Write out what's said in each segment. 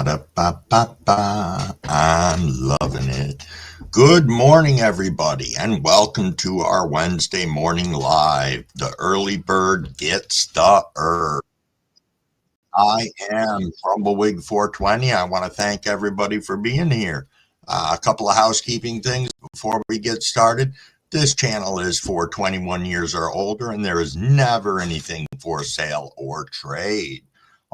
Ba-da-ba-ba-ba. I'm loving it. Good morning, everybody, and welcome to our Wednesday morning live. The early bird gets the herb. I am Crumbleweed 420. I want to thank everybody for being here. A couple of housekeeping things before we get started. This channel is for 21 years or older, and there is never anything for sale or trade.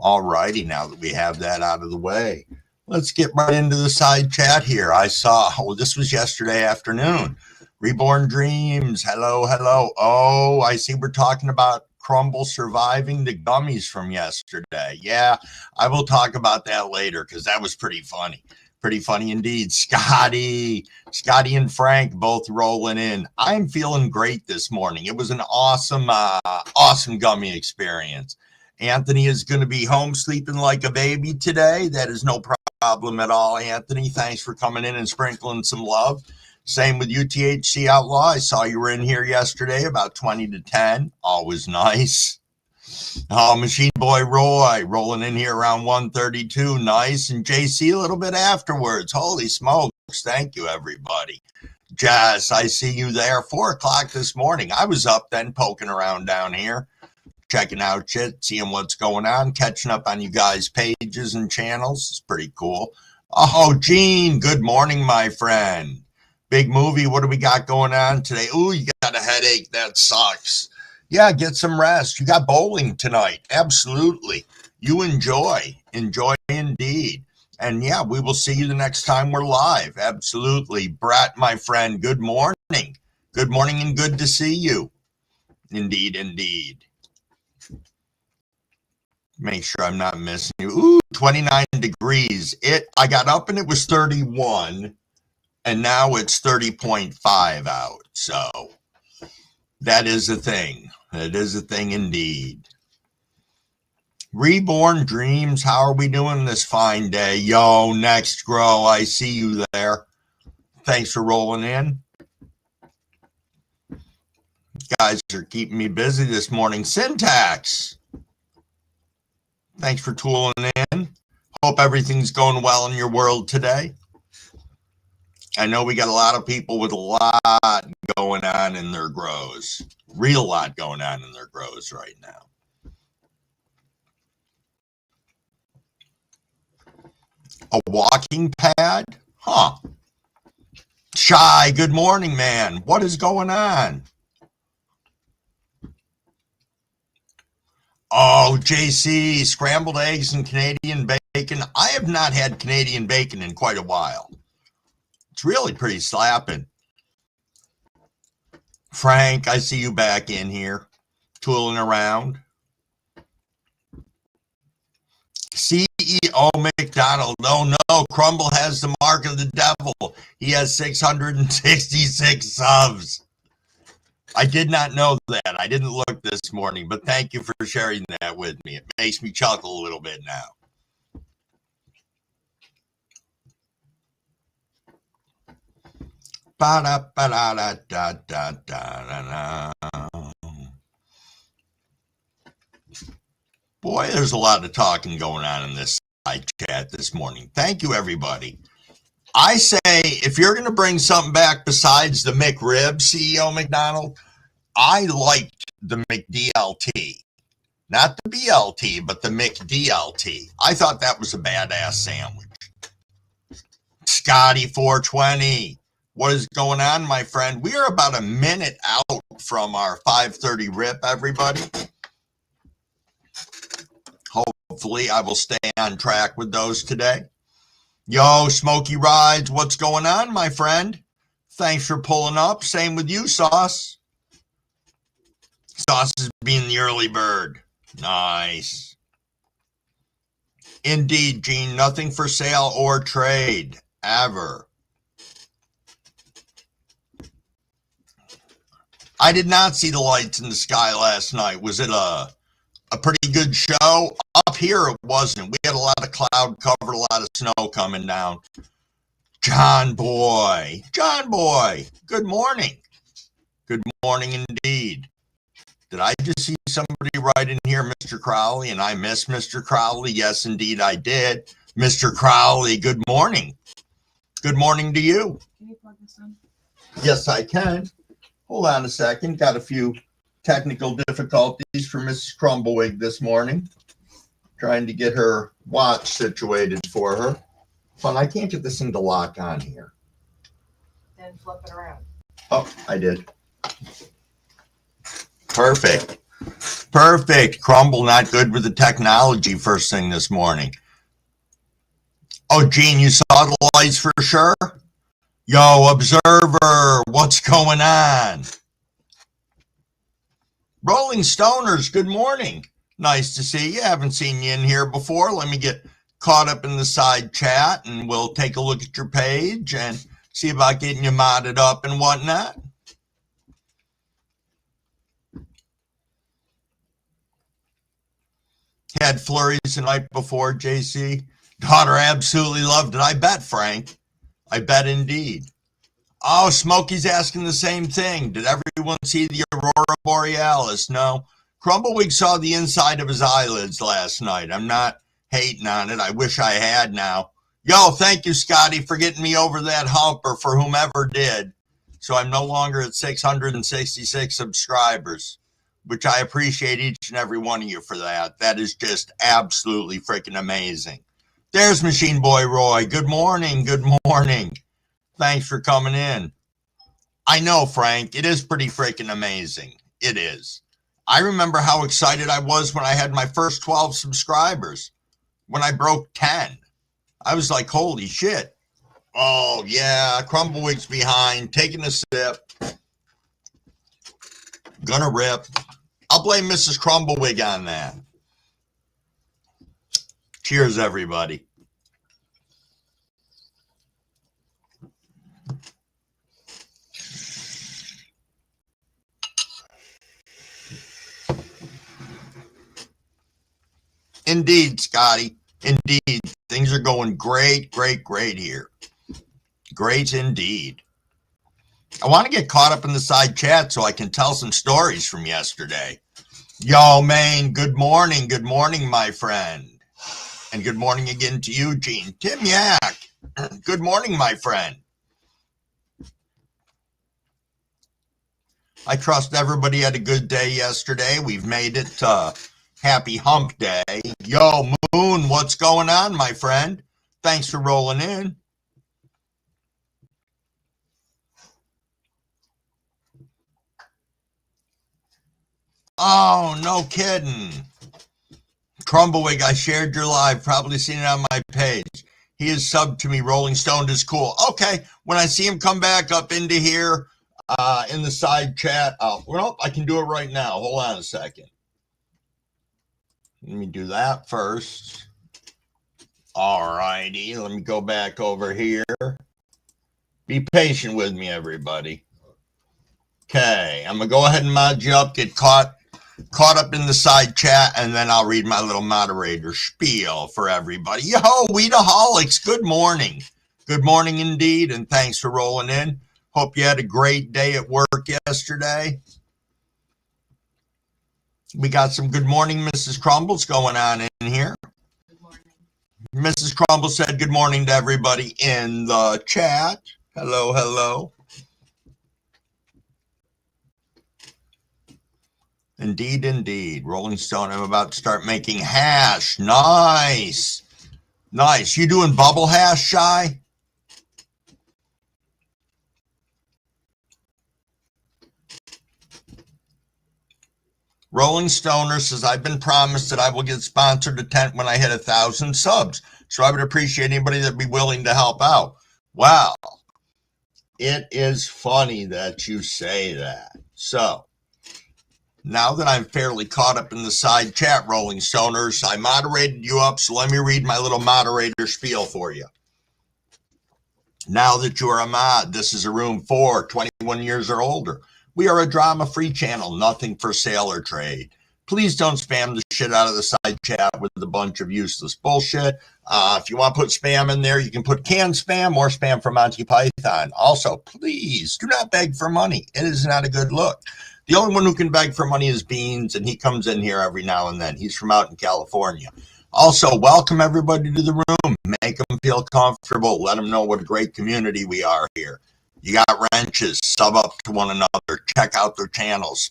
All righty, now that we have that out of the way, let's get right into the side chat here. I saw, this was yesterday afternoon. Reborn Dreams, hello, hello. Oh, I see we're talking about Crumble surviving the gummies from yesterday. Yeah, I will talk about that later because that was pretty funny. Pretty funny indeed. Scotty and Frank both rolling in. I'm feeling great this morning. It was an awesome gummy experience. Anthony is going to be home sleeping like a baby today. That is no problem at all, Anthony. Thanks for coming in and sprinkling some love. Same with UTHC Outlaw. I saw you were in here yesterday about 20 to 10. Always nice. Machine Boy Roy rolling in here around 1:32. Nice. And JC a little bit afterwards. Holy smokes. Thank you, everybody. Jess, I see you there. 4 o'clock this morning. I was up then poking around down here, checking out shit, seeing what's going on, catching up on you guys' pages and channels. It's pretty cool. Oh, Gene, good morning, my friend. Big movie. What do we got going on today? Ooh, you got a headache. That sucks. Yeah, get some rest. You got bowling tonight. Absolutely. You enjoy. Enjoy indeed. And yeah, we will see you the next time we're live. Absolutely. Brat, my friend, good morning. Good morning and good to see you. Indeed, indeed. Make sure I'm not missing you. Ooh, 29 degrees. I got up and it was 31, and now it's 30.5 out. So that is a thing. It is a thing indeed. Reborn Dreams, how are we doing this fine day? Yo, Next Grow, I see you there. Thanks for rolling in. You guys are keeping me busy this morning. Syntax, thanks for tooling in. Hope everything's going well in your world today. I know we got a lot of people with a lot going on in their grows. Real lot going on in their grows right now. A walking pad? Huh. Shy, good morning, man. What is going on? Oh, JC, scrambled eggs and Canadian bacon. I have not had Canadian bacon in quite a while. It's really pretty slapping. Frank, I see you back in here, tooling around. CEO McDonald, no, Crumble has the mark of the devil. He has 666 subs. I did not know that. I didn't look this morning, but thank you for sharing that with me. It makes me chuckle a little bit now. Boy, there's a lot of talking going on in this side chat this morning. Thank you, everybody. I say, if you're going to bring something back besides the McRib, CEO McDonald, I liked the McDLT. Not the BLT, but the McDLT. I thought that was a badass sandwich. Scotty 420. What is going on, my friend? We are about a minute out from our 5:30 rip, everybody. Hopefully, I will stay on track with those today. Yo, Smoky Rides, what's going on, my friend? Thanks for pulling up. Same with you, Sauce. Sauce is being the early bird. Nice. Indeed, Gene, nothing for sale or trade, ever. I did not see the lights in the sky last night. Was it a pretty good show? Up here, it wasn't. We had a lot of cloud cover, a lot of snow coming down. John Boy, good morning. Good morning indeed. Did I just see somebody write in here, Mr. Crowley, and I missed Mr. Crowley? Yes, indeed, I did. Mr. Crowley, good morning. Good morning to you. Can you plug this in? Yes, I can. Hold on a second. Got a few technical difficulties for Mrs. Crumblewig this morning. Trying to get her watch situated for her. Fun, I can't get this thing to lock on here. Then flip it around. Oh, I did. Perfect. Perfect. Crumble not good with the technology first thing this morning. Oh, Gene, you saw the lights for sure? Yo, observer, what's going on? Rolling Stoners, good morning. Nice to see you. Haven't seen you in here before. Let me get caught up in the side chat and we'll take a look at your page and see about getting you modded up and whatnot. Had flurries the night before, JC. Daughter absolutely loved it. I bet, Frank. I bet indeed. Oh, Smokey's asking the same thing. Did everyone see the Aurora Borealis? No. Crumblewig saw the inside of his eyelids last night. I'm not hating on it. I wish I had now. Yo, thank you, Scotty, for getting me over that hump, or for whomever did. So I'm no longer at 666 subscribers, which I appreciate each and every one of you for that. That is just absolutely freaking amazing. There's Machine Boy Roy. Good morning. Good morning. Thanks for coming in. I know, Frank. It is pretty freaking amazing. It is. I remember how excited I was when I had my first 12 subscribers. When I broke 10. I was like, holy shit. Oh, yeah. Crumblewig's behind. Taking a sip. Gonna rip. I'll blame Mrs. Crumblewig on that. Cheers, everybody. Indeed, Scotty. Indeed. Things are going great, great, great here. Great indeed. I want to get caught up in the side chat so I can tell some stories from yesterday. Yo, Maine, good morning. Good morning, my friend. And good morning again to you, Gene. Tim Yak, good morning, my friend. I trust everybody had a good day yesterday. We've made it to Happy Hump Day. Yo, Moon, what's going on, my friend? Thanks for rolling in. Oh, no kidding. Crumblewig, I shared your live, probably seen it on my page. He is subbed to me. Rolling Stone is cool. Okay, when I see him come back up into here in the side chat, well, I can do it right now. Hold on a second. Let me do that first. All righty, let me go back over here. Be patient with me, everybody. Okay, I'm going to go ahead and mod you up, get caught up in the side chat, and then I'll read my little moderator spiel for everybody. Yo, Weedaholics, good morning. Good morning indeed, and thanks for rolling in. Hope you had a great day at work yesterday. We got some good morning Mrs. Crumbles going on in here. Good morning. Mrs. Crumble said good morning to everybody in the chat. Hello, hello. Indeed, indeed. Rolling Stone, I'm about to start making hash. Nice. Nice. You doing bubble hash, Shy? Rolling Stoner says, I've been promised that I will get sponsored a tent when I hit 1,000 subs. So I would appreciate anybody that'd be willing to help out. Wow. It is funny that you say that. So, now that I'm fairly caught up in the side chat, Rolling Stoners, I moderated you up, so let me read my little moderator spiel for you. Now that you are a mod, this is a room for 21 years or older. We are a drama-free channel, nothing for sale or trade. Please don't spam the shit out of the side chat with a bunch of useless bullshit. If you want to put spam in there, you can put canned spam or spam from Monty Python. Also, please do not beg for money. It is not a good look. The only one who can beg for money is Beans, and he comes in here every now and then. He's from out in California. Also, welcome everybody to the room. Make them feel comfortable. Let them know what a great community we are here. You got wrenches, sub up to one another. Check out their channels.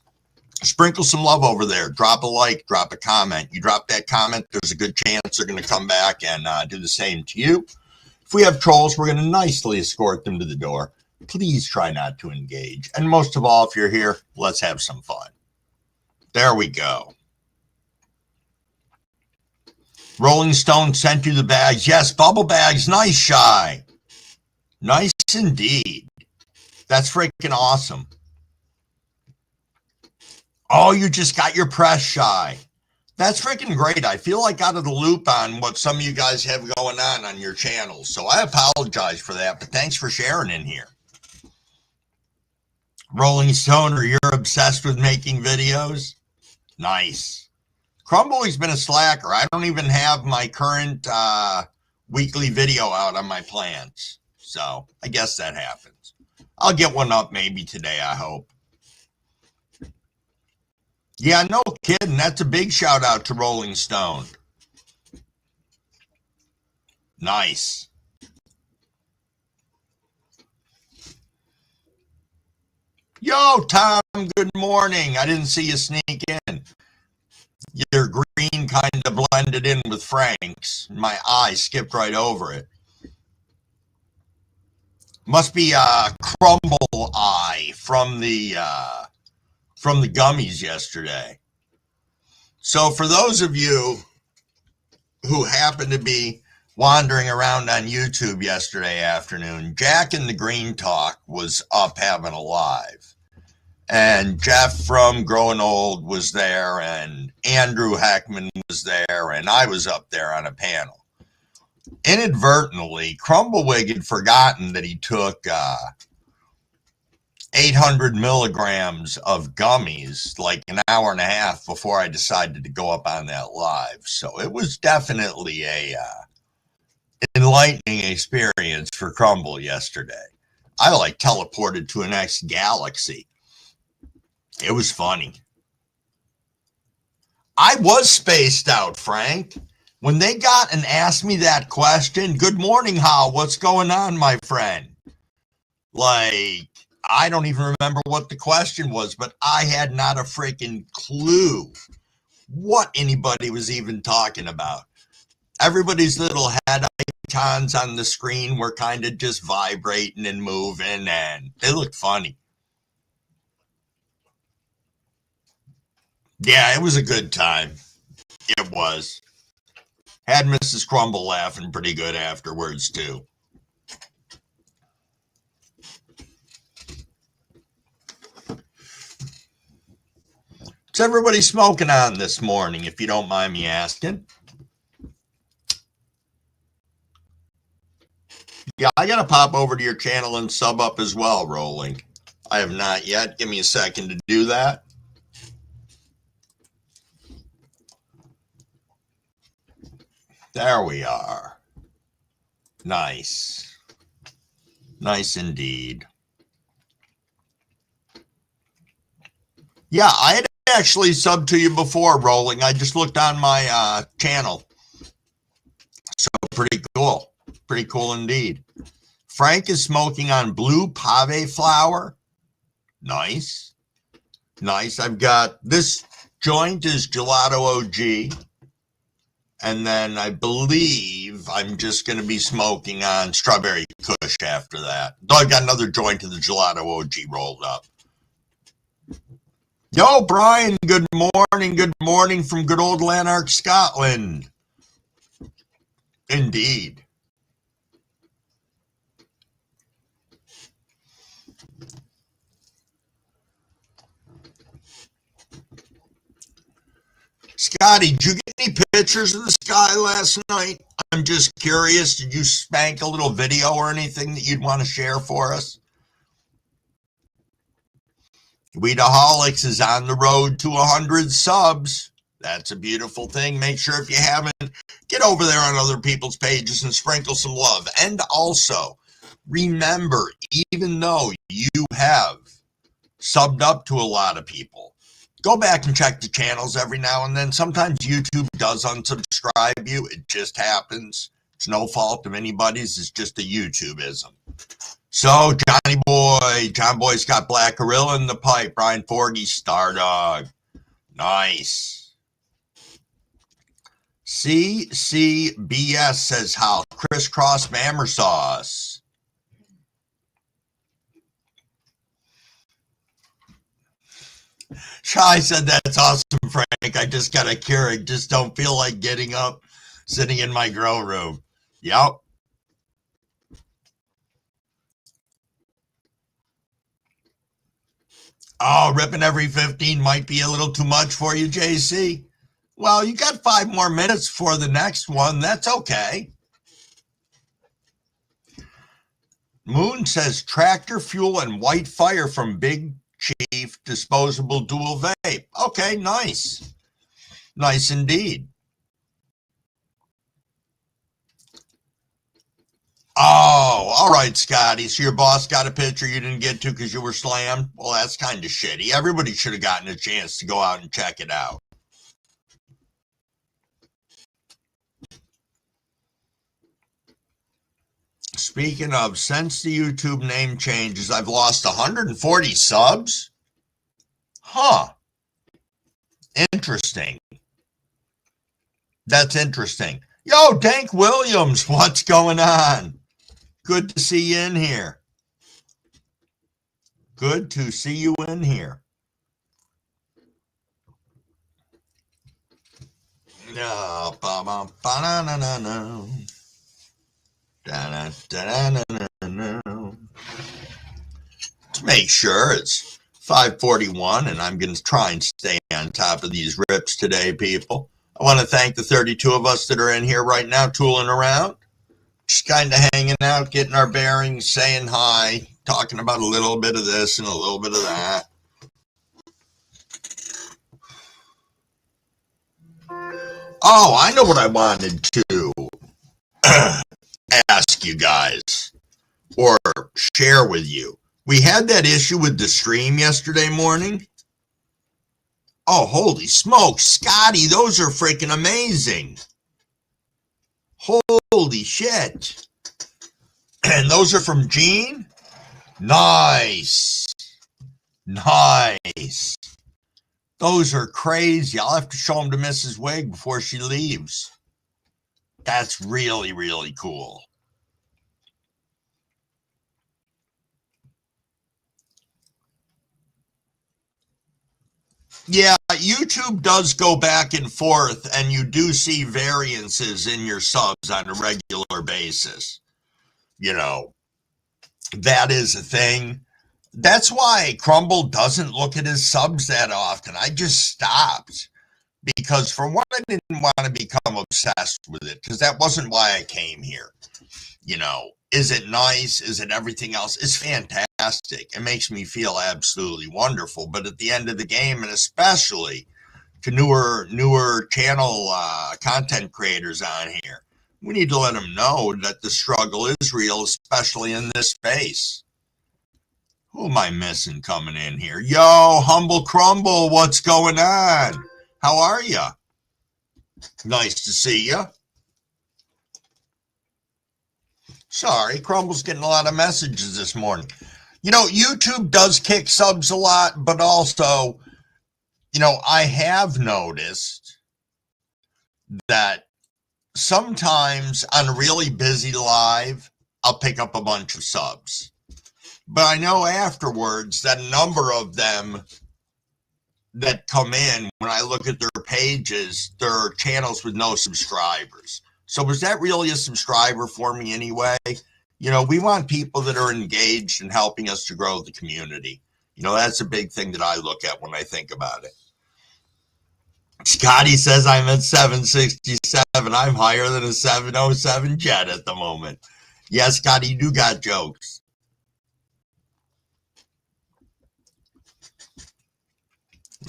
Sprinkle some love over there. Drop a like, drop a comment. You drop that comment, there's a good chance they're going to come back and do the same to you. If we have trolls, we're going to nicely escort them to the door. Please try not to engage. And most of all, if you're here, let's have some fun. There we go. Rolling Stone sent you the bags. Yes, bubble bags. Nice, Shy. Nice indeed. That's freaking awesome. Oh, you just got your press, Shy. That's freaking great. I feel like out of the loop on what some of you guys have going on your channels. So I apologize for that, but thanks for sharing in here. Rolling Stoner, you're obsessed with making videos? Nice. Crumbly's been a slacker. I don't even have my current weekly video out on my plans. So I guess that happens. I'll get one up maybe today, I hope. Yeah, no kidding. That's a big shout out to Rolling Stone. Nice. Yo, Tom, good morning. I didn't see you sneak in. Your green kind of blended in with Frank's. My eye skipped right over it. Must be a crumble eye from the gummies yesterday. So for those of you who happen to be wandering around on YouTube yesterday afternoon, Jack in the Green Talk was up having a live. And Jeff from Growing Old was there, and Andrew Heckman was there, and I was up there on a panel. Inadvertently, Crumblewig had forgotten that he took 800 milligrams of gummies like an hour and a half before I decided to go up on that live. So it was definitely a enlightening experience for Crumble yesterday. I like teleported to an next galaxy. It was funny. I was spaced out, Frank. When they got and asked me that question, good morning, Hal, what's going on, my friend? Like, I don't even remember what the question was, but I had not a freaking clue what anybody was even talking about. Everybody's little head icons on the screen were kind of just vibrating and moving, and they looked funny. Yeah, it was a good time. It was. Had Mrs. Crumble laughing pretty good afterwards, too. What's everybody smoking on this morning, if you don't mind me asking? Yeah, I got to pop over to your channel and sub up as well, Rolling. I have not yet. Give me a second to do that. There we are. Nice. Nice indeed. Yeah, I had actually subbed to you before, Rolling. I just looked on my channel. So pretty cool. Pretty cool indeed. Frank is smoking on blue pave flower. Nice. Nice. I've got this joint is Gelato OG. And then I believe I'm just going to be smoking on Strawberry Kush after that. Though I've got another joint of the Gelato OG rolled up. Yo, Brian, good morning. Good morning from good old Lanark, Scotland. Indeed. Scotty, did you get any pictures of the sky last night? I'm just curious. Did you spank a little video or anything that you'd want to share for us? Weedaholics is on the road to 100 subs. That's a beautiful thing. Make sure if you haven't, get over there on other people's pages and sprinkle some love. And also, remember, even though you have subbed up to a lot of people, Go back and check the channels every now and then. Sometimes YouTube does unsubscribe you. It just happens. It's no fault of anybody's. It's just a YouTubeism. So, John Boy's got Black Gorilla in the pipe. Brian Forgy, Stardog. Nice. CCBS says how? Crisscross Bammer Sauce. Shai said that's awesome, Frank. I just got a Keurig. Just don't feel like getting up, sitting in my grow room. Yep. Oh, ripping every 15 might be a little too much for you, JC. Well, you got 5 more minutes for the next one. That's okay. Moon says tractor fuel and white fire from Big Chief disposable dual vape. Okay, nice. Nice indeed. Oh, all right, Scotty. So your boss got a picture you didn't get to because you were slammed? Well, that's kind of shitty. Everybody should have gotten a chance to go out and check it out. Speaking of, since the YouTube name changes, I've lost 140 subs? Huh. Interesting. That's interesting. Yo, Dank Williams, what's going on? Good to see you in here. Good to see you in here. To make sure it's 5:41 and I'm going to try and stay on top of these rips today, people. I want to thank the 32 of us that are in here right now tooling around. Just kind of hanging out, getting our bearings, saying hi, talking about a little bit of this and a little bit of that. Oh, I know what I wanted to ask you guys or share with you. We had that issue with the stream yesterday morning. Oh, holy smokes, Scotty, those are freaking amazing. Holy shit. And those are from Gene? Nice. Nice. Those are crazy. I'll have to show them to Mrs. Wig before she leaves. That's really, really cool. Yeah, YouTube does go back and forth, and you do see variances in your subs on a regular basis. You know, that is a thing. That's why Crumble doesn't look at his subs that often. I just stopped because, for one, I didn't want to become obsessed with it because that wasn't why I came here. You know, is it nice? Is it everything else? It's fantastic. It makes me feel absolutely wonderful. But at the end of the game, and especially to newer channel content creators on here, we need to let them know that the struggle is real, especially in this space. Who am I missing coming in here? Yo, Humble Crumble, what's going on? How are you? Nice to see you. Sorry, Crumble's getting a lot of messages this morning. You know, YouTube does kick subs a lot, but also, you know, I have noticed that sometimes on a really busy live, I'll pick up a bunch of subs. But I know afterwards that a number of them that come in, when I look at their pages, they're channels with no subscribers. So was that really a subscriber for me anyway? You know, we want people that are engaged in helping us to grow the community. You know, that's a big thing that I look at when I think about it. Scotty says I'm at 767. I'm higher than a 707 jet at the moment. Yeah, Scotty, you do got jokes.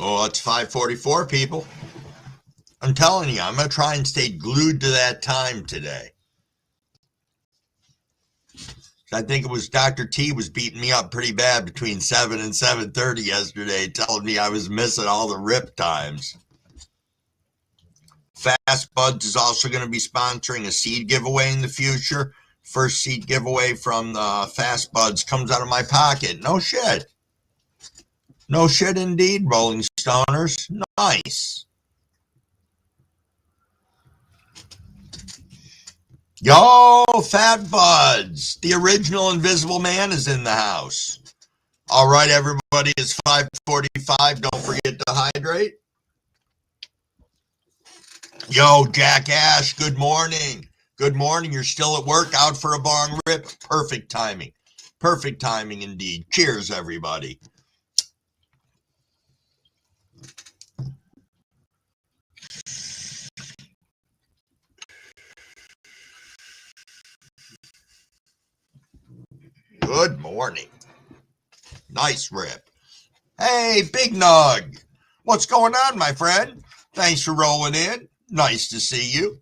Oh, it's 5:44, people. I'm telling you, I'm going to try and stay glued to that time today. I think it was Dr. T was beating me up pretty bad between 7 and 7:30 yesterday, telling me I was missing all the rip times. Fast Buds is also going to be sponsoring a seed giveaway in the future. First seed giveaway from the Fast Buds comes out of my pocket. No shit. No shit indeed, Rolling Stoners. Nice. Yo, Fat Buds. The original Invisible Man is in the house. All right, everybody, it's 5:45. Don't forget to hydrate. Yo, Jack Ash, good morning. Good morning. You're still at work, out for a bong rip? Perfect timing. Perfect timing indeed. Cheers, everybody. Good morning. Nice rip. Hey, Big Nug. What's going on, my friend? Thanks for rolling in. Nice to see you.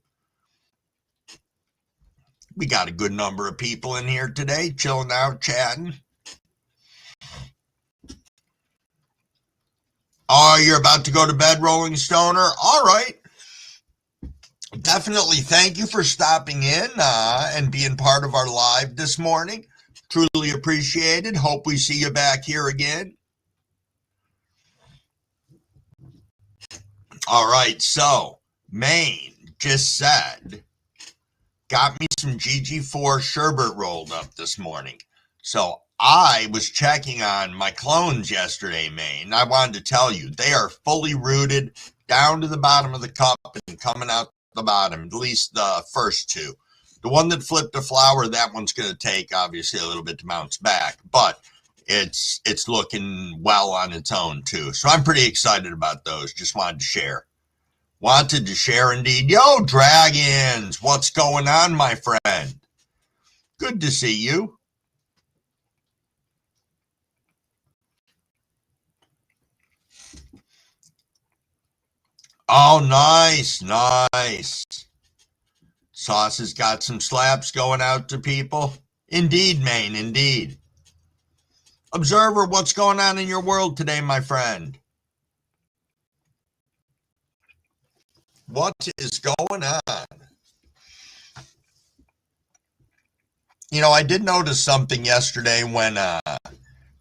We got a good number of people in here today, chilling out, chatting. Oh, you're about to go to bed, Rolling Stoner? All right. Definitely thank you for stopping in and being part of our live this morning. Truly appreciated. Hope we see you back here again. All right, so Maine just said, got me some GG4 sherbet rolled up this morning. So I was checking on my clones yesterday, Maine. I wanted to tell you, they are fully rooted down to the bottom of the cup and coming out the bottom, at least the first two. The one that flipped a flower, that one's going to take, obviously, a little bit to bounce back. But it's looking well on its own, too. So I'm pretty excited about those. Just wanted to share. Wanted to share indeed. Yo, Dragons, what's going on, my friend? Good to see you. Oh, nice, nice. Sauce has got some slaps going out to people. Indeed, Maine, indeed. Observer, what's going on in your world today, my friend? What is going on? You know, I did notice something yesterday when I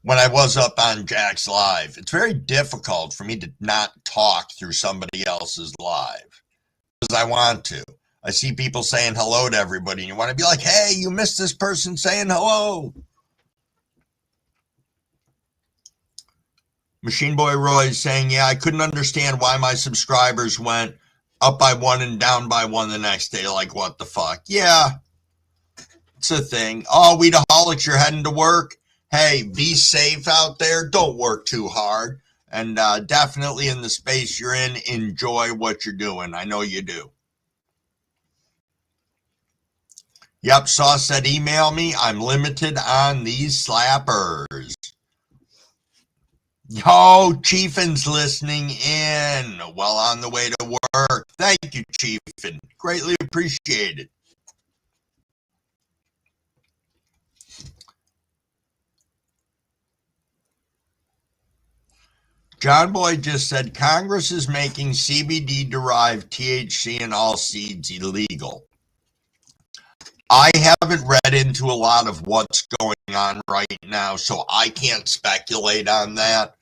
was up on Jack's live. It's very difficult for me to not talk through somebody else's live because I want to. I see people saying hello to everybody, and you want to be like, hey, you missed this person saying hello. Machine Boy Roy is saying, yeah, I couldn't understand why my subscribers went up by one and down by one the next day. Like, what the fuck? Yeah, it's a thing. Oh, Weedaholics, you're heading to work. Hey, be safe out there. Don't work too hard. And definitely in the space you're in, enjoy what you're doing. I know you do. Yep, Sauce said email me. I'm limited on these slappers. Yo, Chiefin's listening in. Well on the way to work. Thank you, Chiefin. Greatly appreciated. John Boy just said Congress is making CBD-derived THC in all seeds illegal. I haven't read into a lot of what's going on right now, so I can't speculate on that.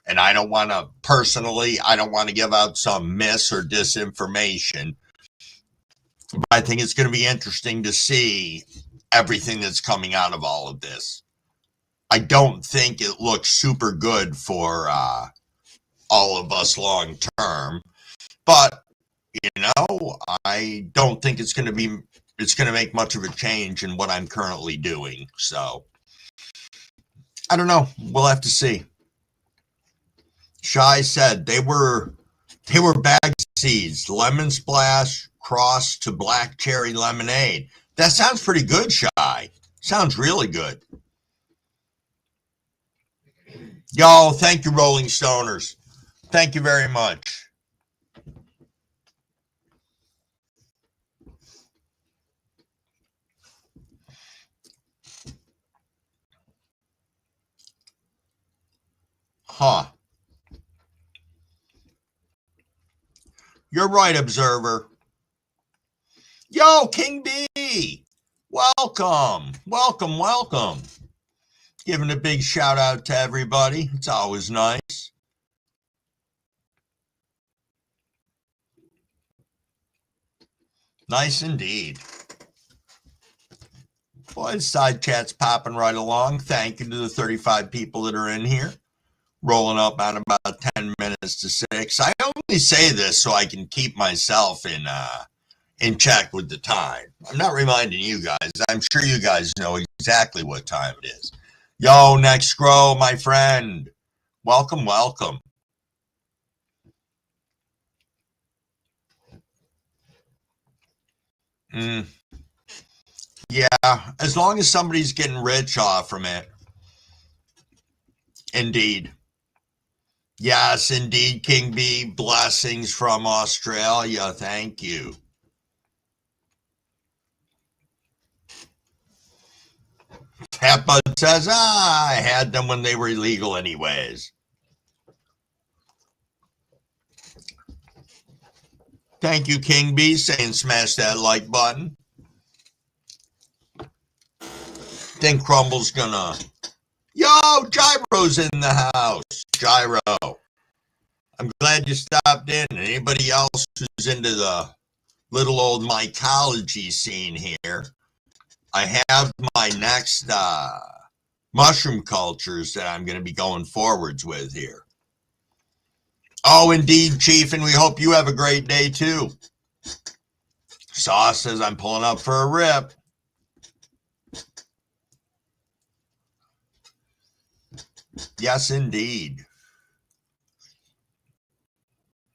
And I don't want to give out some mis or disinformation. But I think it's going to be interesting to see everything that's coming out of all of this. I don't think it looks super good for all of us long term, but I don't think it's going to make much of a change in what I'm currently doing. So I don't know. We'll have to see. Shy said they were bag seeds, lemon splash cross to black cherry lemonade. That sounds pretty good, Shy. Sounds really good. Yo, thank you, Rolling Stoners. Thank you very much. Huh. You're right, Observer. Yo, King B! Welcome. Welcome, welcome. Giving a big shout out to everybody. It's always nice. Nice indeed. Boy, side chat's popping right along. Thank you to the 35 people that are in here. Rolling up at about 10 minutes to 6. I only say this so I can keep myself in check with the time. I'm not reminding you guys. I'm sure you guys know exactly what time it is. Yo, Next Scroll, my friend. Welcome, welcome. Yeah, as long as somebody's getting rich off from it. Indeed. Yes, indeed, King B. Blessings from Australia. Thank you. Fat Bud says, I had them when they were illegal anyways. Thank you, King B, saying smash that like button. Think Crumble's gonna... Yo, Gyro's in the house. Gyro. I'm glad you stopped in. Anybody else who's into the little old mycology scene here, I have my next mushroom cultures that I'm going to be going forwards with here. Oh, indeed, Chief, and we hope you have a great day, too. Sauce says I'm pulling up for a rip. Yes, indeed.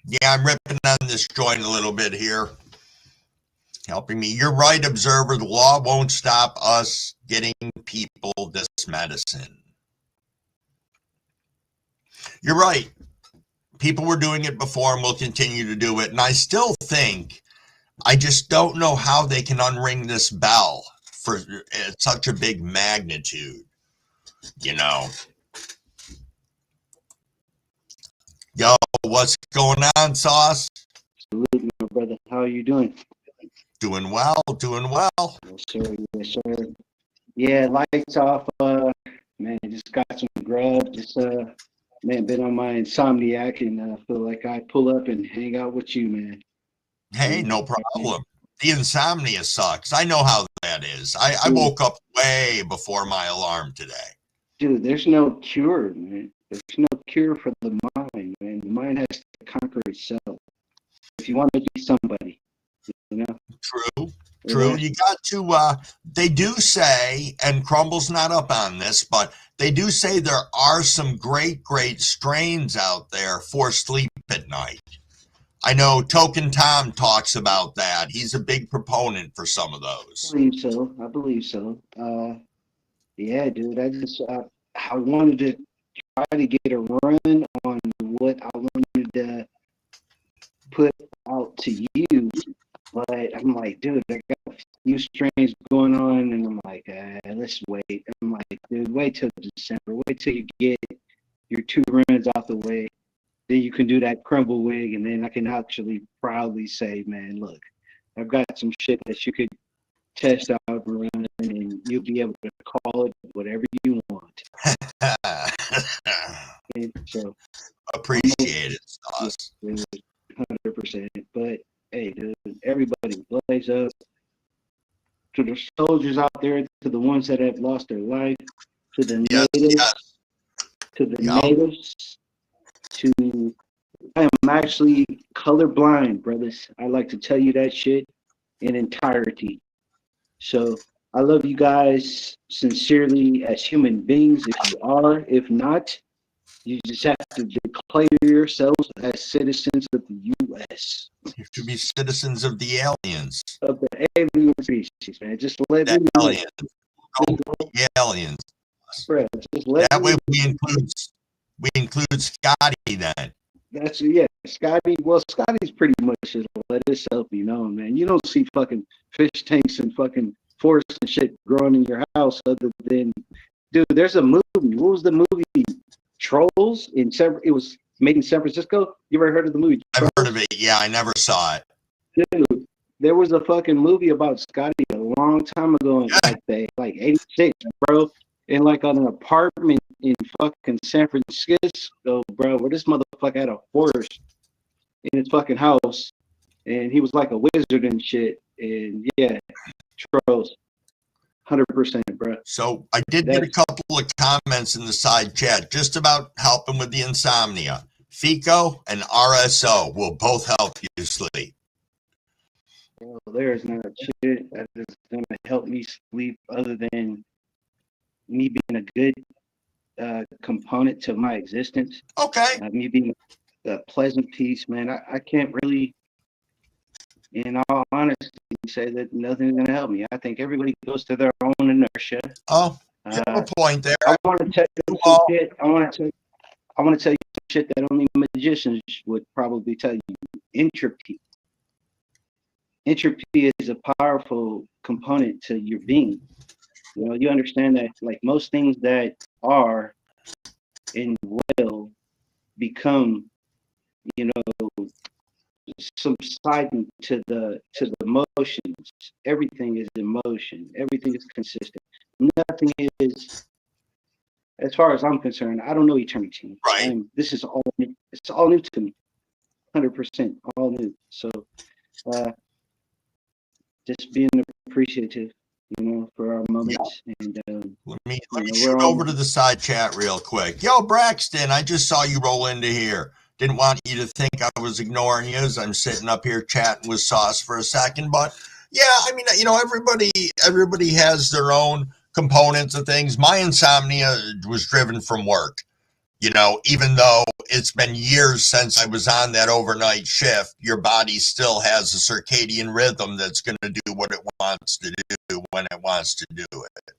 Yeah, I'm ripping on this joint a little bit here. Helping me. You're right, Observer. The law won't stop us getting people this medicine. You're right. People were doing it before and will continue to do it. And I still think, I just don't know how they can unring this bell for such a big magnitude, you know. Yo, what's going on, Sauce? Absolutely, my brother. How are you doing? Doing well, doing well. Yes, sir. Yes, sir. Yeah, lights off. Man, just got some grub. Just man, been on my insomniac, and feel like I pull up and hang out with you, man. Hey, no problem. The insomnia sucks. I know how that is. I woke up way before my alarm today. Dude, there's no cure, man. There's no cure for the mind, man. The mind has to conquer itself. If you want to be somebody, you know. True. You got to, they do say, and Crumble's not up on this, but they do say there are some great strains out there for sleep at night. I know Token Tom talks about that. He's a big proponent for some of those. I believe so. Yeah, dude, I wanted to try to get a run on what I wanted to put out to you, but I'm like, dude, I got a few strains going on, and I'm like, let's wait. I'm like, dude, wait till December. Wait till you get your 2 runs out the way. Then you can do that crumble wig, and then I can actually proudly say, man, look, I've got some shit that you could test out and run, and you'll be able to call it whatever you want. And so appreciate it, Sauce. 100%. But hey, dude, everybody blaze up. To the soldiers out there, to the ones that have lost their life, to the natives, to the natives, to I am actually colorblind, brothers. I like to tell you that shit in entirety. So I love you guys sincerely as human beings. If you are, if not, you just have to declare yourselves as citizens of the U.S. You have to be citizens of the aliens. Of the alien species, man. Just let me know. The aliens. Bro, just let that way we include Scotty then. That's Scotty. Well, Scotty's pretty much just let himself be known, man. You don't see fucking fish tanks and fucking forests and shit growing in your house other than, dude, there's a movie. What was the movie Trolls in San. It was made in San Francisco. You ever heard of the movie I've heard of Trolls? it. Yeah, I never saw it. Dude, there was a fucking movie about Scotty a long time ago in like 86, bro. In like an apartment in fucking San Francisco, bro, where this motherfucker had a horse in his fucking house, and he was like a wizard and shit. And yeah, Trolls, 100%, bro. So I did get a That's couple of comments in the side chat just about helping with the insomnia. FICO and RSO will both help you sleep. well, there's not shit that is gonna help me sleep other than me being a good component to my existence. Okay. Me being a pleasant piece, man. I can't really, in all honesty, say that nothing's gonna help me. I think everybody goes to their own inertia. Oh, you have a point there. I want to tell you some shit. I want to tell you some shit that only magicians would probably tell you. Entropy. Entropy is a powerful component to your being. You know, you understand that, like most things that are and will become, you know, subsiding to the motions. Everything is emotion. Everything is consistent. Nothing is, as far as I'm concerned. I don't know eternity. Right. This is all new. It's all new to me. 100% all new. So, just being appreciative, you know, for our moments. And let me shoot over to the side chat real quick. Yo, Braxton, I just saw you roll into here. Didn't want you to think I was ignoring you as I'm sitting up here chatting with Sauce for a second. But yeah, I mean, you know, everybody has their own components of things. My insomnia was driven from work. You know, even though it's been years since I was on that overnight shift, your body still has a circadian rhythm that's going to do what it wants to do when it wants to do it.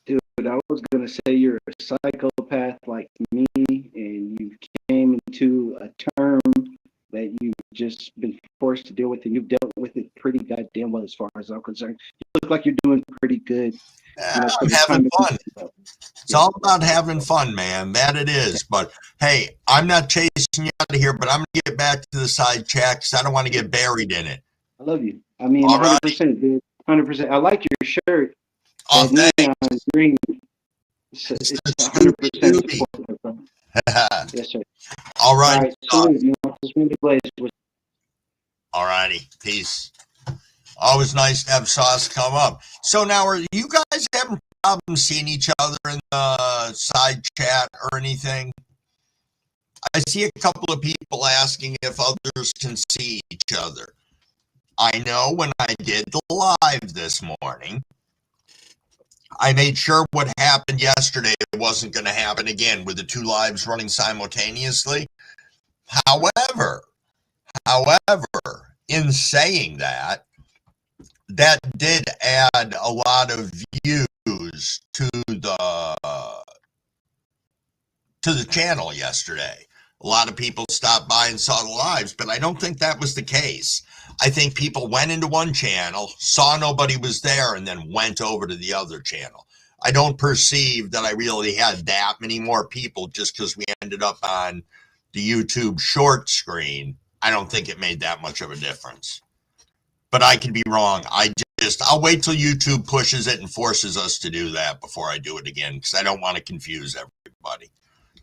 Dude, I was going to say you're a psychopath like me, and you came into a term that you've just been forced to deal with, and you've dealt with it pretty goddamn well as far as I'm concerned. You look like you're doing pretty good. Yeah, I'm having fun. It's all about having fun, man. That it is. But hey, I'm not chasing you out of here, but I'm going to get back to the side chat because I don't want to get buried in it. I love you. I mean, 100%, dude. 100%. I like your shirt. Oh, neon green. It's 100% support. Yes, sir. All right. All righty. Peace. Always nice to have Sauce come up. So now, are you guys having problems seeing each other in the side chat or anything? I see a couple of people asking if others can see each other. I know when I did the live this morning, I made sure what happened yesterday wasn't going to happen again with the two lives running simultaneously. However, in saying that, that did add a lot of views to the channel yesterday. A lot of people stopped by and saw the lives, but I don't think that was the case. I think people went into one channel, saw nobody was there, and then went over to the other channel. I don't perceive that I really had that many more people just because we ended up on the YouTube short screen. I don't think it made that much of a difference. But I could be wrong. I'll wait till YouTube pushes it and forces us to do that before I do it again, because I don't want to confuse everybody.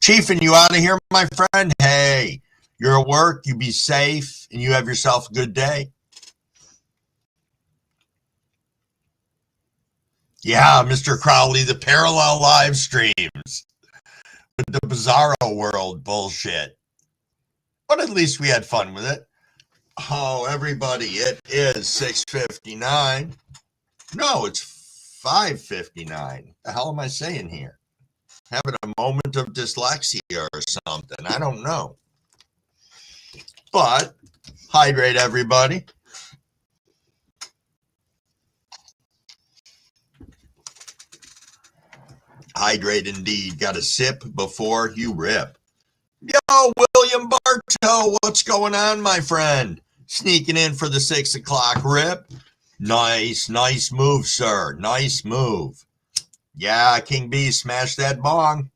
Chief, and you out of here, my friend? Hey, you're at work. You be safe, and you have yourself a good day. Yeah, Mr. Crowley, the parallel live streams with the Bizarro World bullshit. But at least we had fun with it. Oh, everybody, it is 6:59. No, it's 5:59. The hell am I saying here? Having a moment of dyslexia or something. I don't know. But hydrate, everybody. Hydrate indeed. Got to sip before you rip. Yo, William Bartow, what's going on, my friend? Sneaking in for the 6 o'clock rip. Nice move, sir. Nice move. Yeah, King B, smash that bong.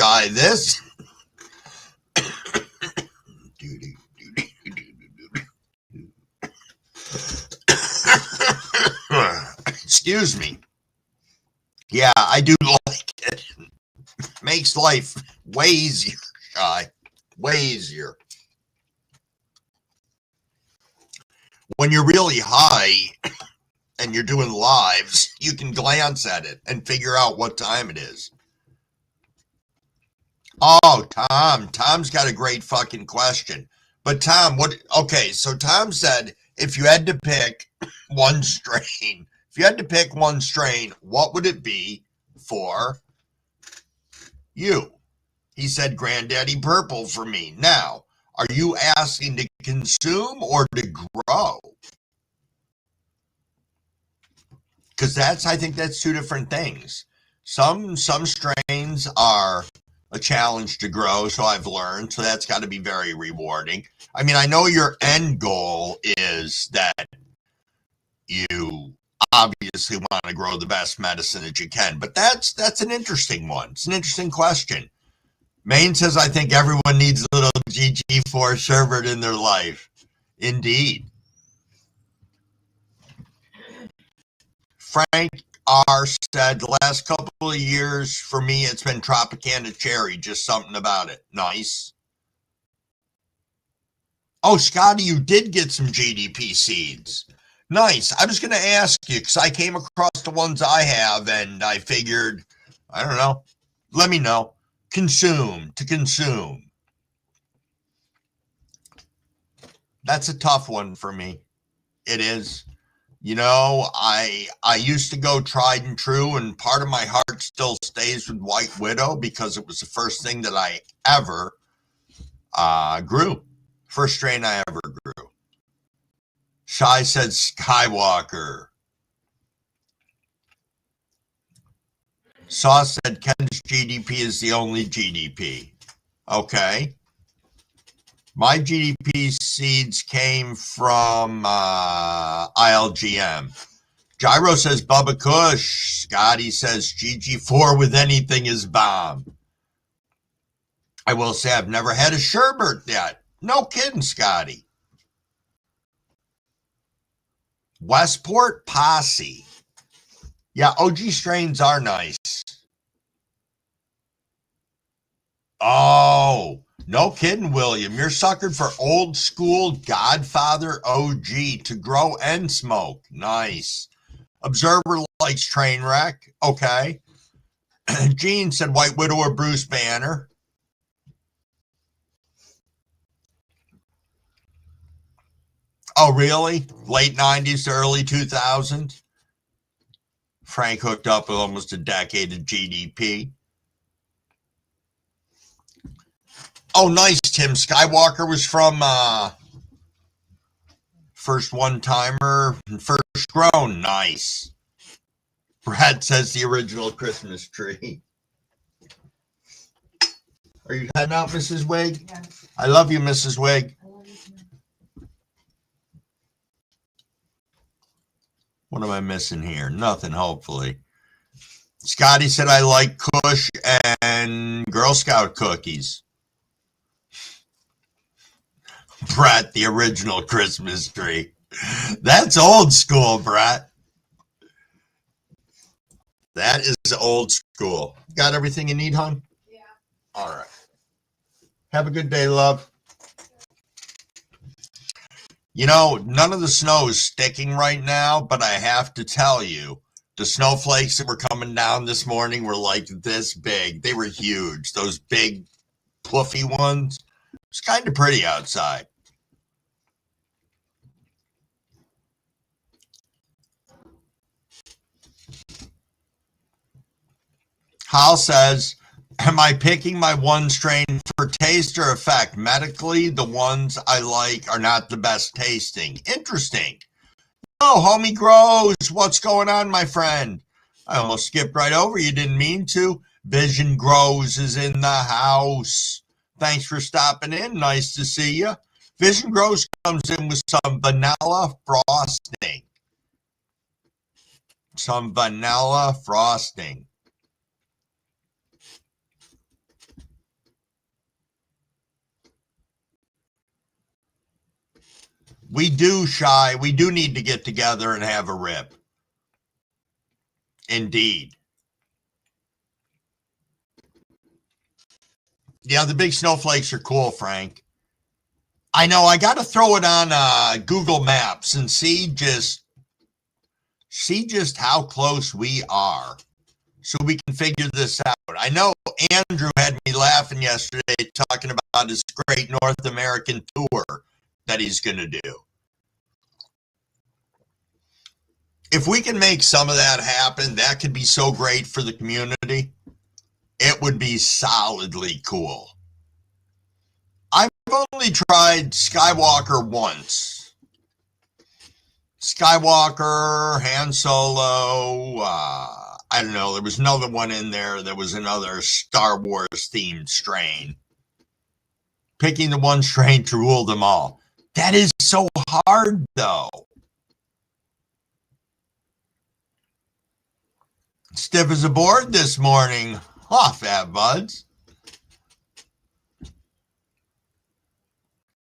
Sky. This. Excuse me. Yeah, I do like it. Makes life way easier, Sky. Way easier. When you're really high and you're doing lives, you can glance at it and figure out what time it is. Oh, Tom. Tom's got a great fucking question. But Tom, okay, so Tom said if you had to pick one strain, what would it be for you? He said Granddaddy Purple for me. Now, are you asking to consume or to grow? Because I think that's two different things. Some strains are a challenge to grow, so I've learned. So that's got to be very rewarding. I mean, I know your end goal is that you obviously want to grow the best medicine that you can, but that's an interesting one. It's an interesting question. Maine says, I think everyone needs a little GG4 sherbet in their life. Indeed. Frank R. said, the last couple of years for me, it's been Tropicana Cherry, just something about it. Nice. Oh, Scotty, you did get some GDP seeds. Nice. I was going to ask you because I came across the ones I have and I figured, I don't know. Let me know. To consume. That's a tough one for me. It is. You know, I used to go tried and true, and part of my heart still stays with White Widow because it was the first thing that I ever grew. First strain I ever grew. Shy said Skywalker. Sauce said Ken's GDP is the only GDP. Okay. My GDP seeds came from ILGM. Gyro says Bubba Kush. Scotty says GG4 with anything is bomb. I will say I've never had a sherbet yet. No kidding, Scotty. Westport Posse. Yeah, OG strains are nice. Oh, no kidding, William. You're suckered for old school Godfather OG to grow and smoke. Nice. Observer likes Trainwreck. Okay. Gene said White Widow or Bruce Banner. Oh, really? Late 90s to early 2000s? Frank hooked up with almost a decade of GDP. Oh, nice, Tim. Skywalker was from first one-timer, first grown. Nice. Brad says the original Christmas tree. Are you heading out, Mrs. Wig? Yes. I love you, Mrs. Wig. I love you too. What am I missing here? Nothing, hopefully. Scotty said I like Kush and Girl Scout cookies. Brett, the original Christmas tree. That's old school, Brett. That is old school. Got everything you need, hon? Yeah. All right. Have a good day, love. You know, none of the snow is sticking right now, but I have to tell you, the snowflakes that were coming down this morning were like this big. They were huge. Those big, fluffy ones. It's kind of pretty outside. Hal says, am I picking my one strain for taste or effect? Medically, the ones I like are not the best tasting. Interesting. Oh, homie Grows, what's going on, my friend? I almost skipped right over you, didn't mean to. Vision Grows is in the house. Thanks for stopping in. Nice to see you. Vision Grows comes in with some vanilla frosting. We do, Shy. We do need to get together and have a rip. Indeed. Yeah, the big snowflakes are cool, Frank. I know. I got to throw it on Google Maps and see just how close we are, so we can figure this out. I know Andrew had me laughing yesterday talking about his great North American tour that he's going to do. If we can make some of that happen, that could be so great for the community. It would be solidly cool. I've only tried Skywalker once. Skywalker, Han Solo, I don't know. There was another one in there that was another Star Wars themed strain. Picking the one strain to rule them all. That is so hard, though. Stiff as a board this morning. Huh, Fat Buds.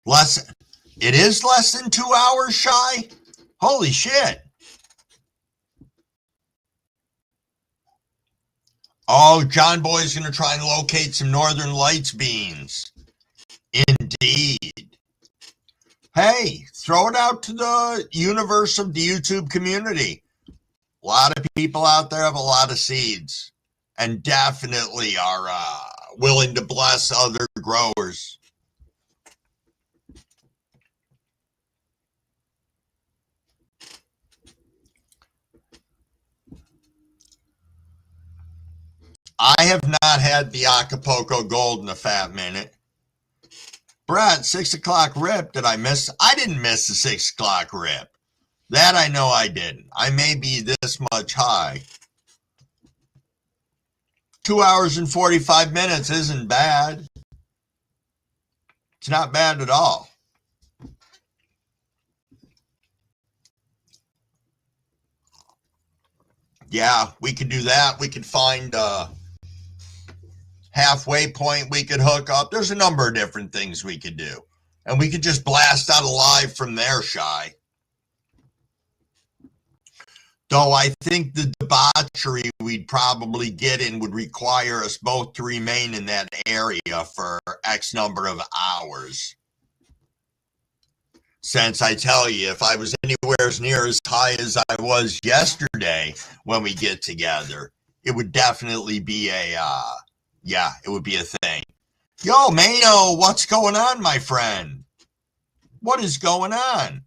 It is less than 2 hours, Shy? Holy shit. Oh, John Boy's going to try and locate some Northern Lights beans. Indeed. Hey, throw it out to the universe of the YouTube community. A lot of people out there have a lot of seeds and definitely are willing to bless other growers. I have not had the Acapulco Gold in a fat minute. Brett, 6 o'clock rip. Did I miss? I didn't miss the 6 o'clock rip. That I know I didn't. I may be this much high. 2 hours and 45 minutes isn't bad. It's not bad at all. Yeah, we could do that. We could find a halfway point we could hook up. There's a number of different things we could do. And we could just blast out alive from there, Shy. Though I think the debauchery we'd probably get in would require us both to remain in that area for X number of hours. Since I tell you, if I was anywhere as near as high as I was yesterday when we get together, it would definitely be it would be a thing. Yo, Mano, what's going on, my friend? What is going on?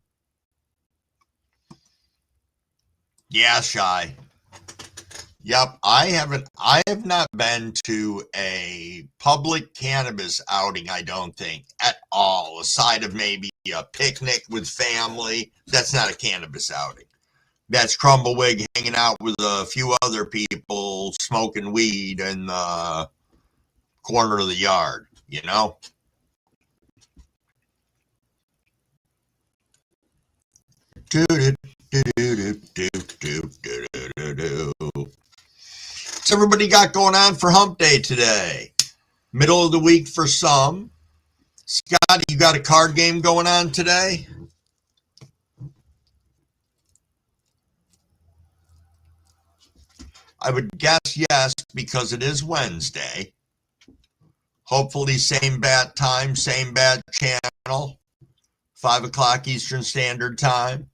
Yeah, Shy. Yep, I have not been to a public cannabis outing, I don't think, at all, aside of maybe a picnic with family. That's not a cannabis outing. That's Crumblewick hanging out with a few other people smoking weed in the corner of the yard, you know? What's everybody got going on for hump day today? Middle of the week for some. Scott, you got a card game going on today? I would guess yes, because it is Wednesday. Hopefully same bat time, same bat channel. 5 o'clock Eastern Standard Time.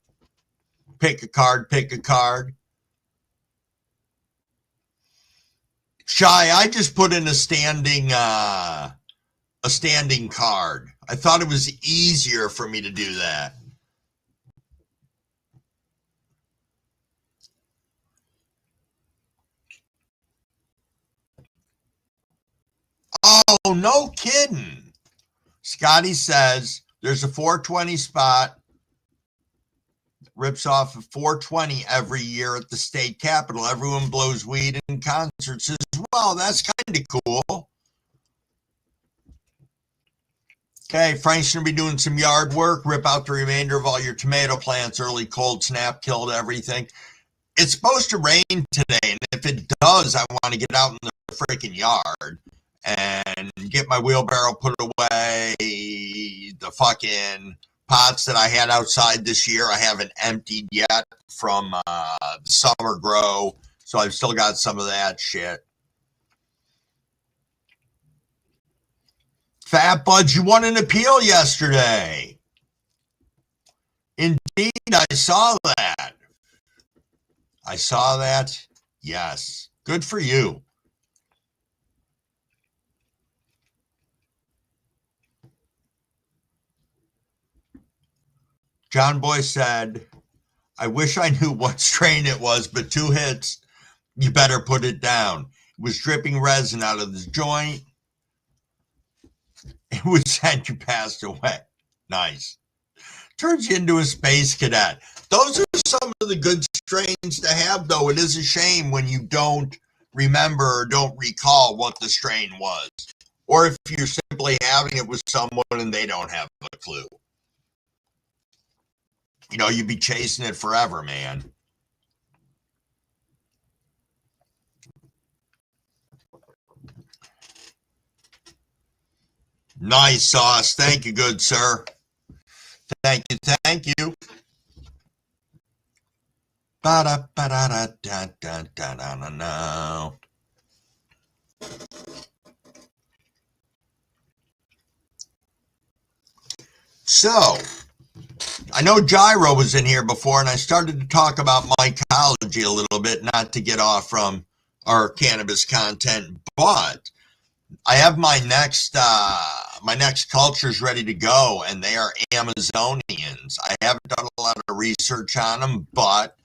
Pick a card, pick a card. Shy, I just put in a standing card. I thought it was easier for me to do that. Oh, no kidding. Scotty says there's a 420 spot that rips off of 420 every year at the state capitol. Everyone blows weed in concerts as well. That's kind of cool. Okay, Frank's going to be doing some yard work. Rip out the remainder of all your tomato plants. Early cold snap killed everything. It's supposed to rain today, and if it does, I want to get out in the freaking yard and get my wheelbarrow put away, the fucking pots that I had outside this year. I haven't emptied yet from the summer grow, so I've still got some of that shit. Fat Buds, you won an appeal yesterday. Indeed, I saw that. I saw that. Yes. Good for you. John Boy said, I wish I knew what strain it was, but 2 hits, you better put it down. It was dripping resin out of the joint. It was said you passed away. Nice. Turns you into a space cadet. Those are some of the good strains to have, though. It is a shame when you don't remember or don't recall what the strain was. Or if you're simply having it with someone and they don't have a clue. You know, you'd be chasing it forever, man. Nice sauce. Thank you, good sir. Thank you, thank you. Ba-da-ba-da-da-da-da-da-da-da. So, I know Gyro was in here before, and I started to talk about mycology a little bit, not to get off from our cannabis content, but I have my next cultures ready to go, and they are Amazonians. I haven't done a lot of research on them, but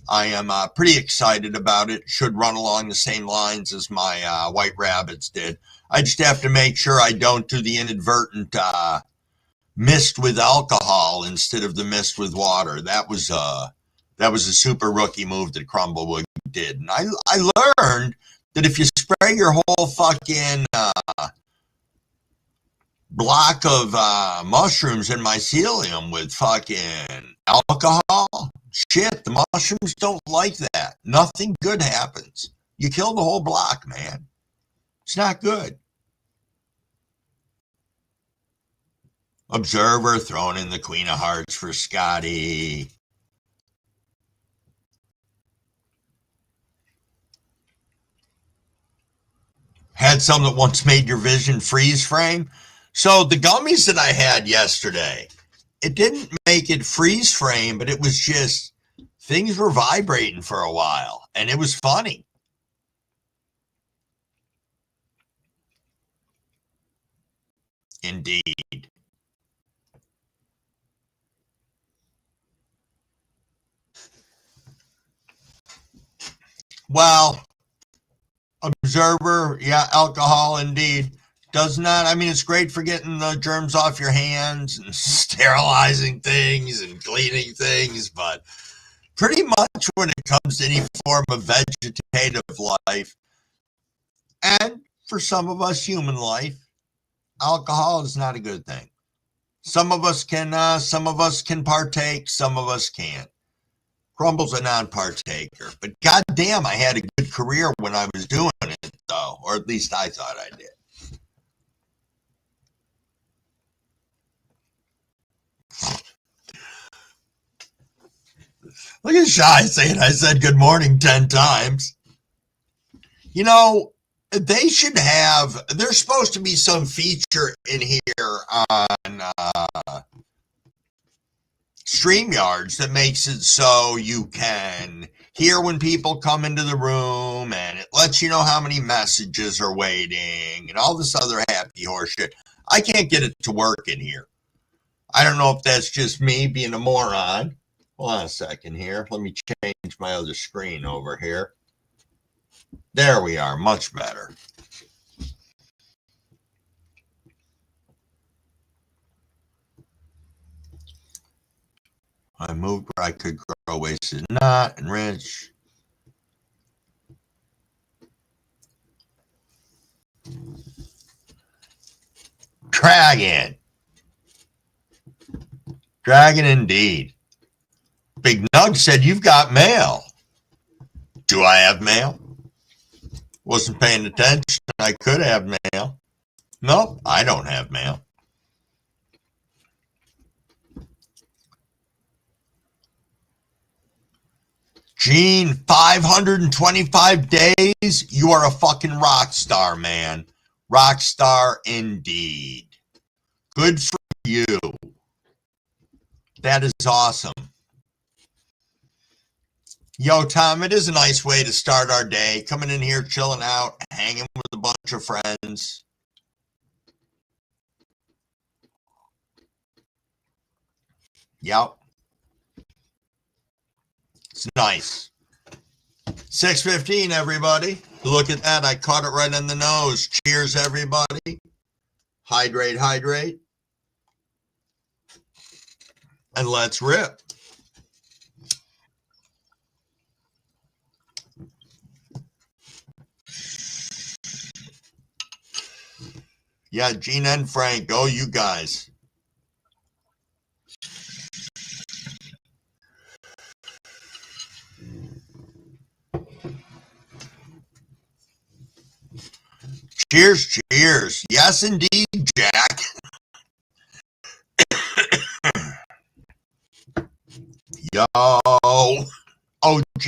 I am pretty excited about it. Should run along the same lines as my white rabbits did. I just have to make sure I don't do the inadvertent mist with alcohol instead of the mist with water. That was a super rookie move that Crumblewood did. And I learned that if you spray your whole fucking block of mushrooms and mycelium with fucking alcohol, shit, the mushrooms don't like that. Nothing good happens. You kill the whole block, man. It's not good. Observer throwing in the Queen of Hearts for Scotty. Had some that once made your vision freeze frame. So the gummies that I had yesterday, it didn't make it freeze frame, but it was just things were vibrating for a while, and it was funny. Indeed. Well, Observer, yeah, alcohol indeed. Does not, I mean, it's great for getting the germs off your hands and sterilizing things and cleaning things, but pretty much when it comes to any form of vegetative life, and for some of us, human life, alcohol is not a good thing. Some of us can partake, some of us can't. Crumble's a non-partaker, but goddamn, I had a good career when I was doing it, though, or at least I thought I did. Look at Shy saying I said good morning 10 times. You know, they should have, there's supposed to be some feature in here on StreamYards that makes it so you can hear when people come into the room, and it lets you know how many messages are waiting and all this other happy horse shit. I can't get it to work in here. I don't know if that's just me being a moron. Hold on a second here. Let me change my other screen over here. There we are. Much better. I moved where I could grow wasted not enrich. Dragon. Dragon indeed. Big Nug said you've got mail. Do I have mail? Wasn't paying attention. I could have mail. Nope, I don't have mail. Gene, 525 days? You are a fucking rock star, man. Rock star indeed. Good for you. That is awesome. Yo, Tom, it is a nice way to start our day. Coming in here, chilling out, hanging with a bunch of friends. Yep. It's nice. 6:15, everybody. Look at that. I caught it right on the nose. Cheers, everybody. Hydrate, hydrate. And let's rip. Yeah, Gene and Frank, go you guys. Cheers, cheers. Yes, indeed, Jack. Yo. OG,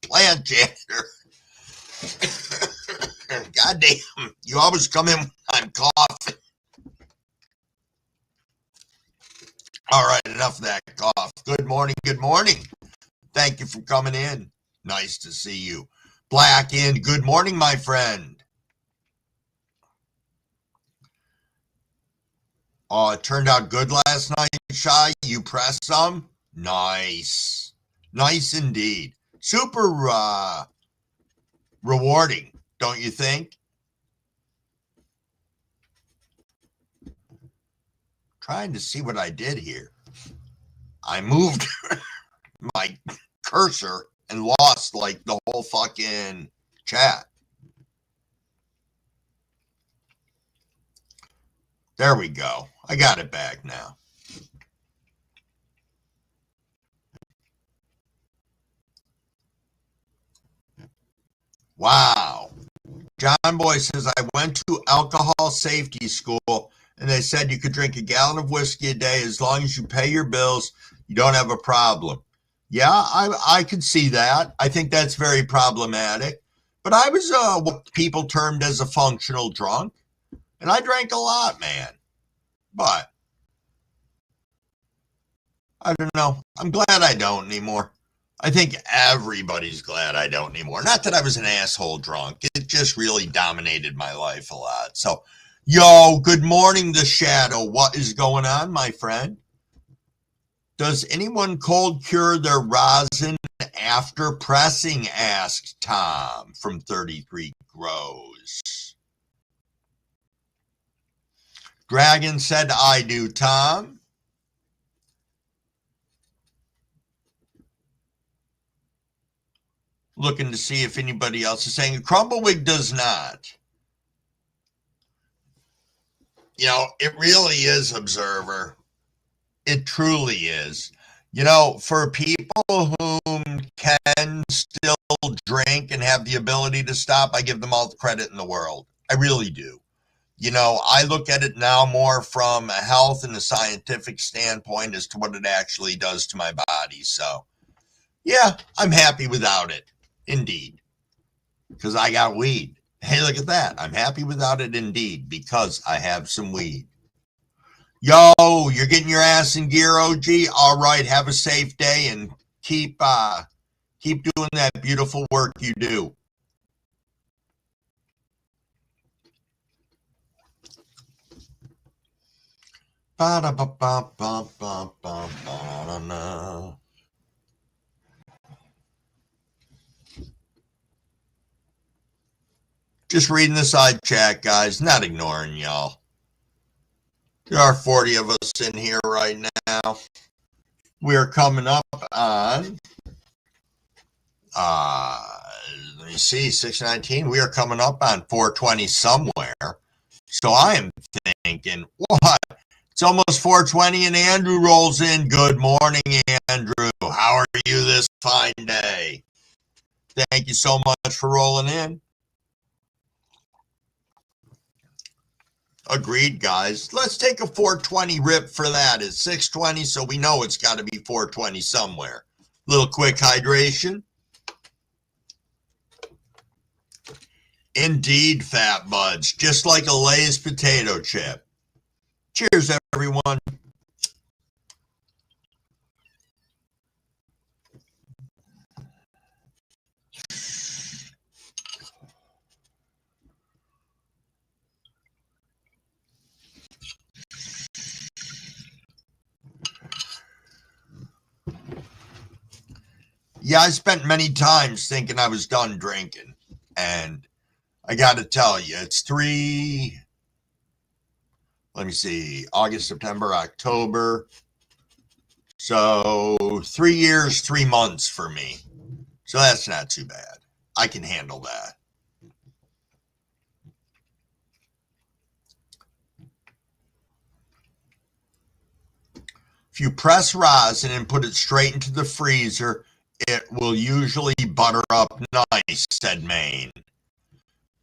plant janitor. Goddamn, you always come in when I'm coughing. All right, enough of that cough. Good morning, good morning. Thank you for coming in. Nice to see you. Black in, good morning, my friend. Oh, it turned out good last night, Shy. You pressed some? Nice. Nice indeed. Super rewarding, don't you think? Trying to see what I did here. I moved my cursor and lost like the whole fucking chat. There we go. I got it back now. Wow. John Boy says, I went to alcohol safety school and they said you could drink a gallon of whiskey a day as long as you pay your bills. You don't have a problem. Yeah, I could see that. I think that's very problematic. But I was what people termed as a functional drunk. And I drank a lot, man. But I don't know. I'm glad I don't anymore. I think everybody's glad I don't anymore. Not that I was an asshole drunk. It just really dominated my life a lot. So, yo, good morning, The Shadow. What is going on, my friend? Does anyone cold cure their rosin after pressing? Asked Tom from 33 Grows. Dragon said, I do, Tom. Looking to see if anybody else is saying Crumblewick does not. You know, it really is, Observer. It truly is. You know, for people whom can still drink and have the ability to stop, I give them all the credit in the world. I really do. You know, I look at it now more from a health and a scientific standpoint as to what it actually does to my body. So, yeah, I'm happy without it. Indeed. Because I got weed. Hey, look at that. I'm happy without it indeed because I have some weed. Yo, you're getting your ass in gear, OG. All right, have a safe day and keep doing that beautiful work you do. Just reading the side chat, guys, not ignoring y'all. There are 40 of us in here right now. We're coming up on, let me see, 619. We are coming up on 420 somewhere. So I am thinking, what? It's almost 420 and Andrew rolls in. Good morning, Andrew. How are you this fine day? Thank you so much for rolling in. Agreed, guys. Let's take a 420 rip for that. It's 620, so we know it's got to be 420 somewhere. Little quick hydration. Indeed, fat buds, just like a Lay's potato chip. Cheers, everyone. Yeah, I spent many times thinking I was done drinking. And I got to tell you, it's let me see, August, September, October. So 3 years, 3 months for me. So that's not too bad. I can handle that. If you press rosin and put it straight into the freezer, it will usually butter up nice, said Maine.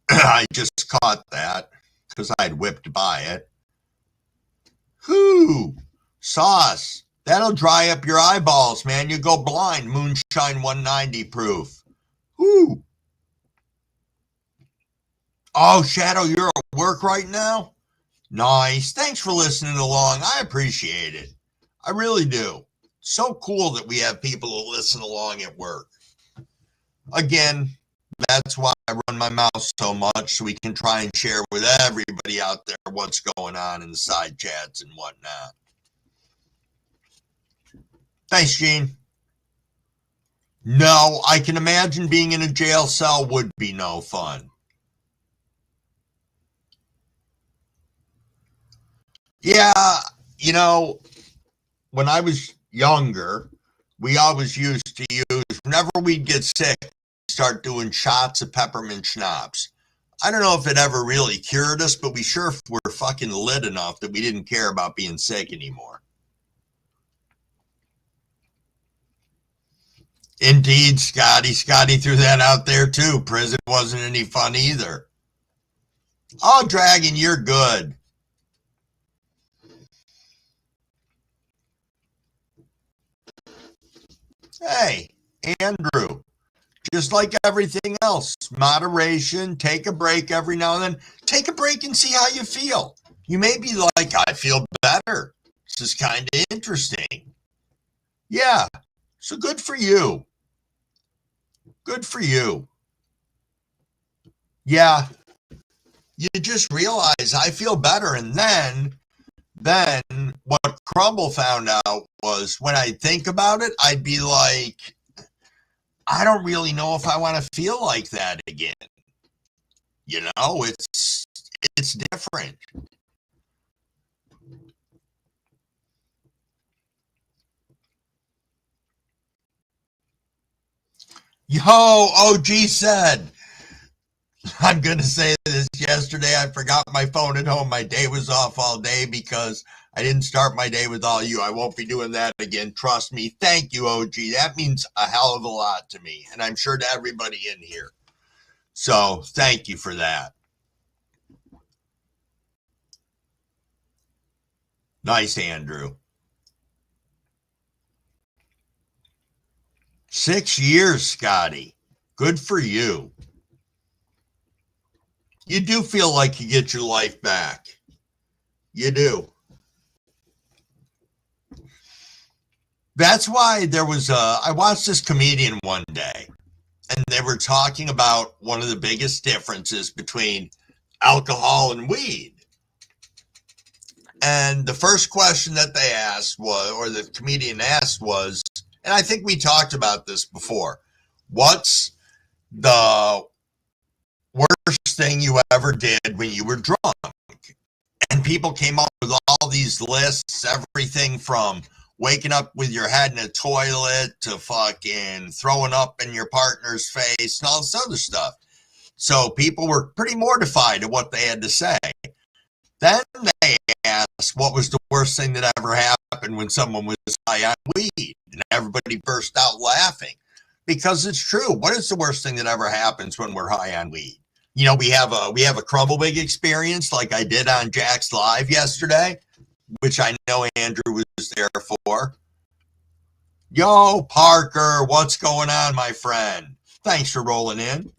I just caught that because I'd whipped by it. Whoo! Sauce. That'll dry up your eyeballs, man. You go blind. Moonshine 190 proof. Whoo! Oh, Shadow, you're at work right now? Nice. Thanks for listening along. I appreciate it. I really do. So cool that we have people who listen along at work. Again, that's why I run my mouth so much, so we can try and share with everybody out there what's going on in the side chats and whatnot. Thanks, Gene. No, I can imagine being in a jail cell would be no fun. Yeah, you know, when I was younger, we always used to use, whenever we'd get sick, start doing shots of peppermint schnapps. I don't know if it ever really cured us, but we sure were fucking lit enough that we didn't care about being sick anymore. Indeed, Scotty. Scotty threw that out there too. Prison wasn't any fun either. Oh, Dragon, you're good. Hey, Andrew. Just like everything else, moderation, take a break every now and then. Take a break and see how you feel. You may be like, I feel better. This is kind of interesting. Yeah, so good for you. Good for you. Yeah, you just realize I feel better. And then what Crumble found out was when I think about it, I'd be like, I don't really know if I want to feel like that again. You know, it's different. Yo, OG said, I'm going to say this. Yesterday, I forgot my phone at home. My day was off all day because I didn't start my day with all you. I won't be doing that again. Trust me. Thank you, OG. That means a hell of a lot to me, and I'm sure to everybody in here. So thank you for that. Nice, Andrew. 6 years, Scotty. Good for you. You do feel like you get your life back. You do. That's why I watched this comedian one day, and they were talking about one of the biggest differences between alcohol and weed. And the first question that they asked was, or the comedian asked was, and I think we talked about this before, what's the worst thing you ever did when you were drunk? And people came up with all these lists, everything from waking up with your head in a toilet to fucking throwing up in your partner's face and all this other stuff. So people were pretty mortified at what they had to say. Then they asked what was the worst thing that ever happened when someone was high on weed. And everybody burst out laughing because it's true. What is the worst thing that ever happens when we're high on weed? You know, we have a Crumble Big experience like I did on Jack's Live yesterday, which I know Andrew was there for. Yo, Parker, what's going on, my friend? Thanks for rolling in.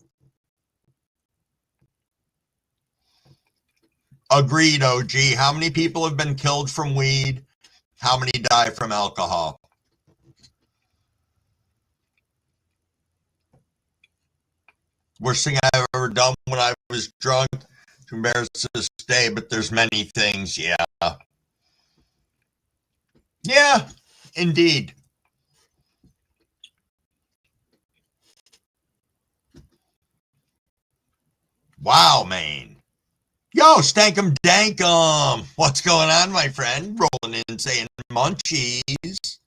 Agreed, OG. How many people have been killed from weed? How many die from alcohol? Worst thing I've ever done when I was drunk. It's embarrassing to this day, but there's many things. Yeah. Yeah, indeed. Wow, Maine. Yo, Stankum Dankum. What's going on, my friend? Rolling in saying munchies.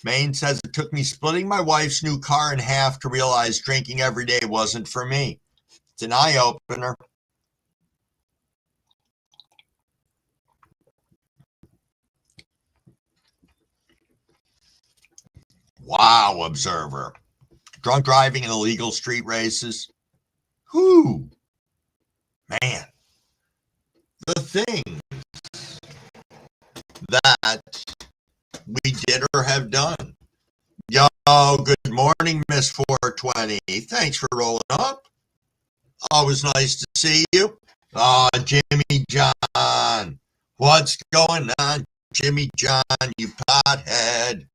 Maine says it took me splitting my wife's new car in half to realize drinking every day wasn't for me. It's an eye-opener. Wow, Observer. Drunk driving and illegal street races. Whew. Man. The things that we did or have done. Yo, good morning, Miss 420. Thanks for rolling up. Always nice to see you. Jimmy John. What's going on, Jimmy John, you pothead?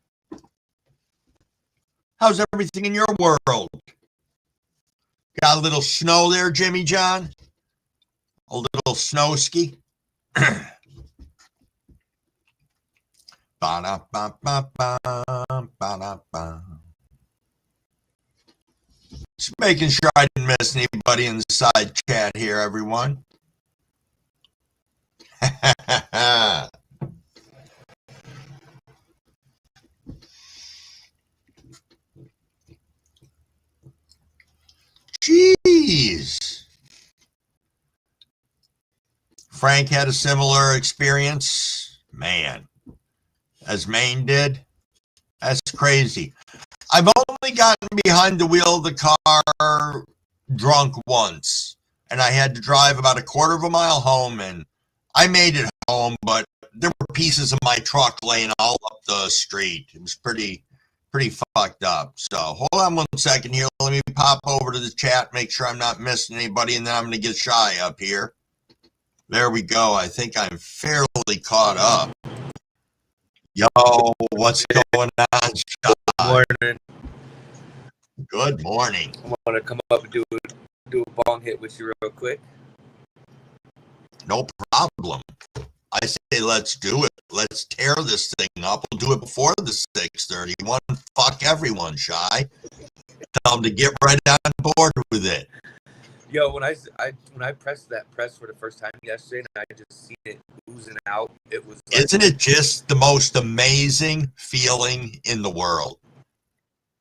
How's everything in your world? Got a little snow there, Jimmy John? A little snow ski? Just making sure I didn't miss anybody in the side chat here, everyone. Jeez. Frank had a similar experience. Man, as Maine did. That's crazy. I've only gotten behind the wheel of the car drunk once, and I had to drive about a quarter of a mile home, and I made it home, but there were pieces of my truck laying all up the street. It was pretty fucked up. So hold on one second here. Let me pop over to the chat, make sure I'm not missing anybody, and then I'm going to get shy up here. There we go. I think I'm fairly caught up. Yo, what's going on, Shy? Morning. Good morning. I want to come up and do a bong hit with you real quick. No problem. I say let's do it. Let's tear this thing up. We'll do it before the 6:31. Fuck everyone, Shy. Tell them to get right on board with it. Yo, when I pressed that press for the first time yesterday, and I just seen it oozing out, it was like, Isn't it just the most amazing feeling in the world?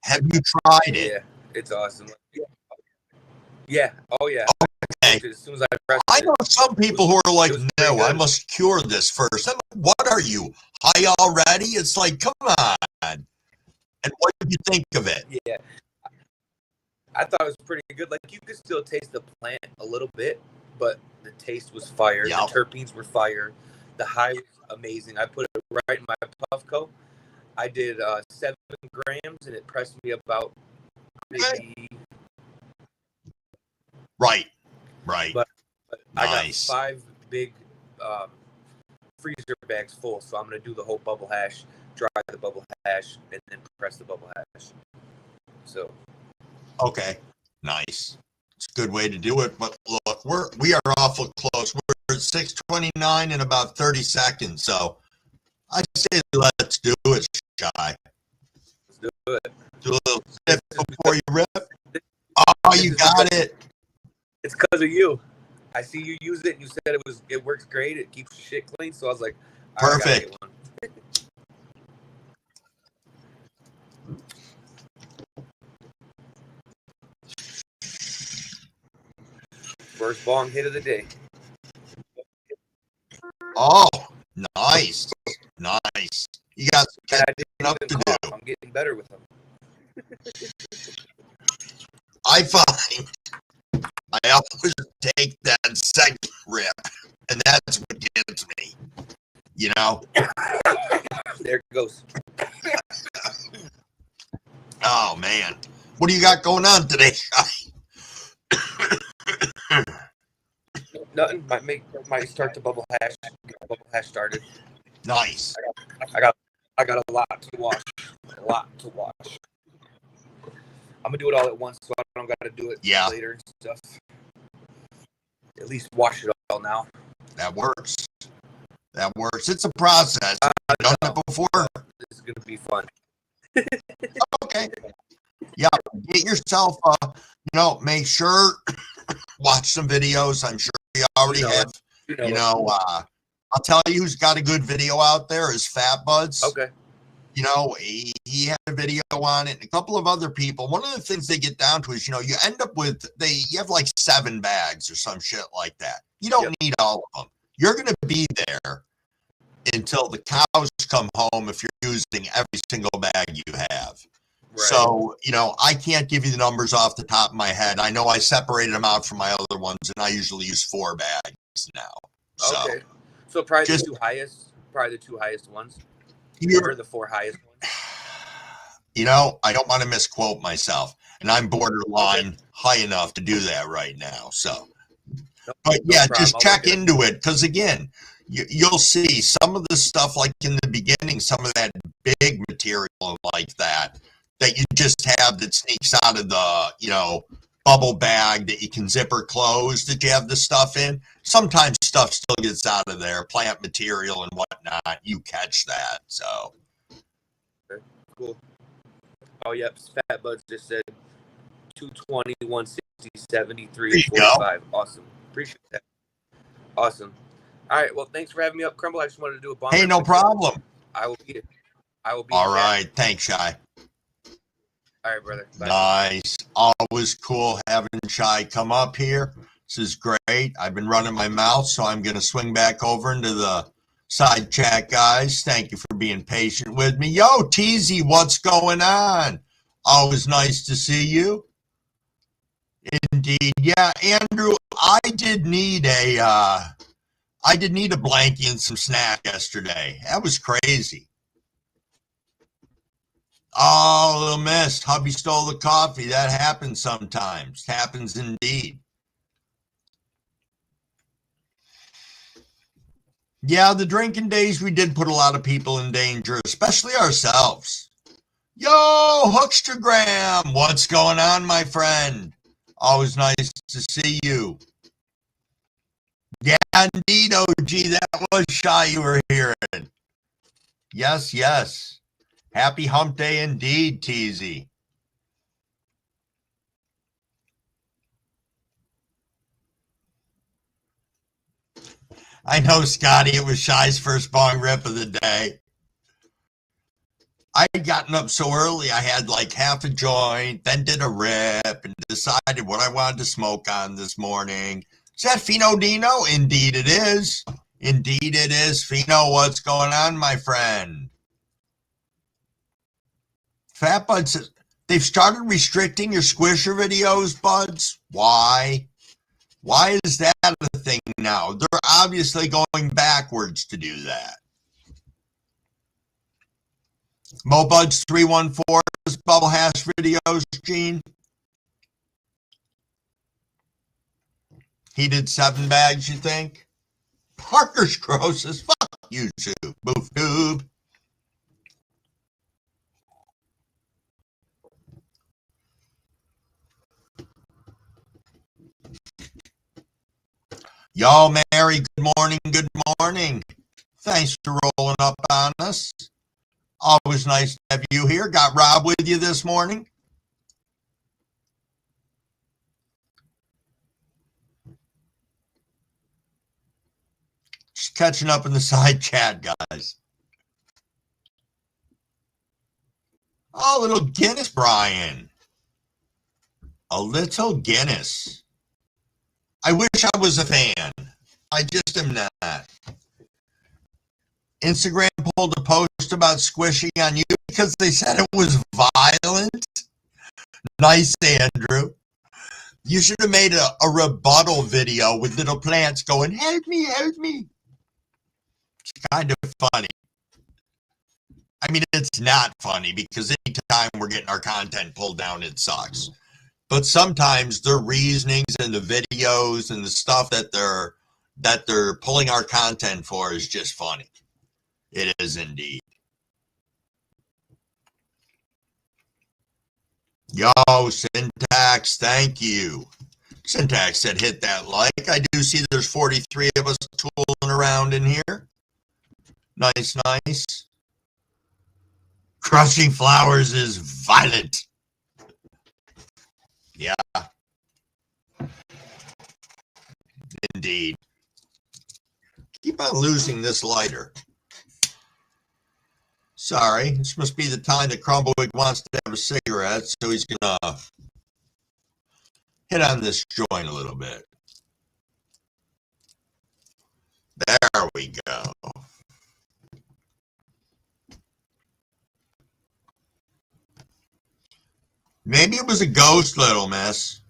Have you tried it? Yeah, it's awesome. Yeah. Oh yeah. Okay. As soon as I pressed I it, know some people who are like, no, I good. must cure this first. I'm like, what are you, high already? It's like, come on. And what did you think of it? Yeah. I thought it was pretty good. Like, you could still taste the plant a little bit, but the taste was fire. Yep. The terpenes were fire. The high was amazing. I put it right in my Puffco. I did 7 grams, and it pressed me about maybe. Right. But Nice. I got 5 big freezer bags full, so I'm going to do the whole bubble hash, dry the bubble hash, and then press the bubble hash. So. Okay. Nice. It's a good way to do it. But look, we are awful close. We're at 6:29 in about 30 seconds. So I say let's do it, Shy. Let's do it. Do a little sip before you rip. Oh, you got it. It's because of you. I see you use it, and you said it works great. It keeps your shit clean. So I was like, perfect. I gotta get one. First bong hit of the day. Oh, nice. Nice. You got some catching up to do. I'm getting better with them. I find I always take that second rip, and that's what gets me. You know? There it goes. Oh, man. What do you got going on today, Shy? Nothing. Might start the bubble hash. Get the bubble hash started. Nice. I got a lot to watch. A lot to watch. I'm gonna do it all at once, so I don't gotta do it later and stuff. At least watch it all now. That works. That works. It's a process. I've done it before. This is gonna be fun. Okay. Yeah. Get yourself. Make sure watch some videos. I'm sure you already have. I'll tell you who's got a good video out there is Fat Buds. Okay. He had a video on it, and a couple of other people. One of the things they get down to is, you end up with you have like 7 bags or some shit like that. You don't need all of them. You're going to be there until the cows come home if you're using every single bag you have. Right. So, I can't give you the numbers off the top of my head. I know I separated them out from my other ones, and I usually use 4 bags now. Okay. So probably the 2 highest ones. Or the 4 highest ones. I don't want to misquote myself, and I'm borderline high enough to do that right now. So, but just check into it, because again, you'll see some of the stuff like in the beginning, some of that big material like that you just have that sneaks out of the bubble bag that you can zipper close that you have the stuff in. Sometimes stuff still gets out of there, plant material and whatnot. You catch that. So okay, cool. Oh, yep. Fat Buds just said 220, 160, 73, 45. Awesome. Appreciate that. Awesome. All right. Well, thanks for having me up, Crumble. I just wanted to do a bomb. Hey, no problem. I will be. All right. Thanks, Shy. All right, brother. Bye. Nice. Always cool having Shy come up here. This is great. I've been running my mouth, so I'm going to swing back over into the side chat, guys. Thank you for being patient with me. Yo, Teasy, what's going on? Always nice to see you. Indeed. Yeah, Andrew, I did need a blankie and some snack yesterday. That was crazy. Oh, little miss. Hubby stole the coffee. That happens sometimes. Happens indeed. Yeah, the drinking days, we did put a lot of people in danger, especially ourselves. Yo, Hookstagram, what's going on, my friend? Always nice to see you. Yeah, indeed, OG, that was Shy you were hearing. Yes, yes. Happy hump day indeed, Teasy. I know, Scotty, it was Shy's first bong rip of the day. I had gotten up so early, I had like half a joint, then did a rip, and decided what I wanted to smoke on this morning. Is that Fino Dino? Indeed it is. Indeed it is. Fino, what's going on, my friend? Fat Bud says, they've started restricting your squisher videos, Buds. Why? Why is that a thing now? They're obviously going backwards to do that. MoBuds 314 bubble hash videos, Gene. He did 7 bags, you think? Parker's gross as fuck. YouTube. Boof doob. Yo, Mary, good morning, good morning. Thanks for rolling up on us. Always nice to have you here. Got Rob with you this morning? Just catching up in the side chat, guys. Oh, little Guinness, Brian. A little Guinness. I wish I was a fan. I just am not. Instagram pulled a post about squishing on you because they said it was violent. Nice, Andrew. You should have made a rebuttal video with little plants going, help me, help me. It's kind of funny. I mean, it's not funny because anytime we're getting our content pulled down, it sucks. But sometimes their reasonings and the videos and the stuff that they're that they're pulling our content for is just funny. It is indeed. Yo, Syntax, thank you. Syntax said hit that like. I do see there's 43 of us tooling around in here. Nice, nice. Crushing flowers is violent. Yeah. Indeed. Keep on losing this lighter. Sorry, this must be the time that Crumblewick wants to have a cigarette, so he's gonna hit on this joint a little bit. There we go. Maybe it was a ghost, little miss.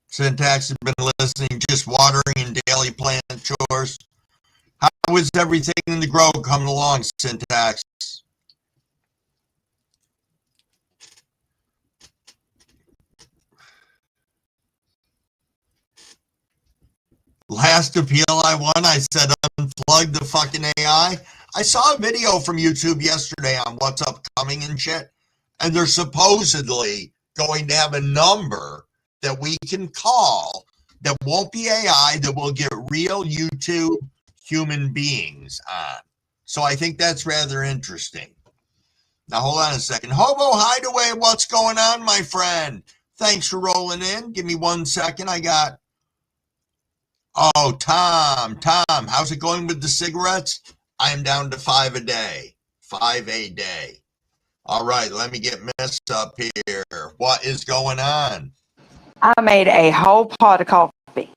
Syntax has been listening, just watering and daily plant chores. How is everything in the grow coming along, Syntax? Last appeal I won, I said unplug the fucking AI. I saw a video from YouTube yesterday on what's upcoming and shit, and they're supposedly going to have a number that we can call that won't be AI, that will get real YouTube human beings on. So I think that's rather interesting. Now hold on a second. Hobo Hideaway, what's going on, my friend? Thanks for rolling in. Give me 1 second. I got... Oh, Tom, how's it going with the cigarettes? I am down to 5 a day. 5 a day. All right, let me get Miss up here. What is going on? I made a whole pot of coffee.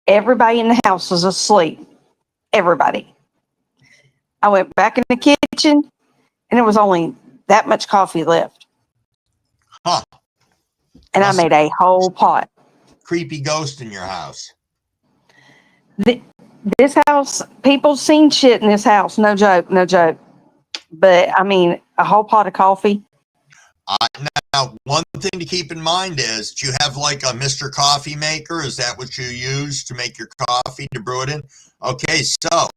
Everybody in the house was asleep. Everybody. I went back in the kitchen, and it was only that much coffee left. Huh. And I made a whole pot. Creepy ghost in your house. This house, people seen shit in this house. No joke, no joke. But, I mean, a whole pot of coffee. Now, one thing to keep in mind is, do you have like a Mr. Coffee Maker? Is that what you use to make your coffee, to brew it in? Okay, so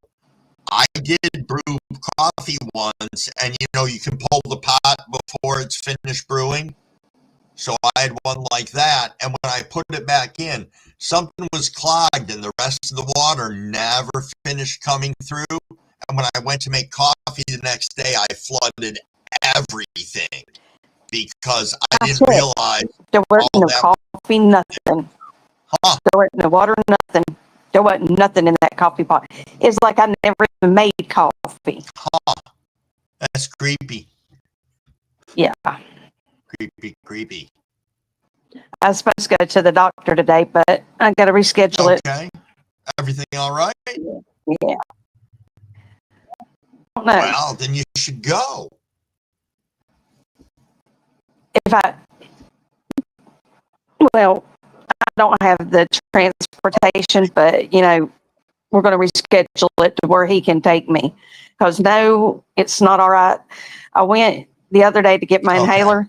I did brew coffee once, and you know, you can pull the pot before it's finished brewing. So I had one like that, and when I put it back in, something was clogged and the rest of the water never finished coming through. And when I went to make coffee the next day, I flooded everything because I didn't realize there wasn't no coffee, nothing. Huh. There wasn't no water, nothing. There wasn't nothing in that coffee pot. It's like I never even made coffee. Huh. That's creepy. Yeah. Creepy. I was supposed to go to the doctor today, but I got to reschedule it. Okay. Everything all right? Yeah. I don't know. Well, then you should go. Well, I don't have the transportation, but, you know, we're going to reschedule it to where he can take me. Because, no, it's not all right. I went the other day to get my inhaler,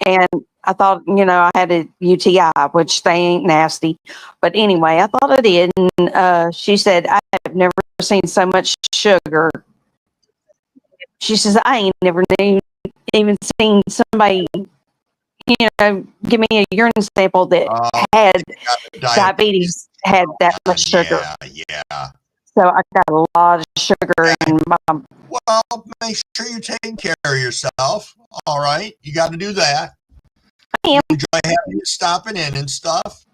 and I thought, you know, I had a UTI, which they ain't nasty. But anyway, I thought I did. And she said, I have never seen so much sugar. She says, I ain't never even seen somebody, you know, give me a urine sample that had diabetes, had that much sugar. Yeah. So I got a lot of sugar in my... Well, make sure you're taking care of yourself. All right. You got to do that. I am. Enjoy having you stopping in and stuff.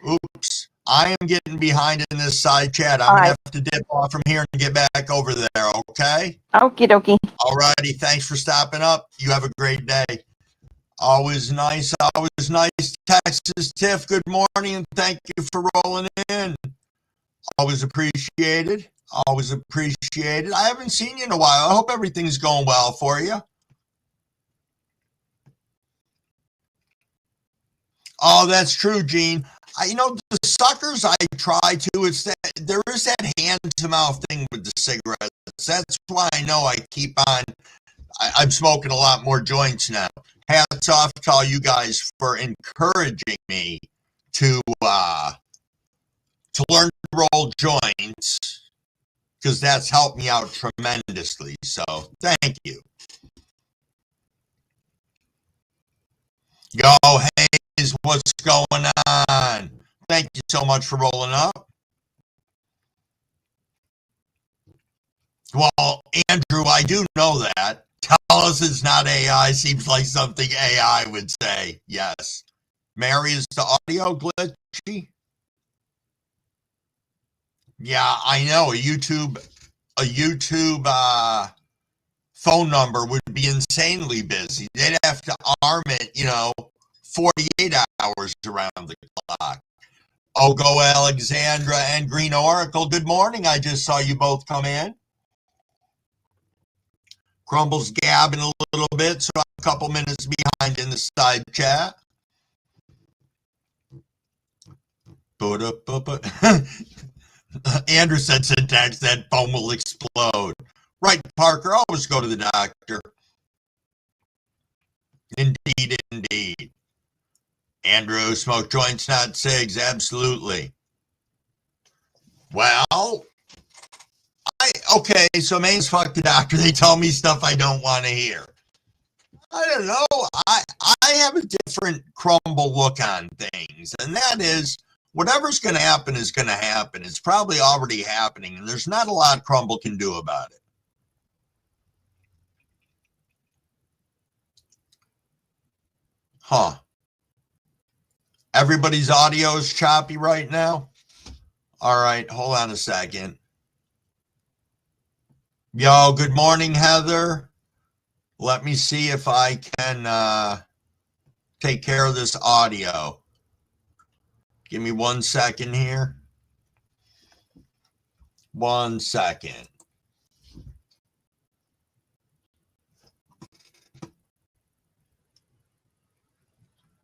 Oops. I am getting behind in this side chat. I'm going to have to dip off from here and get back over there, okay? Okie dokie. All righty. Thanks for stopping up. You have a great day. Always nice. Texas Tiff, good morning, and thank you for rolling in. Always appreciated. I haven't seen you in a while. I hope everything's going well for you. Oh, that's true, Gene. You know, the suckers I try to, it's that there is that hand-to-mouth thing with the cigarettes. That's why I know I keep on. I'm smoking a lot more joints now. Hats off to all you guys for encouraging me to to learn to roll joints, because that's helped me out tremendously. So thank you. Yo, Hayes, what's going on? Thank you so much for rolling up. Well, Andrew, I do know that. Tell us it's not AI. Seems like something AI would say. Yes. Mary, is the audio glitchy? Yeah, I know. A YouTube phone number would be insanely busy. They'd have to arm it, 48 hours around the clock. Oh, go Alexandra and Green Oracle. Good morning. I just saw you both come in. Crumbles gabbing a little bit, so I'm a couple minutes behind in the side chat. Andrew said syntax, that phone will explode. Right, Parker, always go to the doctor. Indeed, indeed. Andrew, smoke joints, not cigs, absolutely. Well, okay, so main's fuck the doctor. They tell me stuff I don't want to hear. I don't know. I have a different crumble look on things, and that is whatever's going to happen is going to happen. It's probably already happening, and there's not a lot crumble can do about it. Huh. Everybody's audio is choppy right now. All right, hold on a second. Yo, good morning, Heather. Let me see if I can take care of this audio. Give me 1 second here. 1 second.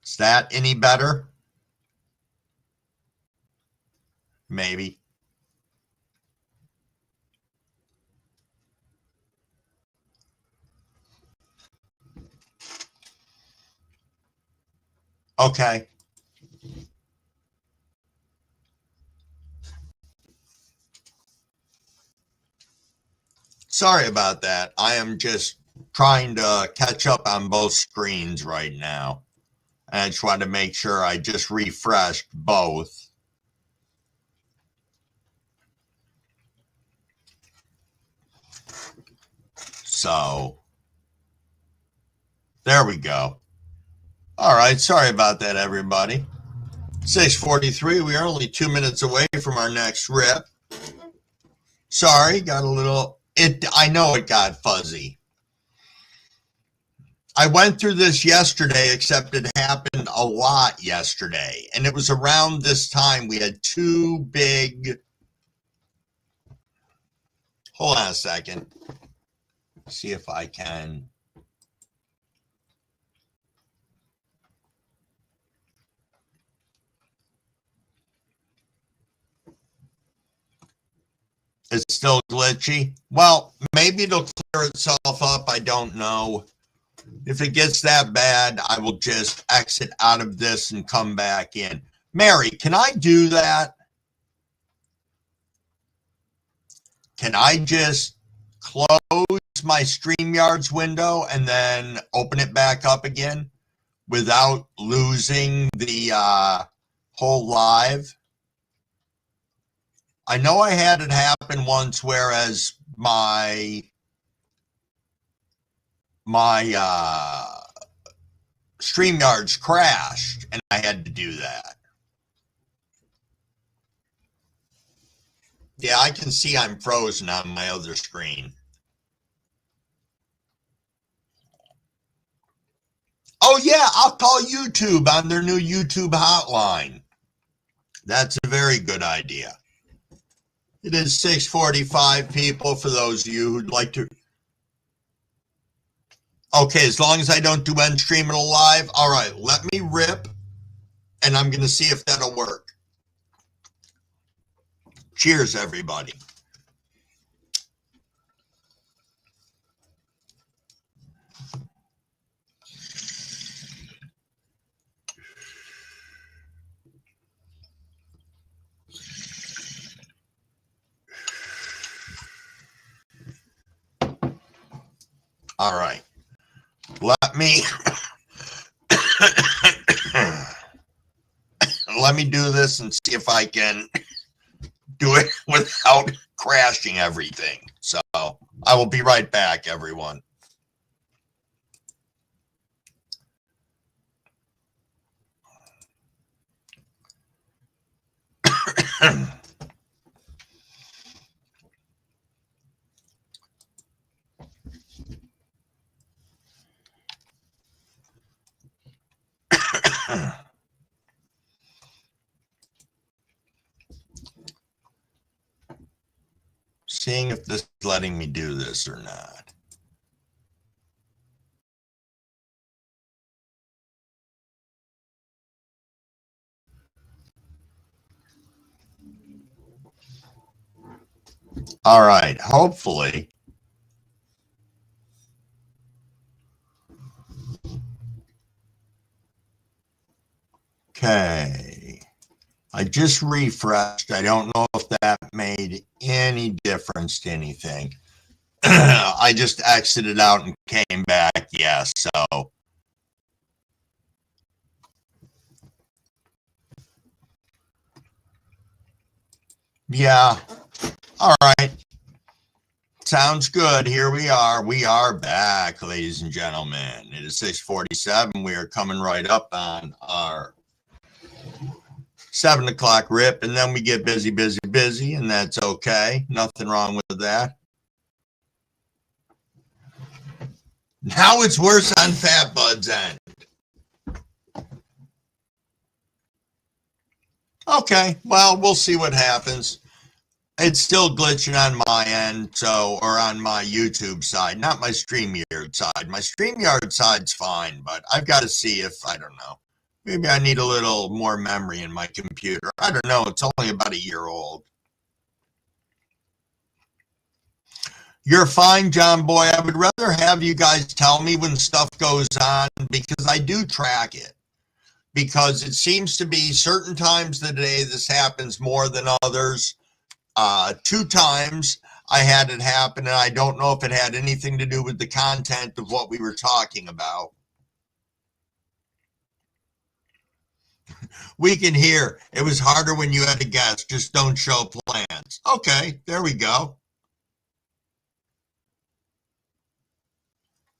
Is that any better? Maybe. Okay. Sorry about that. I am just trying to catch up on both screens right now. And I just wanted to make sure I just refreshed both. So, there we go. All right, sorry about that, everybody. 6:43, we are only 2 minutes away from our next rip. Sorry, got a little, I know it got fuzzy. I went through this yesterday, except it happened a lot yesterday. And it was around this time we had two big, hold on a second. See if I can. It's still glitchy. Well, maybe it'll clear itself up. I don't know. If it gets that bad, I will just exit out of this and come back in. Mary, can I do that? Can I just close my StreamYards window and then open it back up again without losing the whole live? I know I had it happen once, whereas my StreamYards crashed and I had to do that. Yeah, I can see I'm frozen on my other screen. Oh yeah, I'll call YouTube on their new YouTube hotline. That's a very good idea. It is 6:45, people, for those of you who'd like to. Okay, as long as I don't do end streaming live. All right, let me rip, and I'm going to see if that'll work. Cheers, everybody. All right. Let me let me do this and see if I can do it without crashing everything. So I will be right back, everyone. Seeing if this is letting me do this or not. All right, hopefully. Okay. I just refreshed. I don't know if that made any difference to anything. I just exited out and came back. Yes. So yeah. All right. Sounds good. Here we are. We are back, ladies and gentlemen. It is 6:47. We are coming right up on our 7 o'clock rip, and then we get busy, and that's okay. Nothing wrong with that. Now it's worse on Fat Bud's end. Okay, well, we'll see what happens. It's still glitching on my end, or on my YouTube side, not my StreamYard side. My StreamYard side's fine, but I've got to see if, I don't know, maybe I need a little more memory in my computer. I don't know, it's only about a year old. You're fine, John Boy. I would rather have you guys tell me when stuff goes on because I do track it. Because it seems to be certain times of the day this happens more than others. 2 times I had it happen, and I don't know if it had anything to do with the content of what we were talking about. We can hear it was harder when you had a guest. Just don't show plans. Okay, there we go.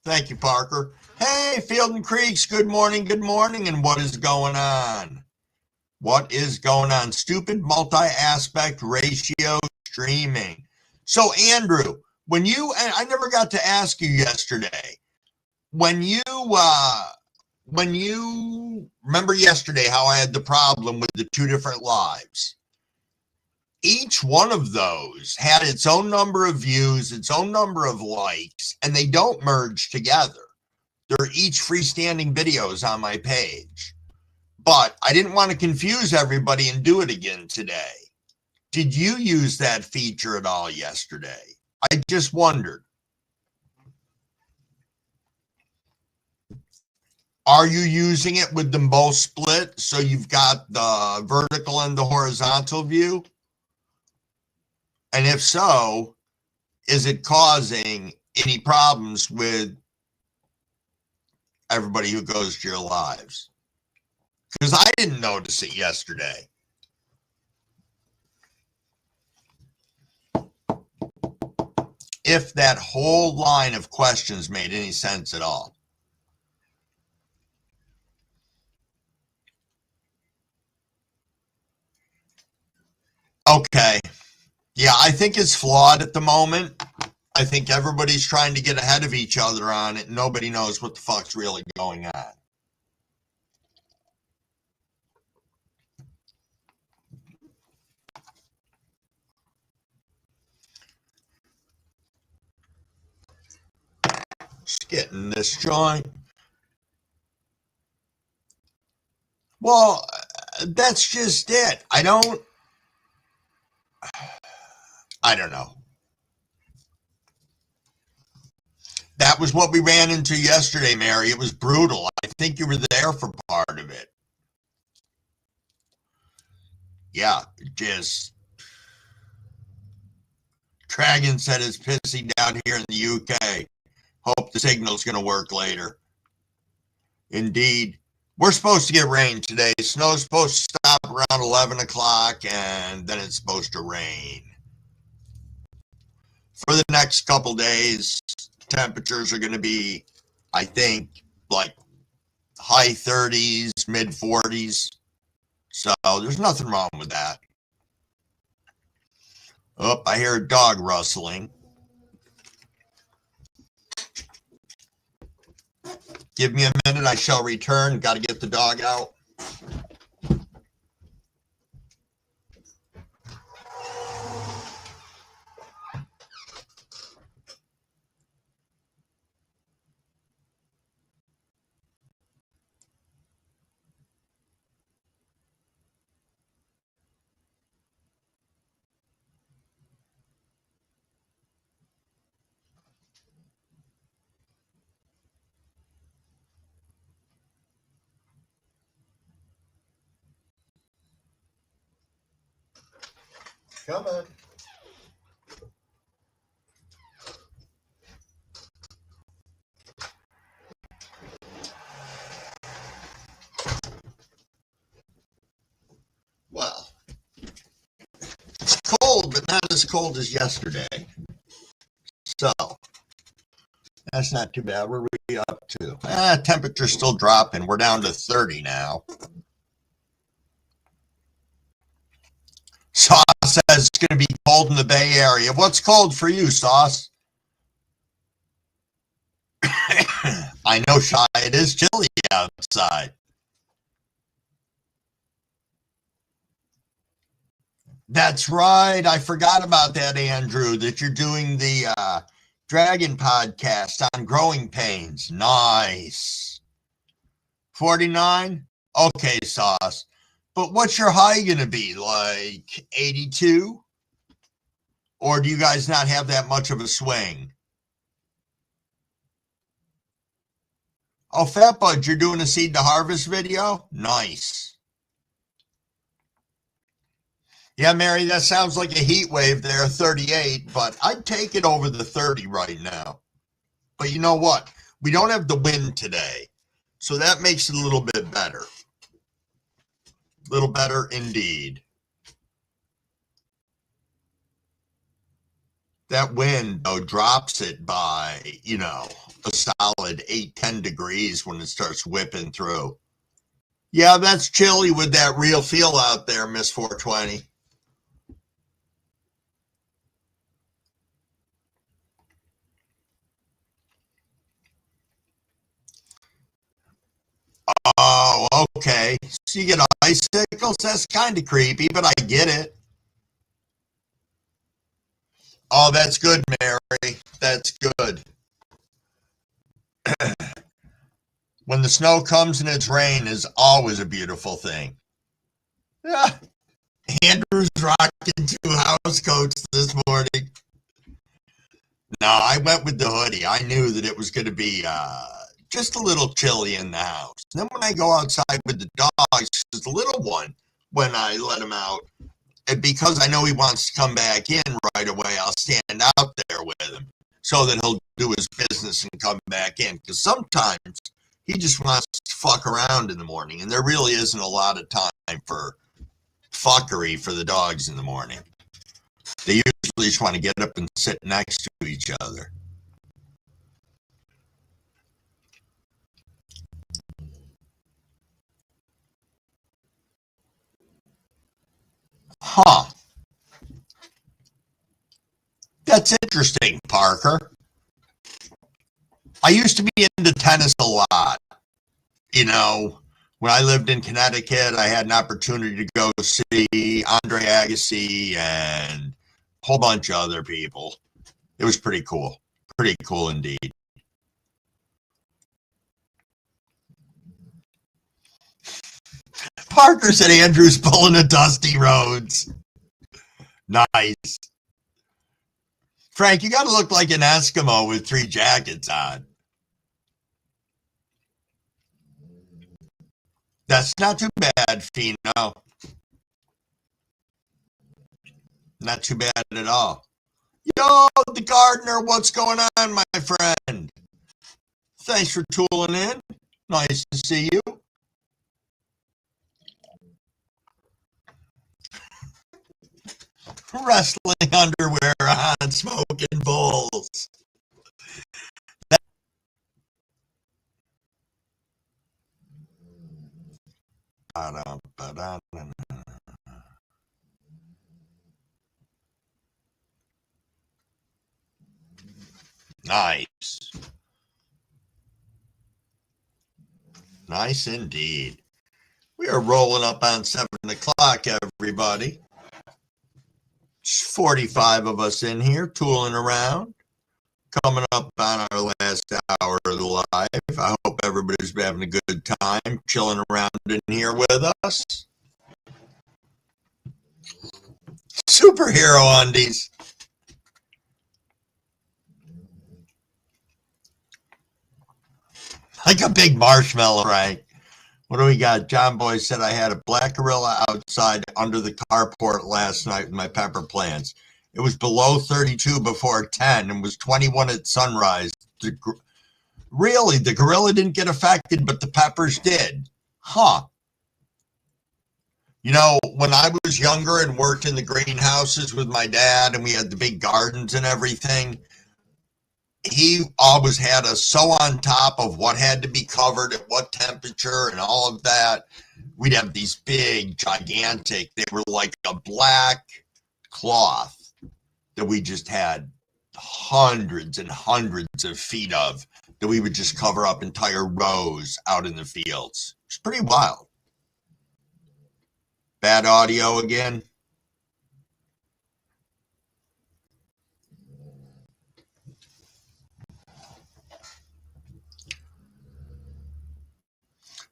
Thank you, Parker. Hey, Field and Creeks, good morning, and what is going on? What is going on? Stupid multi-aspect ratio streaming. So, Andrew, and I never got to ask you yesterday, when you remember yesterday how I had the problem with the 2 different lives, each one of those had its own number of views, its own number of likes, and they don't merge together. They're each freestanding videos on my page. But I didn't want to confuse everybody and do it again today. Did you use that feature at all yesterday? I just wondered. Are you using it with them both split so you've got the vertical and the horizontal view? And if so, is it causing any problems with everybody who goes to your lives? Because I didn't notice it yesterday. If that whole line of questions made any sense at all. Okay. Yeah, I think it's flawed at the moment. I think everybody's trying to get ahead of each other on it. Nobody knows what the fuck's really going on. Just getting this joint. Well, that's just it. I don't know. That was what we ran into yesterday, Mary. It was brutal. I think you were there for part of it. Yeah, just Dragon said it's pissing down here in the UK. Hope the signal's going to work later. Indeed. We're supposed to get rain today. Snow's supposed to stop around 11 o'clock, and then it's supposed to rain. For the next couple days, temperatures are going to be, I think, like high 30s, mid 40s. So there's nothing wrong with that. Oh, I hear a dog rustling. Give me a minute, I shall return. Got to get the dog out. Come on. Well, it's cold, but not as cold as yesterday. So that's not too bad. We're really up to. Temperature's still dropping. We're down to 30 now. Sauce says it's going to be cold in the Bay Area. What's cold for you, Sauce? I know, Shy, it is chilly outside. That's right. I forgot about that, Andrew, that you're doing the Dragon podcast on growing pains. Nice. 49? Okay, Sauce. But what's your high going to be? Like 82? Or do you guys not have that much of a swing? Oh, Fat Bud, you're doing a seed to harvest video? Nice. Yeah, Mary, that sounds like a heat wave there, 38, but I'd take it over the 30 right now. But you know what? We don't have the wind today, so that makes it a little bit better. A little better indeed. That wind, though, drops it by, a solid 8-10 degrees when it starts whipping through. Yeah, that's chilly with that real feel out there, Miss 420. Oh, okay. So you get icicles? That's kind of creepy, but I get it. Oh, that's good, Mary. That's good. When the snow comes and it's rain is always a beautiful thing. Yeah. Andrew's rocking 2 house coats this morning. No, I went with the hoodie. I knew that it was going to be just a little chilly in the house. And then when I go outside with the dogs, just a little one, when I let him out, and because I know he wants to come back in right away, I'll stand out there with him so that he'll do his business and come back in. Because sometimes he just wants to fuck around in the morning, and there really isn't a lot of time for fuckery for the dogs in the morning. They usually just want to get up and sit next to each other. Huh. That's interesting, Parker. I used to be into tennis a lot. When I lived in Connecticut, I had an opportunity to go see Andre Agassi and a whole bunch of other people. It was pretty cool. Pretty cool indeed. Parker said Andrew's pulling a Dusty Rhodes. Nice. Frank, you got to look like an Eskimo with 3 jackets on. That's not too bad, Fino. Not too bad at all. Yo, the gardener, what's going on, my friend? Thanks for tooling in. Nice to see you. Wrestling underwear on, smoking bowls. Nice. Nice indeed. We are rolling up on 7 o'clock, everybody. 45 of us in here, tooling around. Coming up on our last hour of the live. I hope everybody's having a good time chilling around in here with us. Superhero undies. Like a big marshmallow, right? What do we got? John Boy said I had a black gorilla outside under the carport last night with my pepper plants. It was below 32 before 10 and was 21 at sunrise. Really, the gorilla didn't get affected, but the peppers did. Huh. You know, when I was younger and worked in the greenhouses with my dad and we had the big gardens and everything, he always had us so on top of what had to be covered at what temperature and all of that. We'd have these big, gigantic, they were like a black cloth that we just had hundreds and hundreds of feet of that we would just cover up entire rows out in the fields. It's pretty wild. Bad audio again.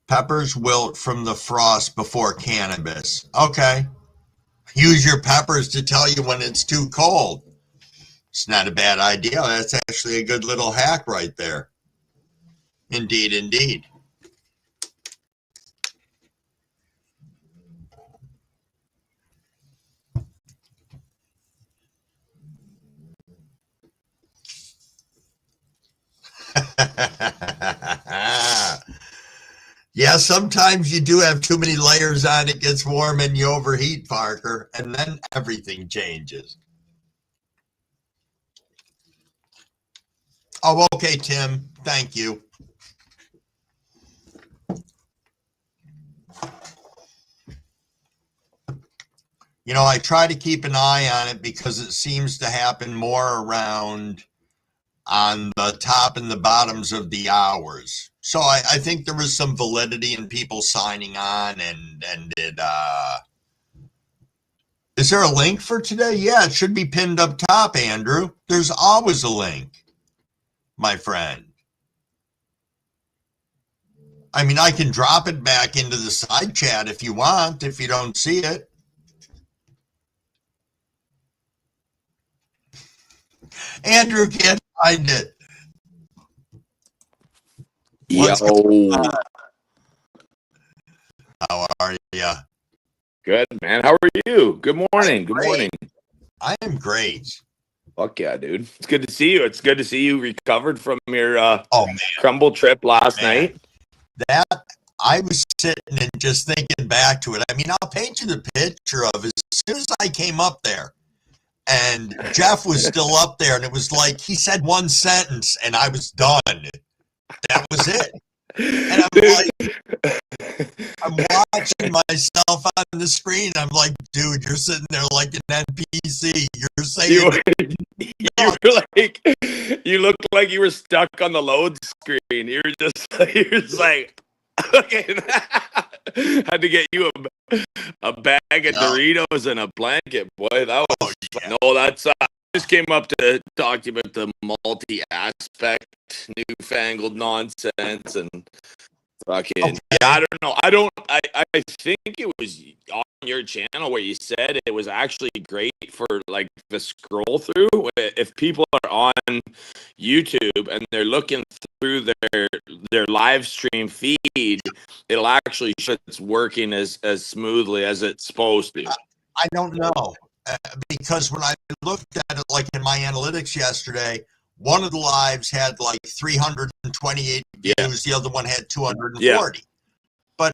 Peppers wilt from the frost before cannabis. Okay. Use your peppers to tell you when it's too cold. It's not a bad idea. That's actually a good little hack right there. Indeed, indeed. Yeah, sometimes you do have too many layers on, it gets warm and you overheat, Parker, and then everything changes. Oh, okay, Tim. Thank you. You know, I try to keep an eye on it because it seems to happen more around on the top and the bottoms of the hours. So I think there was some validity in people signing on and it, is there a link for today? Yeah, it should be pinned up top, Andrew. There's always a link, my friend. I mean, I can drop it back into the side chat if you want, if you don't see it. Andrew can't find it. What's going on? How are you? Good, man. How are you? Good morning. Good morning. I am great. Fuck yeah, dude. It's good to see you. It's good to see you recovered from your crumble trip last night. That I was sitting and just thinking back to it. I mean, I'll paint you the picture of it. As soon as I came up there and Jeff was still up there and it was like he said one sentence and I was done. That was it. And I'm like, I'm watching myself on the screen. I'm like, dude, you're sitting there like an NPC. You're saying you looked like you were stuck on the load screen. You're just like, okay. Had to get you a bag of Doritos and a blanket, boy. That was no, that's just came up to talk to you about the multi-aspect, newfangled nonsense and fucking. Yeah, I don't know. I think it was on your channel where you said it was actually great for like the scroll through. If people are on YouTube and they're looking through their live stream feed, it'll actually show it's working as smoothly as it's supposed to. I don't know. Because when I looked at it, like in my analytics yesterday, one of the lives had like 328 views. Yeah. The other one had 240. Yeah. But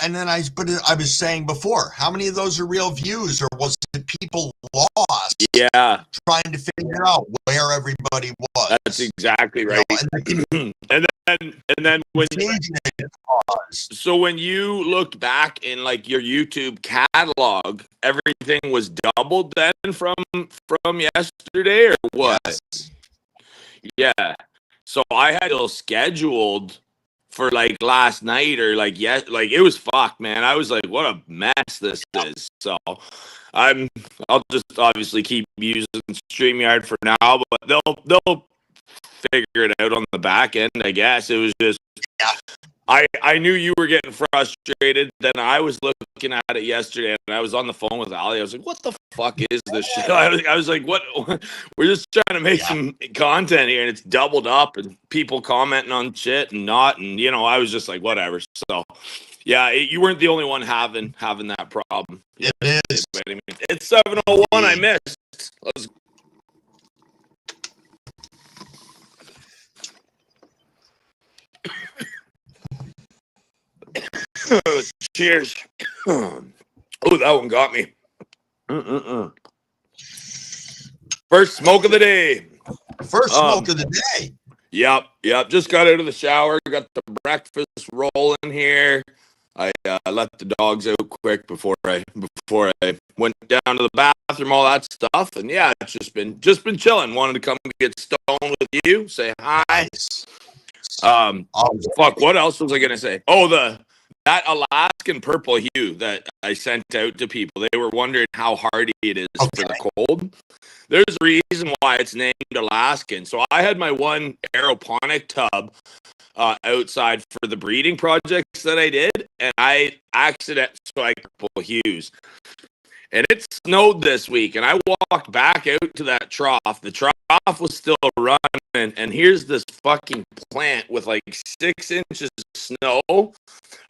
I was saying before, how many of those are real views, or was it people lost Yeah, trying to figure out where everybody was? that's exactly right. You know, and then when confusion it caused. so when you looked back in like your YouTube catalog, everything was doubled then from yesterday, or what? Yes. Yeah. So I had it scheduled for like last night, or like like it was fucked, man. I was like, what a mess this is. So I'll just obviously keep using StreamYard for now, but they'll figure it out on the back end, I guess. It was just I knew you were getting frustrated. Then I was looking at it yesterday, and I was on the phone with Ali. I was like, "What the fuck is this shit?" I was like, "What? We're just trying to make some content here, and it's doubled up, and people commenting on shit and not, and I was just like, whatever." So, yeah, you weren't the only one having that problem. It is. But anyway, it's 7:01. I missed. Let's. Cheers. Oh, that one got me. First smoke of the day. First smoke of the day. Yep. Just got out of the shower. Got the breakfast rolling here. I let the dogs out quick before I went down to the bathroom, all that stuff. And yeah, it's just been chilling. Wanted to come get stoned with you. Say hi. Nice. Fuck. What else was I gonna say? Oh, that Alaskan purple hue that I sent out to people. They were wondering how hardy it is for the cold. There's a reason why it's named Alaskan. So I had my one aeroponic tub outside for the breeding projects that I did, and I accidentally purple hues. And it snowed this week, and I walked back out to that trough. The trough was still running, and here's this fucking plant with like 6 inches of snow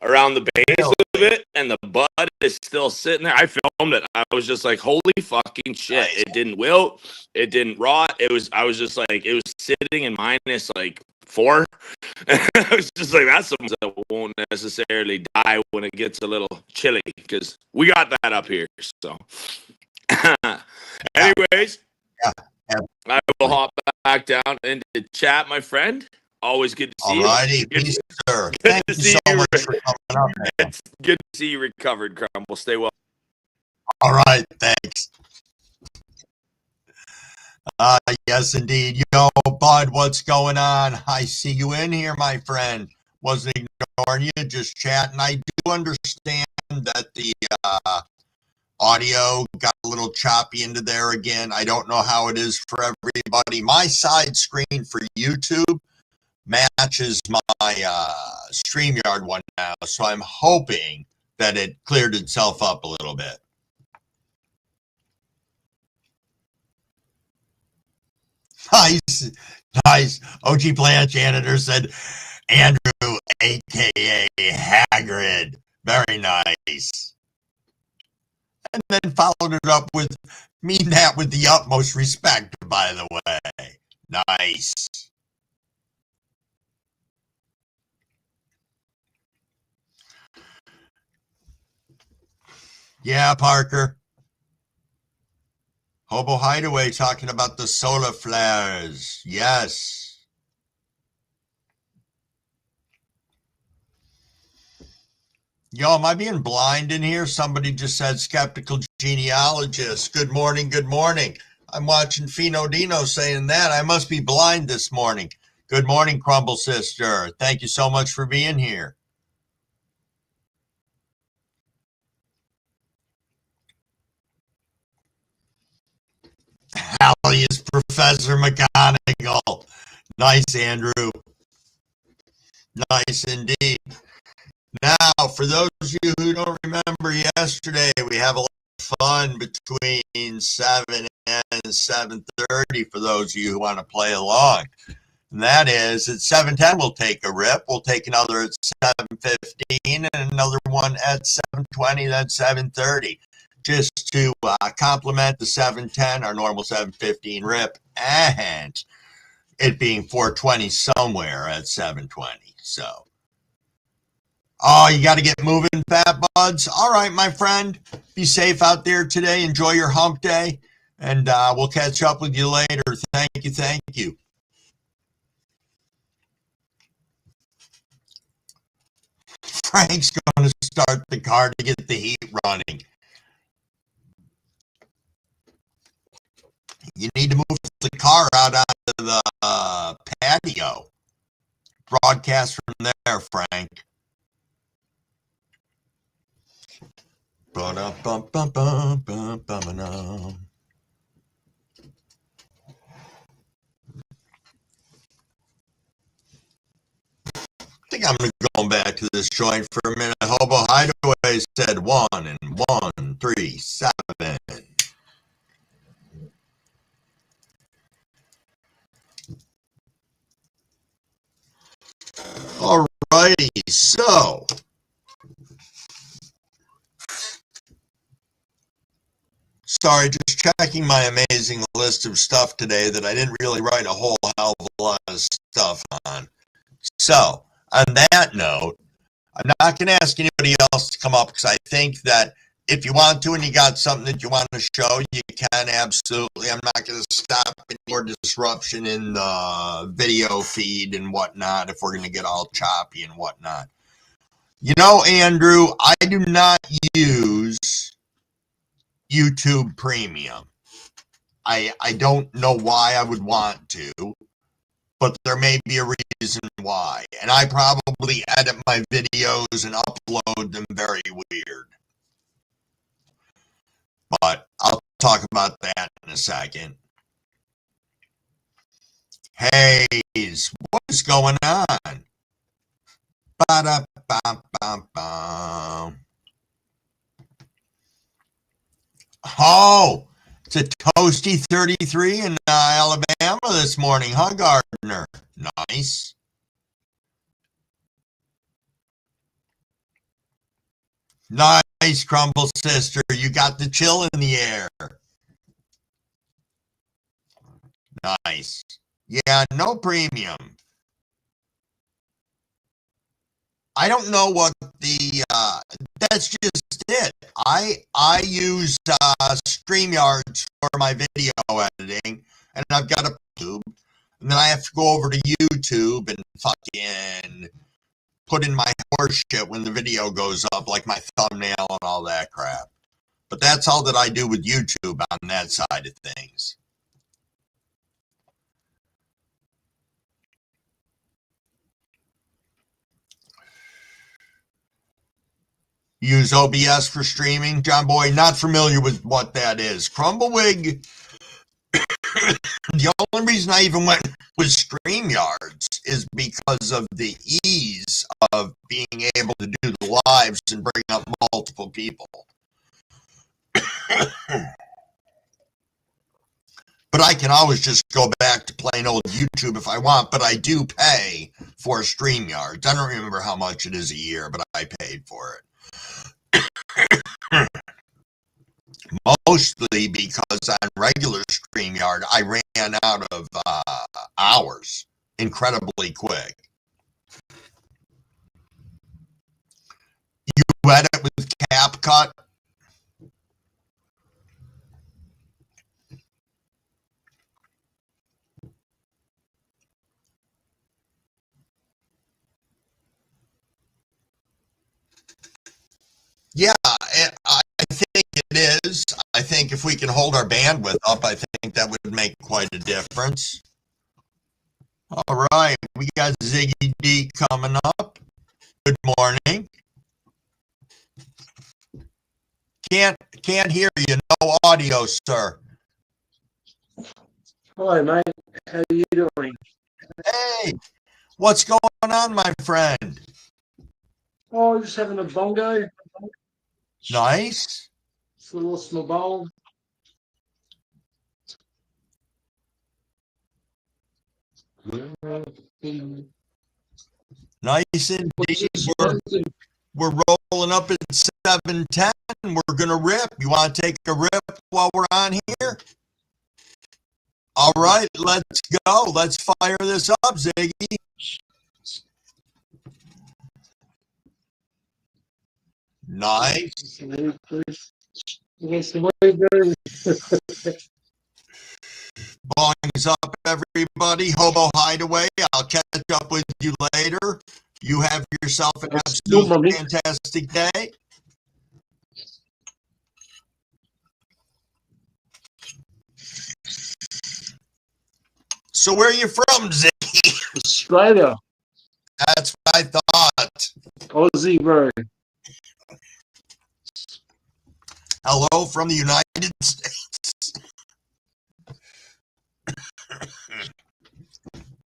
around the base of it, and the bud is still sitting there. I filmed it. I was just like, holy fucking shit. Nice. It didn't wilt. It didn't rot. I was just like, it was sitting in minus like 4. I was just like, that's something that won't necessarily die when it gets a little chilly, because we got that up here. So anyways, I will hop back down into chat, my friend. Always good to see you. Alrighty, peace, sir. Thank you so much for coming up, man. It's good to see you recovered, Crumble. Stay well. All right, thanks. Yes, indeed. Yo, Bud, what's going on? I see you in here, my friend. Wasn't ignoring you, just chatting. I do understand that the audio got a little choppy into there again. I don't know how it is for everybody. My side screen for YouTube matches my StreamYard one now, so I'm hoping that it cleared itself up a little bit. Nice. OG Plant Janitor said, Andrew, a.k.a. Hagrid. Very nice. And then followed it up with, mean that with the utmost respect, by the way. Nice. Yeah, Parker. Hobo Hideaway talking about the solar flares. Yes. Yo, am I being blind in here? Somebody just said skeptical genealogist. Good morning, good morning. I'm watching Fino Dino saying that. I must be blind this morning. Good morning, Crumble Sister. Thank you so much for being here. Hallie is Professor McGonagall. Nice, Andrew. Nice indeed. Now, for those of you who don't remember yesterday, we have a lot of fun between 7 and 7:30 for those of you who want to play along. And that is at 7:10, we'll take a rip. We'll take another at 7:15 and another one at 7:20, then 7:30. Just to complement the 7:10, our normal 7:15 rip. And it being 420 somewhere at 720. So, oh, you got to get moving, fat buds. All right, my friend. Be safe out there today. Enjoy your hump day. And we'll catch up with you later. Thank you. Thank you. Frank's going to start the car to get the heat running. You need to move the car out onto the patio. Broadcast from there, Frank. I think I'm going to go back to this joint for a minute. Hobo Hideaway said 1 and 1, 3, 7. All righty, so sorry, just checking my amazing list of stuff today that I didn't really write a whole hell of a lot of stuff on. So, on that note, I'm not going to ask anybody else to come up because I think that if you want to and you got something that you want to show, you can absolutely. I'm not going to stop any more disruption in the video feed and whatnot if we're going to get all choppy and whatnot. You know, Andrew, I do not use YouTube Premium. I don't know why I would want to, but there may be a reason why. And I probably edit my videos and upload them very weird. But I'll talk about that in a second. Hayes, what is going on? Ba-da-ba-ba-ba. Oh, it's a toasty 33 in Alabama this morning, huh, Gardner? Nice. Nice, Crumble Sister. You got the chill in the air. Nice. Yeah, no premium. I don't know what the, that's just it. I use StreamYards for my video editing, and I've got a YouTube, and then I have to go over to YouTube and fucking put in my horse shit when the video goes up, like my thumbnail and all that crap. But that's all that I do with YouTube on that side of things. Use OBS for streaming, John Boy. Not familiar with what that is. Crumbleweed. The only reason I even went with StreamYards is because of the ease of being able to do the lives and bring up multiple people. But I can always just go back to plain old YouTube if I want, but I do pay for StreamYards. I don't remember how much it is a year, but I paid for it. Mostly because on regular StreamYard, I ran out of hours incredibly quick. You edit with CapCut? Yeah, I think it is. I think if we can hold our bandwidth up, I think that would make quite a difference. All right, we got Ziggy D coming up. Good morning. Can't hear you. No audio, sir. Hello, mate. How are you doing? Hey, what's going on, my friend? Oh, just having a bongo. Nice. It's a little small bowl. Nice indeed. We're rolling up at 7:10. We're gonna rip. You want to take a rip while we're on here? All right, let's go. Let's fire this up, Ziggy. Nice. Bongs up, everybody. Hobo Hideaway. I'll catch up with you later. You have yourself an absolutely fantastic day. So where are you from, Ziggy? Australia. That's what I thought. Aussie bird. Hello from the United States.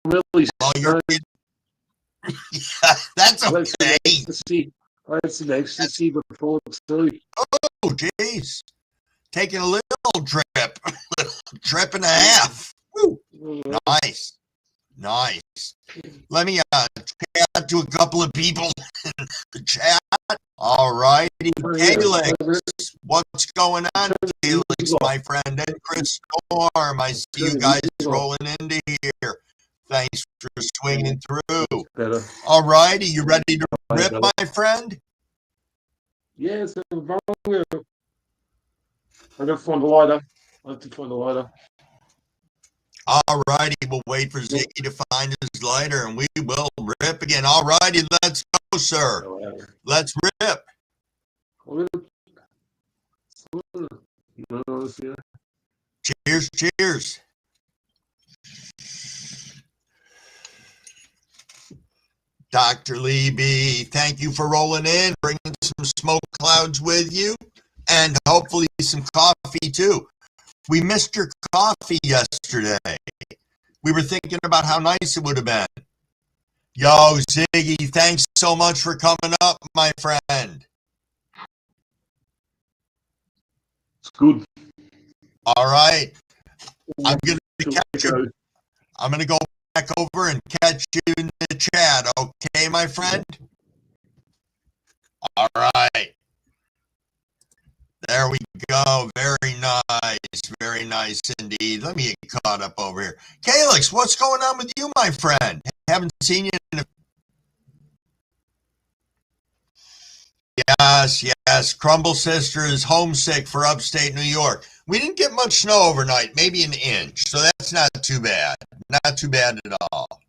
Really? Well, you're yeah, that's okay. That's an ecstasy before the sea. Oh, geez. Taking a little trip. Trip and a half. Woo. Nice. Nice. Let me chat to a couple of people in the chat. All righty. Calix, what's going on, Calix, my friend? And Chris Storm, I see you guys rolling into here. Thanks for swinging through. All righty. You ready to rip, my friend? Yes, I'm going to find a lighter. I have to find a lighter. All righty, we'll wait for Ziggy to find his lighter, and we will rip again. All righty, let's go, sir. Let's rip. Cheers, cheers. Dr. Lee B, thank you for rolling in, bringing some smoke clouds with you, and hopefully some coffee, too. We missed your coffee yesterday. We were thinking about how nice it would have been. Yo, Ziggy, thanks so much for coming up, my friend. It's good. All right. I'm going to catch you. I'm going to go back over and catch you in the chat. Okay, my friend? All right. There we go. Very nice. Very nice indeed. Let me get caught up over here. Calix, what's going on with you, my friend? Haven't seen you in a... Yes. Crumble Sister is homesick for upstate New York. We didn't get much snow overnight, maybe an inch, so that's not too bad. Not too bad at all.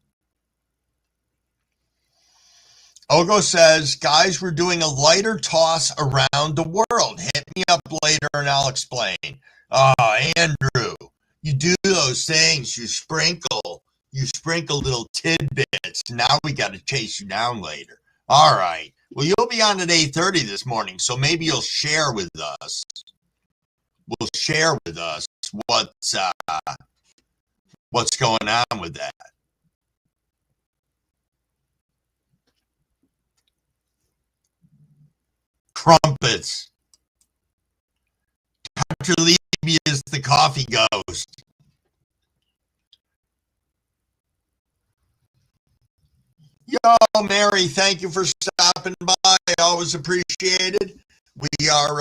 Ogo says, guys, we're doing a lighter toss around the world. Hit me up later and I'll explain. Andrew, you do those things. You sprinkle little tidbits. Now we got to chase you down later. All right. Well, you'll be on at 8:30 this morning, so maybe you'll share with us. We'll share with us what's going on with that. Crumpets. Dr. Levy is the coffee ghost. Yo, Mary, thank you for stopping by. Always appreciated. We are,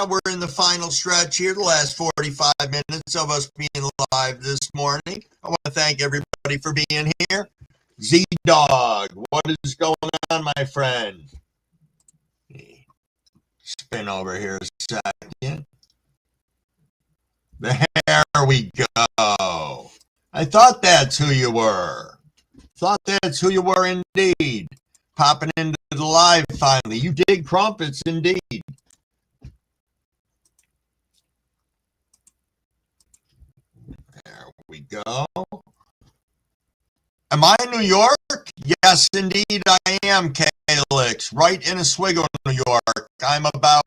we're in the final stretch here, the last 45 minutes of us being live this morning. I want to thank everybody for being here. Z-Dog, what is going on, my friend? Spin over here a second. There we go. I thought that's who you were. Thought that's who you were indeed. Popping into the live finally. You dig crumpets indeed. There we go. Am I in New York? Yes, indeed I am, Calix. Right in Oswego, New York. I'm about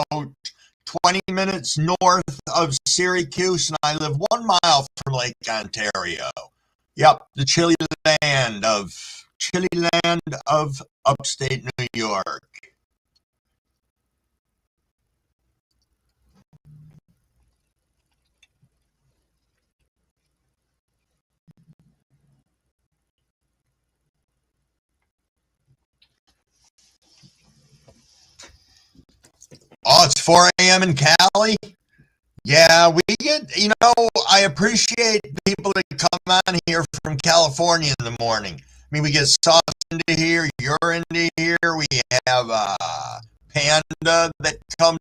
20 minutes north of Syracuse, and I live 1 mile from Lake Ontario. Yep, the chilly land of upstate New York. Oh, it's 4 a.m. in Cali? Yeah, we get, I appreciate people people that come on here from California in the morning. I mean, we get Sauce into here, you're into here. We have Panda that comes.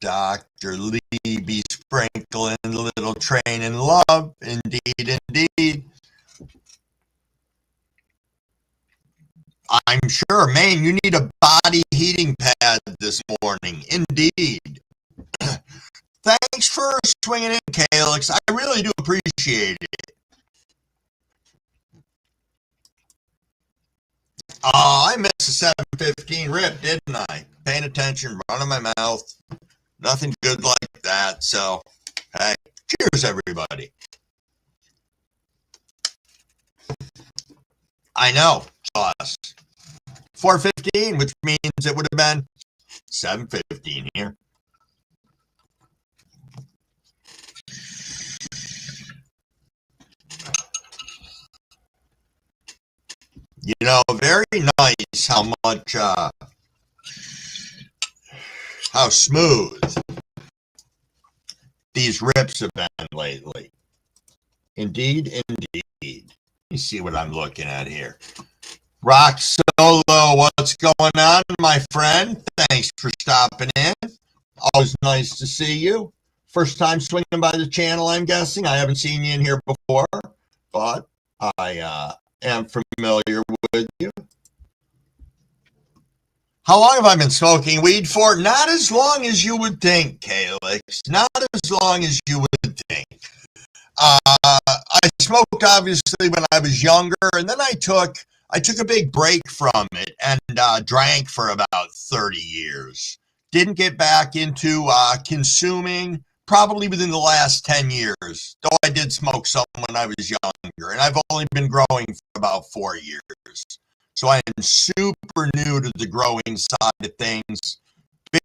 Dr. Lee be sprinkling a little train in love. Indeed, indeed. I'm sure, man, you need a body heating pad this morning. Indeed. Thanks for swinging in, Calix. I really do appreciate it. Oh, I missed the 7:15 rip, didn't I? Paying attention, running my mouth. Nothing good like that. So, hey, cheers, everybody. I know, Sauce. 4:15, which means it would have been 7:15 here. You know, very nice how much, how smooth these rips have been lately. Indeed, indeed. Let me see what I'm looking at here. Rock Solo, what's going on, my friend? Thanks for stopping in. Always nice to see you. First time swinging by the channel, I'm guessing. I haven't seen you in here before, but I am familiar with you. How long have I been smoking weed for? Not as long as you would think, Calix. Not as long as you would think. I smoked obviously when I was younger, and then I took a big break from it and drank for about 30 years. Didn't get back into consuming probably within the last 10 years, though I did smoke some when I was younger, and I've only been growing for about 4 years. So I am super new to the growing side of things.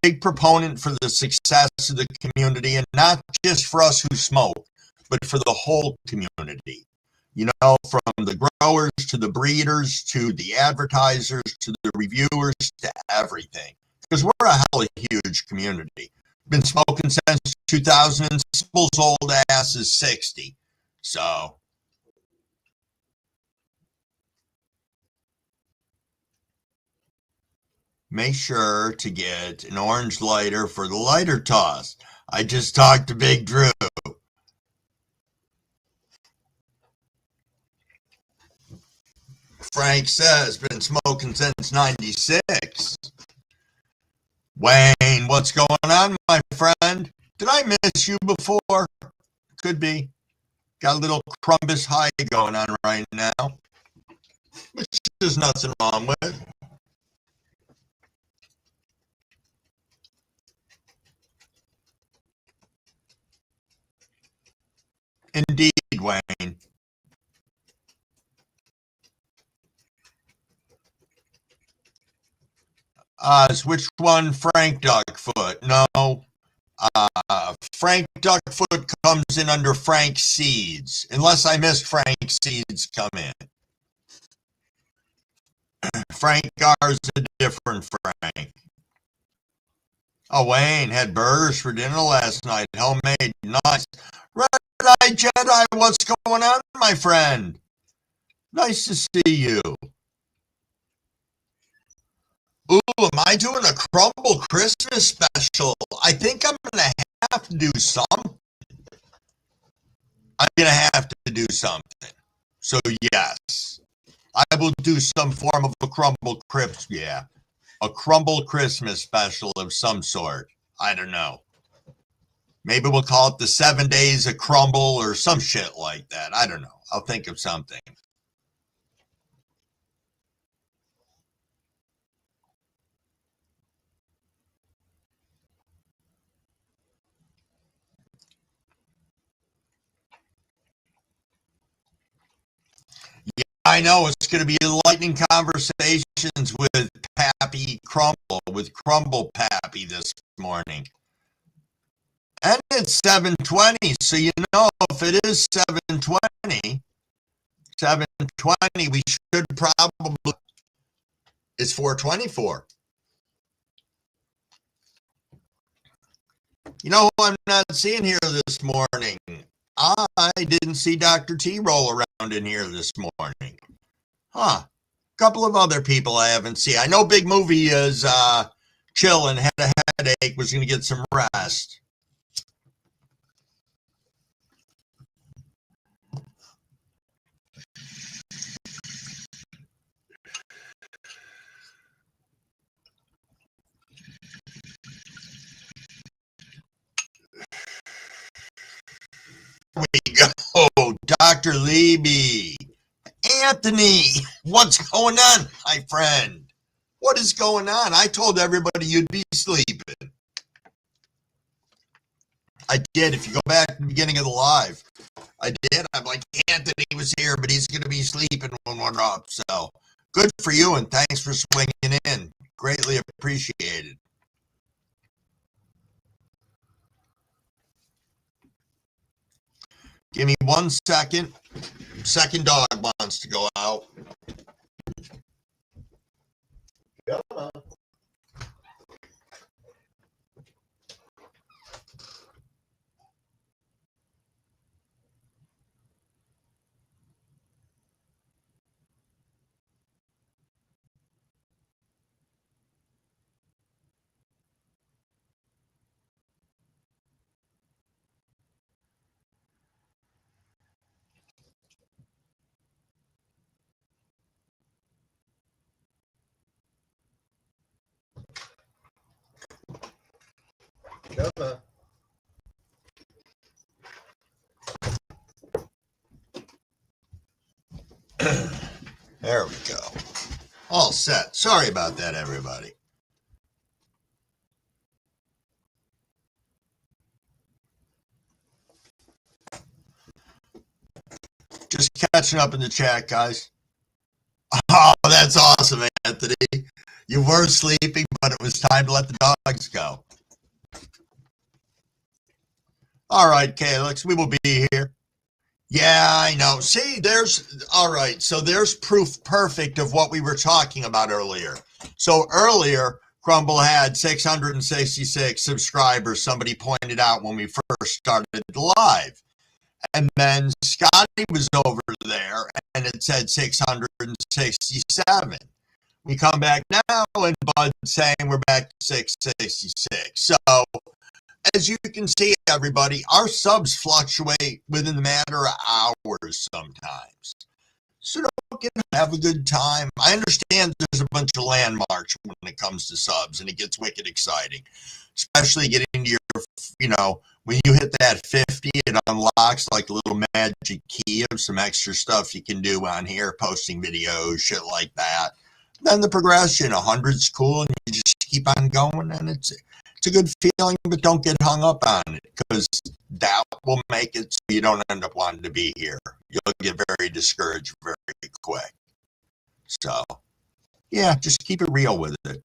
Big proponent for the success of the community, and not just for us who smoke, but for the whole community. You know, from the growers to the breeders to the advertisers to the reviewers to everything. Because we're a hell of a huge community. Been smoking since 2000, and Sibyl's old ass is 60. So, make sure to get an orange lighter for the lighter toss. I just talked to Big Drew. Frank says, been smoking since 96. Wayne, what's going on, my friend? Did I miss you before? Could be. Got a little Crumbus high going on right now, which there's nothing wrong with. Indeed, Wayne. Which one, Frank Duckfoot? No. Frank Duckfoot comes in under Frank Seeds, unless I missed Frank Seeds come in. Frank Gar's a different Frank. Oh, Wayne had burgers for dinner last night. Homemade, nice. Red Eye Jedi, what's going on, my friend? Nice to see you. Ooh, am I doing a crumble Christmas special? I think I'm going to have to do something. I'm going to have to do something. So, yes, I will do some form of a crumble crisp. Yeah, a crumble Christmas special of some sort. I don't know. Maybe we'll call it the 7 days of crumble or some shit like that. I don't know. I'll think of something. Yeah, I know it's going to be enlightening conversations with Pappy Crumble, with Crumble Pappy this morning. And it's 7:20, so you know if it is 7:20, we should probably, it's 4:24. You know who I'm not seeing here this morning? I didn't see Dr. T roll around in here this morning. Huh. A couple of other people I haven't seen. I know Big Movie is chilling, had a headache, was going to get some rest. Here we go. Dr. Leby. Anthony, what's going on, my friend? What is going on? I told everybody you'd be sleeping. I did. If you go back to the beginning of the live, I did. I'm like, Anthony was here, but he's going to be sleeping when we're up. So good for you, and thanks for swinging in. Greatly appreciated. Give me 1 second. Second dog wants to go out. Come on. Come on. There we go. All set. Sorry about that, everybody. Just catching up in the chat, guys. Oh, that's awesome, Anthony. You were sleeping, but it was time to let the dogs go. All right, Calix, we will be here. Yeah, I know. See, all right, so there's proof perfect of what we were talking about earlier. So earlier, Crumble had 666 subscribers, somebody pointed out when we first started the live. And then Scotty was over there, and it said 667. We come back now, and Bud's saying we're back to 666. So, as you can see, everybody, our subs fluctuate within the matter of hours sometimes. So don't have a good time. I understand there's a bunch of landmarks when it comes to subs, and it gets wicked exciting, especially getting to your, when you hit that 50, it unlocks like a little magic key of some extra stuff you can do on here, posting videos, shit like that. Then the progression, 100's cool, and you just keep on going, and it's a good feeling, but don't get hung up on it, because that will make it so you don't end up wanting to be here. You'll get very discouraged very quick. So, yeah, just keep it real with it.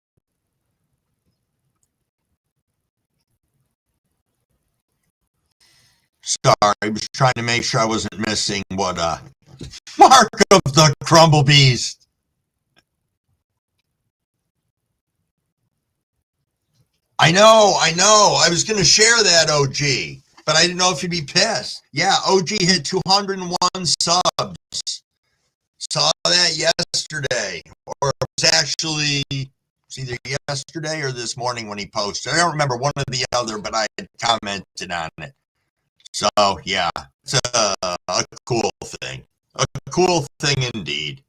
Sorry, I was trying to make sure I wasn't missing what Mark of the Crumble Beast. I know. I was going to share that, OG, but I didn't know if you'd be pissed. Yeah, OG hit 201 subs. Saw that yesterday, or it was actually either yesterday or this morning when he posted. I don't remember, one or the other, but I had commented on it. So, yeah, it's a cool thing. A cool thing indeed.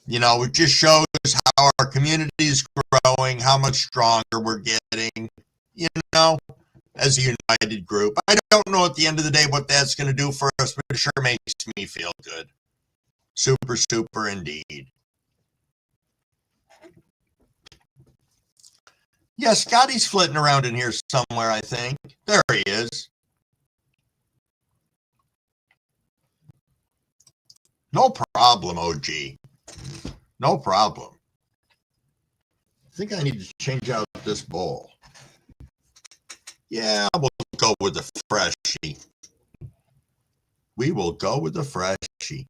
It just shows how our community is growing, how much stronger we're getting, as a united group. I don't know at the end of the day what that's going to do for us, but it sure makes me feel good. Super, super indeed. Yeah, Scotty's flitting around in here somewhere, I think. There he is. No problem, OG. No problem. I think I need to change out this bowl. Yeah, we'll go with the freshie. We will go with the freshie.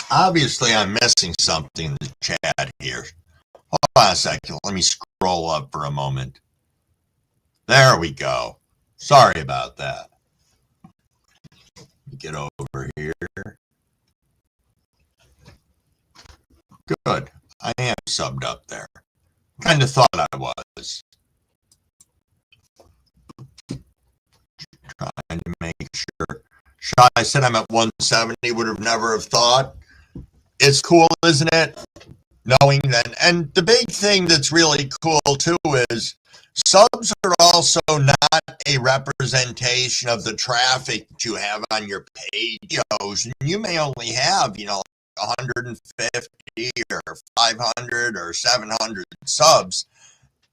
Obviously, I'm missing something in the chat here. Hold on a second. Let me scroll up for a moment. There we go. Sorry about that. Let me get over here. Good. I am subbed up there. Kind of thought I was. Trying to make sure. I said I'm at 170. Would have never have thought. It's cool, isn't it? Knowing that. And the big thing that's really cool too is subs are also not a representation of the traffic that you have on your pages. And you may only have, 150 or 500 or 700 subs.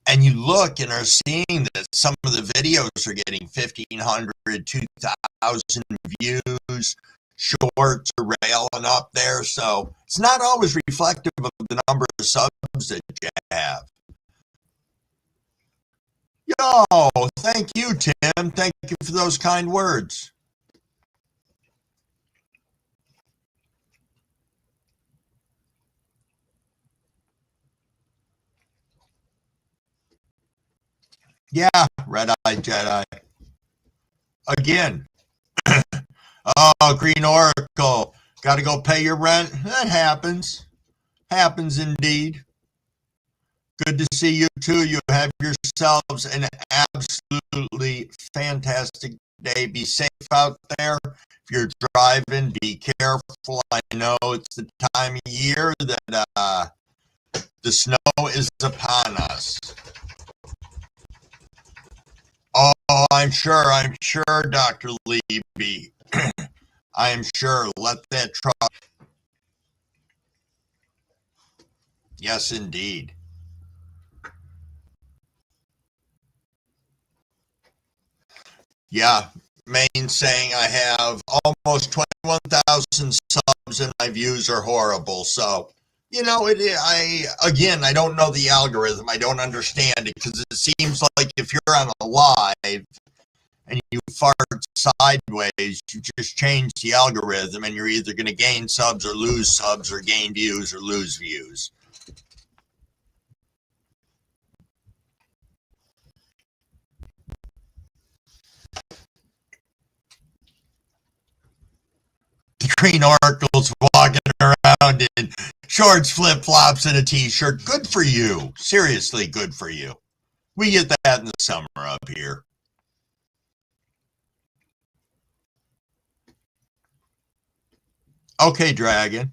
And you look and are seeing that some of the videos are getting 1,500, 2,000 views. Shorts are railing up there. So it's not always reflective of the number of subs that you have. Yo, thank you, Tim. Thank you for those kind words. Yeah, Red-Eyed Jedi. Again. Oh, Green Oracle. Got to go pay your rent? That happens. Happens indeed. Good to see you too. You have yourselves an absolutely fantastic day. Be safe out there. If you're driving, be careful. I know it's the time of year that the snow is upon us. Oh, I'm sure, Dr. Levy. I am sure. Let that truck. Yes, indeed. Yeah, Maine saying I have almost 21,000 subs and my views are horrible. So, I don't know the algorithm. I don't understand it because it seems like if you're on a live and you fart sideways, you just change the algorithm and you're either going to gain subs or gain views or lose views. The Green Oracle's walking around in shorts, flip-flops, and a t-shirt. Good for you. Seriously, good for you. We get that in the summer up here. Okay, Dragon.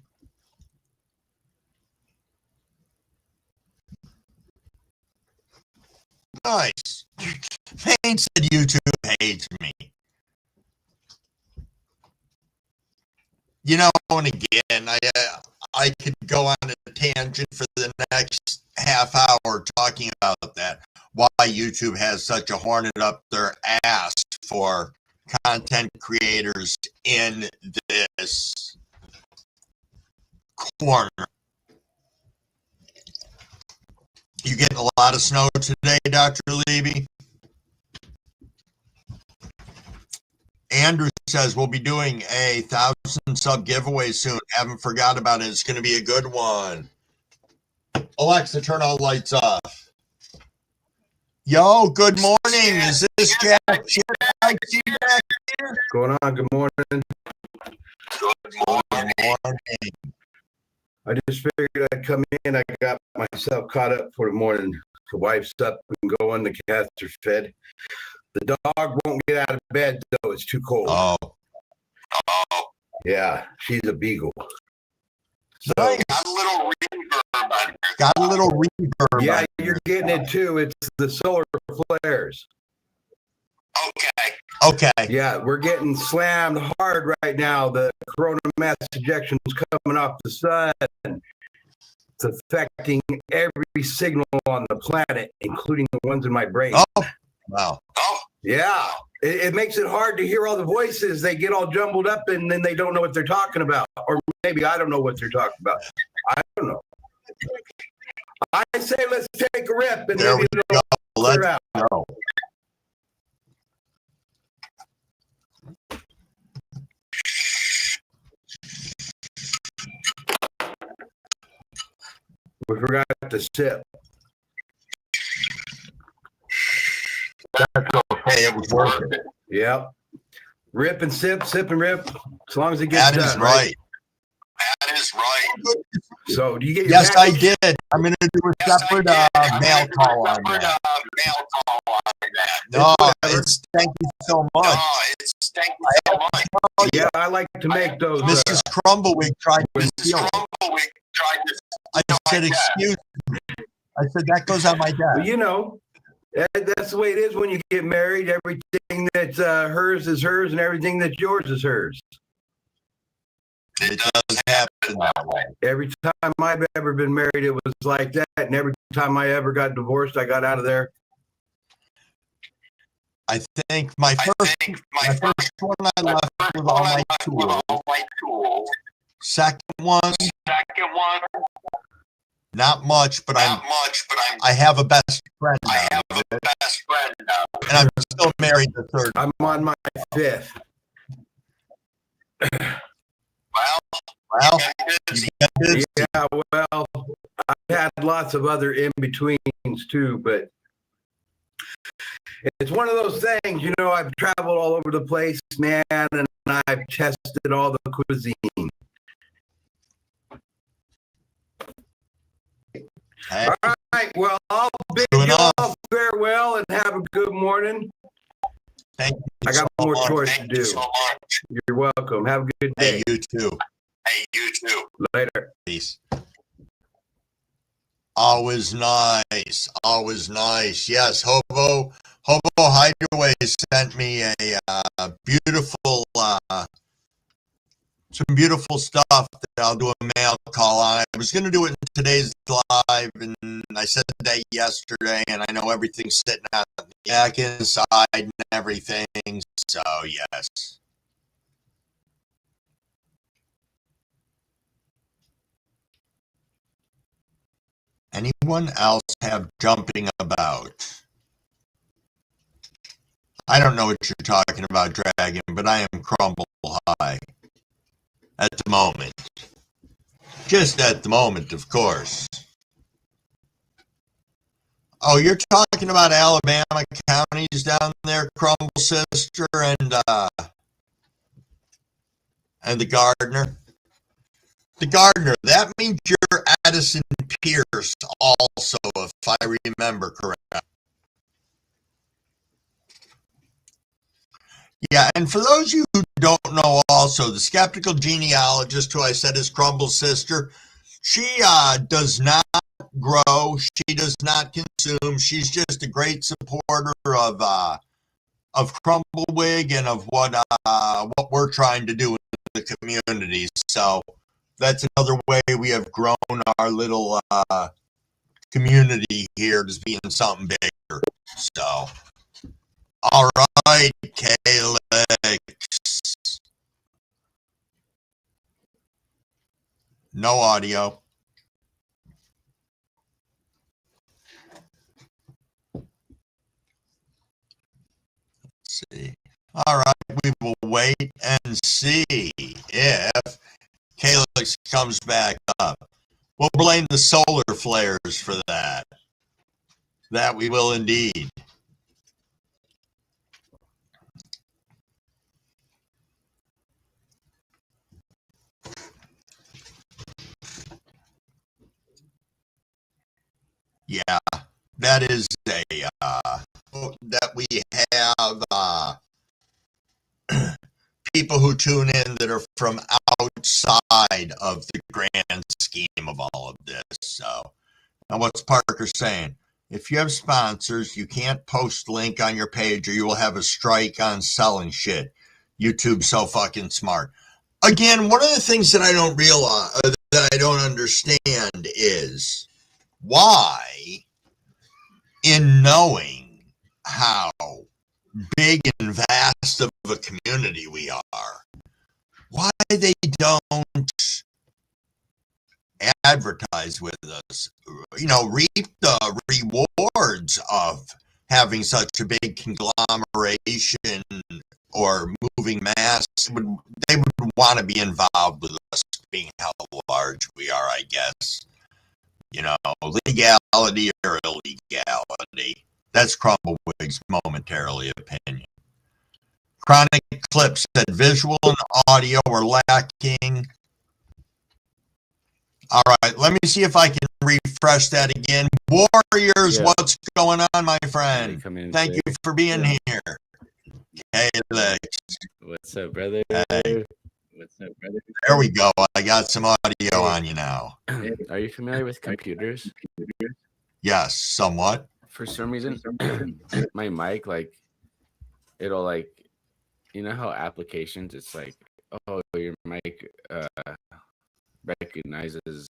Nice. Payne said YouTube hates me. And again, I could go on a tangent for the next half hour talking about that. Why YouTube has such a hornet up their ass for content creators in this corner. You getting a lot of snow today, Dr. Levy? Andrew says we'll be doing a 1,000 sub giveaway soon. Haven't forgot about it. It's going to be a good one. Alexa, turn all lights off. Yo, good morning. Is this Jack? What's going on? Good morning. Good morning. I just figured I'd come in. I got myself caught up for the morning. The wife's up and going. The cats are fed. The dog won't get out of bed, though. It's too cold. Oh. Yeah, she's a beagle. So, got a little reverb. Yeah, you're getting it too. It's the solar flares. Okay. Yeah, we're getting slammed hard right now. The corona mass ejections coming off the sun. It's affecting every signal on the planet, including the ones in my brain. Oh, wow. Yeah, it makes it hard to hear all the voices. They get all jumbled up and then they don't know what they're talking about. Or maybe I don't know what they're talking about. I don't know. I say let's take a rip and there maybe we go. Let's go. We forgot to sip. That's okay. It was worth it. Yep. Rip and sip, sip and rip. As long as it gets That is done, right. That is right. So do you get your Yes, I package? did. I'm going to do a separate mail call on that. No, it's thank you so much. Yeah, I like to make those. Mrs. Crumblewick tried to steal it. I said, excuse me. I said, that goes on my Well, desk. you know, that's the way it is when you get married. Everything that's hers is hers, and everything that's yours is hers. It does happen that way. Every time I've ever been married, it was like that. And every time I ever got divorced, I got out of there. I think my first one I left with all my tools. Second one, not much, but I have a best friend now. And I'm still married the third. I'm on my fifth. Well, you get this. Yeah, well, I've had lots of other in-betweens too, but it's one of those things, you know, I've traveled all over the place, man, and I've tested all the cuisine. Hey, All right, well, I'll bid Doing you off. all farewell and have a good morning. thank you I got so more much. chores to do. You're welcome. Have a good day. Hey, you too. Later. Peace. Always nice. Always nice. Yes, Hobo Hideaway sent me a beautiful, some beautiful stuff that I'll do a mail call on. I was going to do it in today's live, and I said that yesterday, and I know everything's sitting out the back inside and everything. So, yes. Anyone else have jumping about? I don't know what you're talking about, Dragon, but I am crumble high at the moment. Just at the moment, of course. Oh, you're talking about Alabama counties down there, Crumble Sister and the Gardner. The Gardner, that means you're Addison Pierce also, if I remember correct. Yeah, and for those of you who don't know also, the skeptical genealogist, who I said is Crumble's sister, she does not grow, she does not consume, she's just a great supporter of Crumblewick and of what we're trying to do in the community. So that's another way we have grown our little community here to being something bigger. So, all right, Calix. No audio. Let's see. All right, we will wait and see if Calix comes back up. We'll blame the solar flares for that. That we will indeed. Yeah, that is a that we have people who tune in that are from outside of the grand scheme of all of this. So, now what's Parker saying? If you have sponsors, you can't post link on your page or you will have a strike on selling shit. YouTube's so fucking smart. Again, one of the things that I don't realize, that I don't understand is why, in knowing how big and vast of a community we are, why they don't advertise with us, you know, reap the rewards of having such a big conglomeration or moving mass. They would want to be involved with us being how large we are, I guess. you know, legality or illegality. That's Crumblewigs' momentarily opinion. Chronic Clip said visual and audio were lacking. All right, let me see if I can refresh that again. Warriors, Yeah. what's going on, my They friend? come in and Thank say, you for being here. Hey, Lex. "What's up, brother? Hey, What's up, brother?" there we go. I got some audio on you now. Are you familiar with computers? Yes, somewhat. For some reason, my mic, like, it'll like, you know how applications, it's like, oh, your mic recognizes,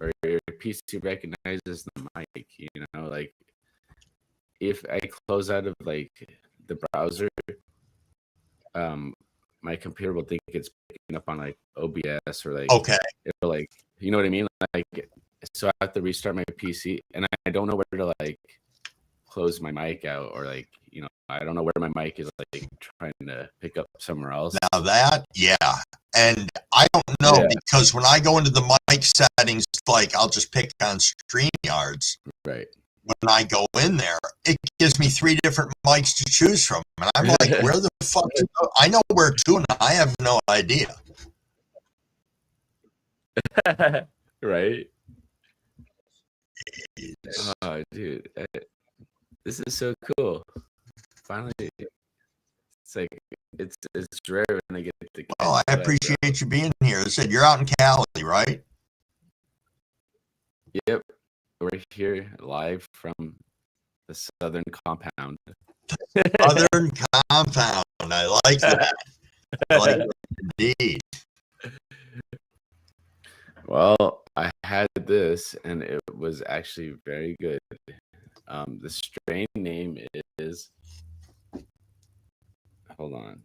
or your PC recognizes the mic, you know, like if I close out of like the browser, my computer will think it's picking up on like OBS or like, Okay. it'll like, you know what I mean? Like, so I have to restart my PC and I don't know where to like close my mic out, or like, you know, I don't know where my mic is like trying to pick up somewhere else. Now that, yeah. And I don't know Yeah. because when I go into the mic settings, like I'll just pick on StreamYards. Right. When I go in there, it gives me 3 different mics to choose from. And I'm like, where the fuck? I know where to, and I have no idea. Right. Oh, dude, this is so cool. Finally, it's like it's rare when I get to. Well, I appreciate you being here. I said you're out in Cali, right? Yep, we're here live from the Southern Compound. Southern Compound. I like that. I like that indeed. Well, I had this, and it was actually very good. The strain name is. Hold on.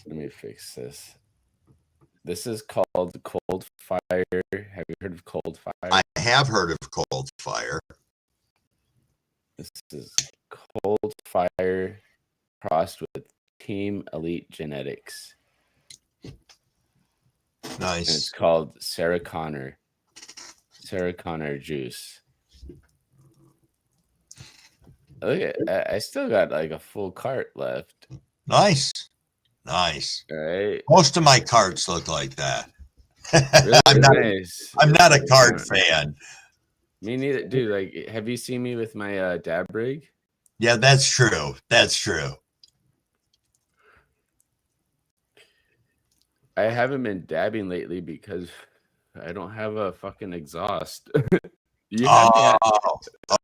Let me fix this. This is called Cold Fire. Have you heard of Cold Fire? I have heard of Cold Fire. This is Cold Fire crossed with Team Elite Genetics. Nice. And it's called Sarah Connor juice. Look at, I still got like a full cart left. Nice. Nice. All right. Most of my carts look like that. Really I'm nice. not a cart fan. Me neither, dude. Like, have you seen me with my dab rig? Yeah, that's true. That's true. I haven't been dabbing lately because I don't have a fucking exhaust.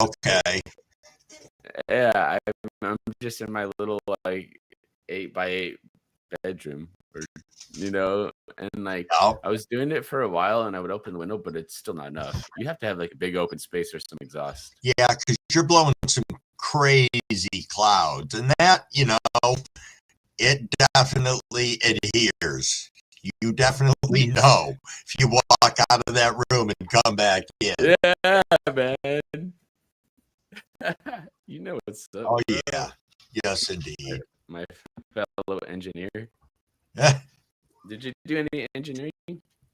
Okay. Yeah, I'm just in my little like 8x8 bedroom, or you know, and like I was doing it for a while, and I would open the window, but it's still not enough. You have to have like a big open space or some exhaust. Yeah, because you're blowing some crazy clouds, and that, you know, it definitely adheres. You definitely know if you walk out of that room and come back in. Yeah, man. You know what's up. Oh, bro. yeah. Yes, indeed. My fellow engineer. Did you do any engineering?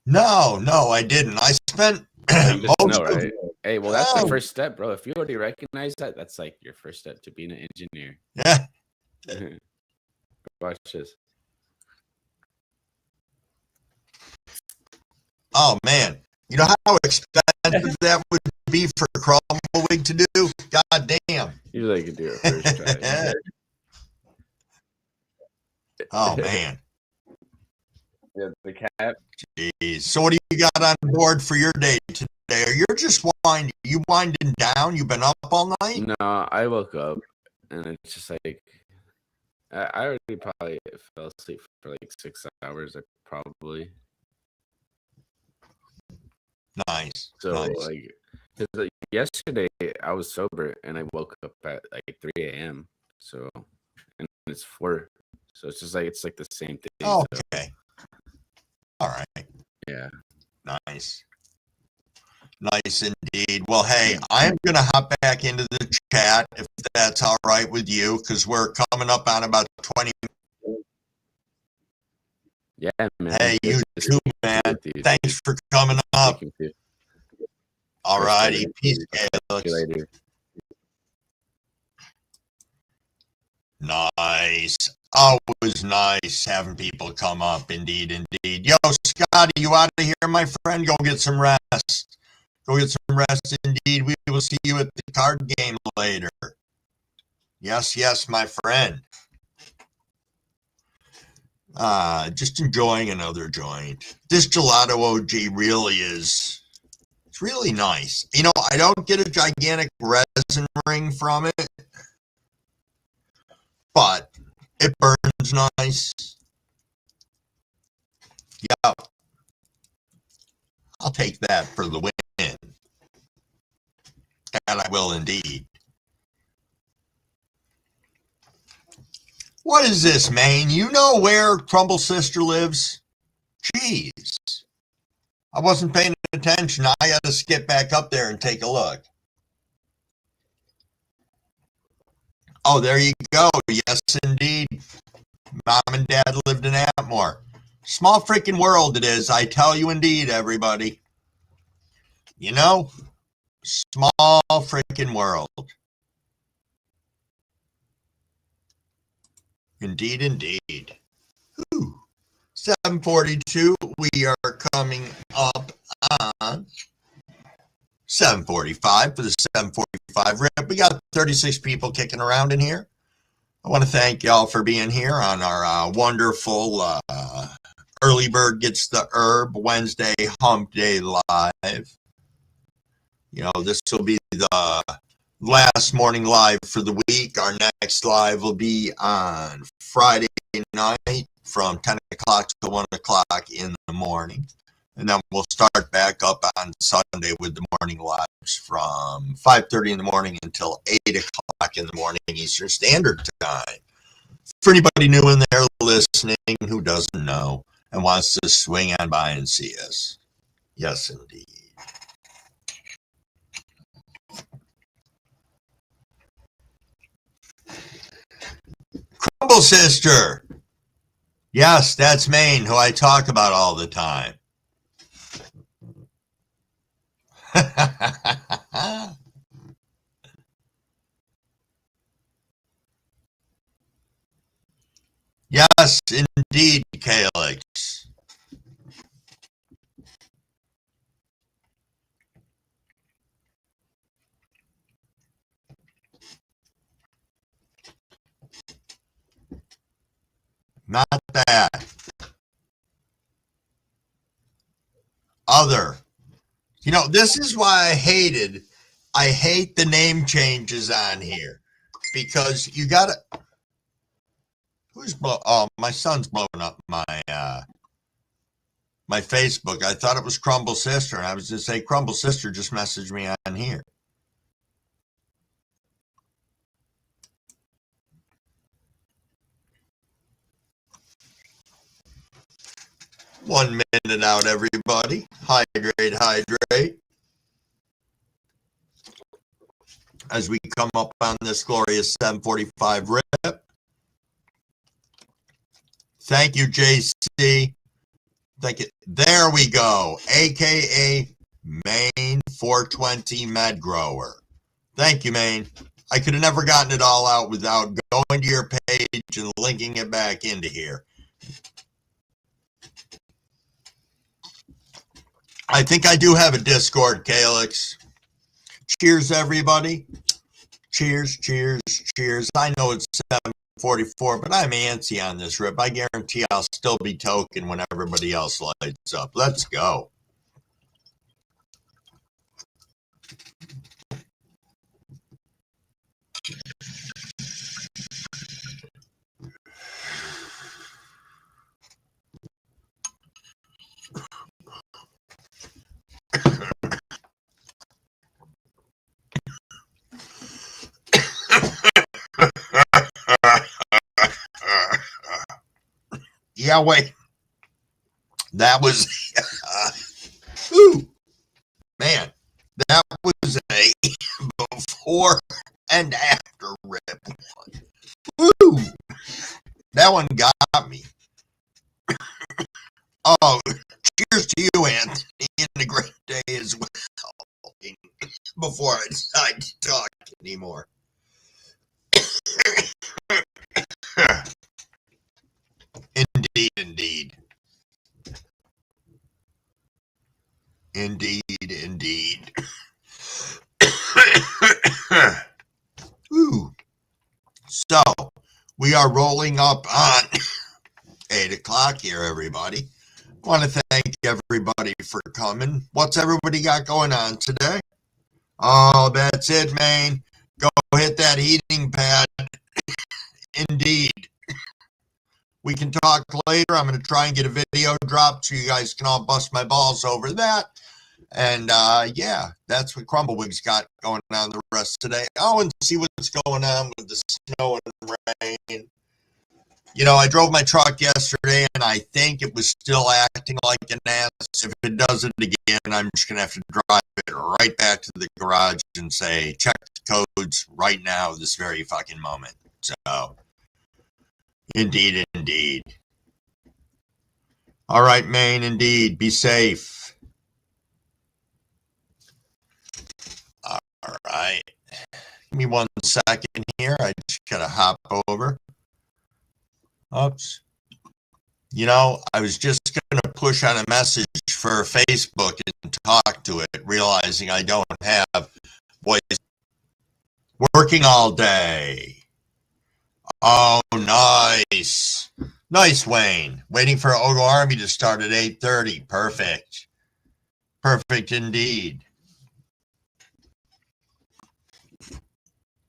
No, I didn't. I spent You just most know, of right? Hey, well, that's the first step, bro. If you already recognize that, that's like your first step to being an engineer. Yeah. Watch this. Oh, man. You know how expensive that would be for Crumbleweed to do? God damn. Usually I could do it first try. Oh, man. Yeah, the cap. Jeez. So what do you got on board for your day today? You're just winding down? You've been up all night? No, I woke up and it's just like I already probably fell asleep for like 6 hours. I probably. Nice. So nice. like, cause like yesterday I was sober and I woke up at like 3 a.m. So, and it's 4. So it's just like it's like the same thing. Okay. So. All right. Yeah. Nice. Nice indeed. Well, hey, I'm going to hop back into the chat if that's all right with you, because we're coming up on about 20. Yeah, man. Hey, you too, man. Thanks for coming up. All righty. Peace, Alex. Later. Nice. Always nice having people come up. Indeed, indeed. Yo, Scotty, you out of here, my friend? Go get some rest. Go get some rest. Indeed, we will see you at the card game later. Yes, yes, my friend. Just enjoying another joint. This gelato OG really is, it's really nice. You know, I don't get a gigantic resin ring from it, but it burns nice. Yeah, I'll take that for the win. And I will indeed. What is this, Maine? You know where Crumble's sister lives? Jeez. I wasn't paying attention. I had to skip back up there and take a look. Oh, there you go. Yes, indeed. Mom and Dad lived in Atmore. Small freaking world it is. I tell you indeed, everybody. You know, small freaking world. Indeed, indeed. Ooh. 7:42. We are coming up on 7:45 for the 7:45 rip. We got 36 people kicking around in here. I want to thank y'all for being here on our wonderful Early Bird Gets the Herb Wednesday Hump Day Live. You know, this will be the last morning live for the week. Our next live will be on Friday night from 10 o'clock to 1 o'clock in the morning. And then we'll start back up on Sunday with the morning lives from 5:30 in the morning until 8 o'clock in the morning Eastern Standard Time. For anybody new in there listening who doesn't know and wants to swing on by and see us. Yes, indeed. Crumble Sister. Yes, that's Maine, who I talk about all the time. Yes, indeed, Calyx. Not that. Other. You know, this is why I hate the name changes on here. Because you gotta, my son's blowing up my my Facebook. I thought it was Crumble Sister, and I was gonna say Crumble Sister just messaged me on here. One minute out, everybody. Hydrate, hydrate. As we come up on this glorious 7:45 rip. Thank you, JC. Thank you. There we go. AKA Maine 420 Med Grower. Thank you, Maine. I could have never gotten it all out without going to your page and linking it back into here. I think I do have a Discord, Calyx. Cheers, everybody. Cheers, cheers, cheers. I know it's 7:44, but I'm antsy on this rip. I guarantee I'll still be token when everybody else lights up. Let's go. Yeah, wait. That was, man, that was a before and after rip. Woo! That one got me. cheers to you, Anthony, and a great day as well. Before I decide to talk anymore. Indeed, indeed. Indeed, indeed. Ooh. So, we are rolling up on 8 o'clock here, everybody. Want to thank everybody for coming. What's everybody got going on today? Oh, that's it, man. Go hit that heating pad. Indeed. We can talk later. I'm going to try and get a video dropped so you guys can all bust my balls over that. And yeah, that's what Crumblewig's got going on the rest of today. Oh, and see what's going on with the snow and rain. You know, I drove my truck yesterday, and I think it was still acting like an ass. If it does it again, I'm just going to have to drive it right back to the garage and say, check the codes right now, this very fucking moment. So, indeed, indeed. All right, Maine, indeed. Be safe. All right. Give me 1 second here. I just got to hop over. Oops. You know, I was just going to push on a message for Facebook and talk to it, realizing I don't have voice. Working all day. Oh, nice. Nice, Wayne. Waiting for Ogo Army to start at 8:30. Perfect. Perfect indeed.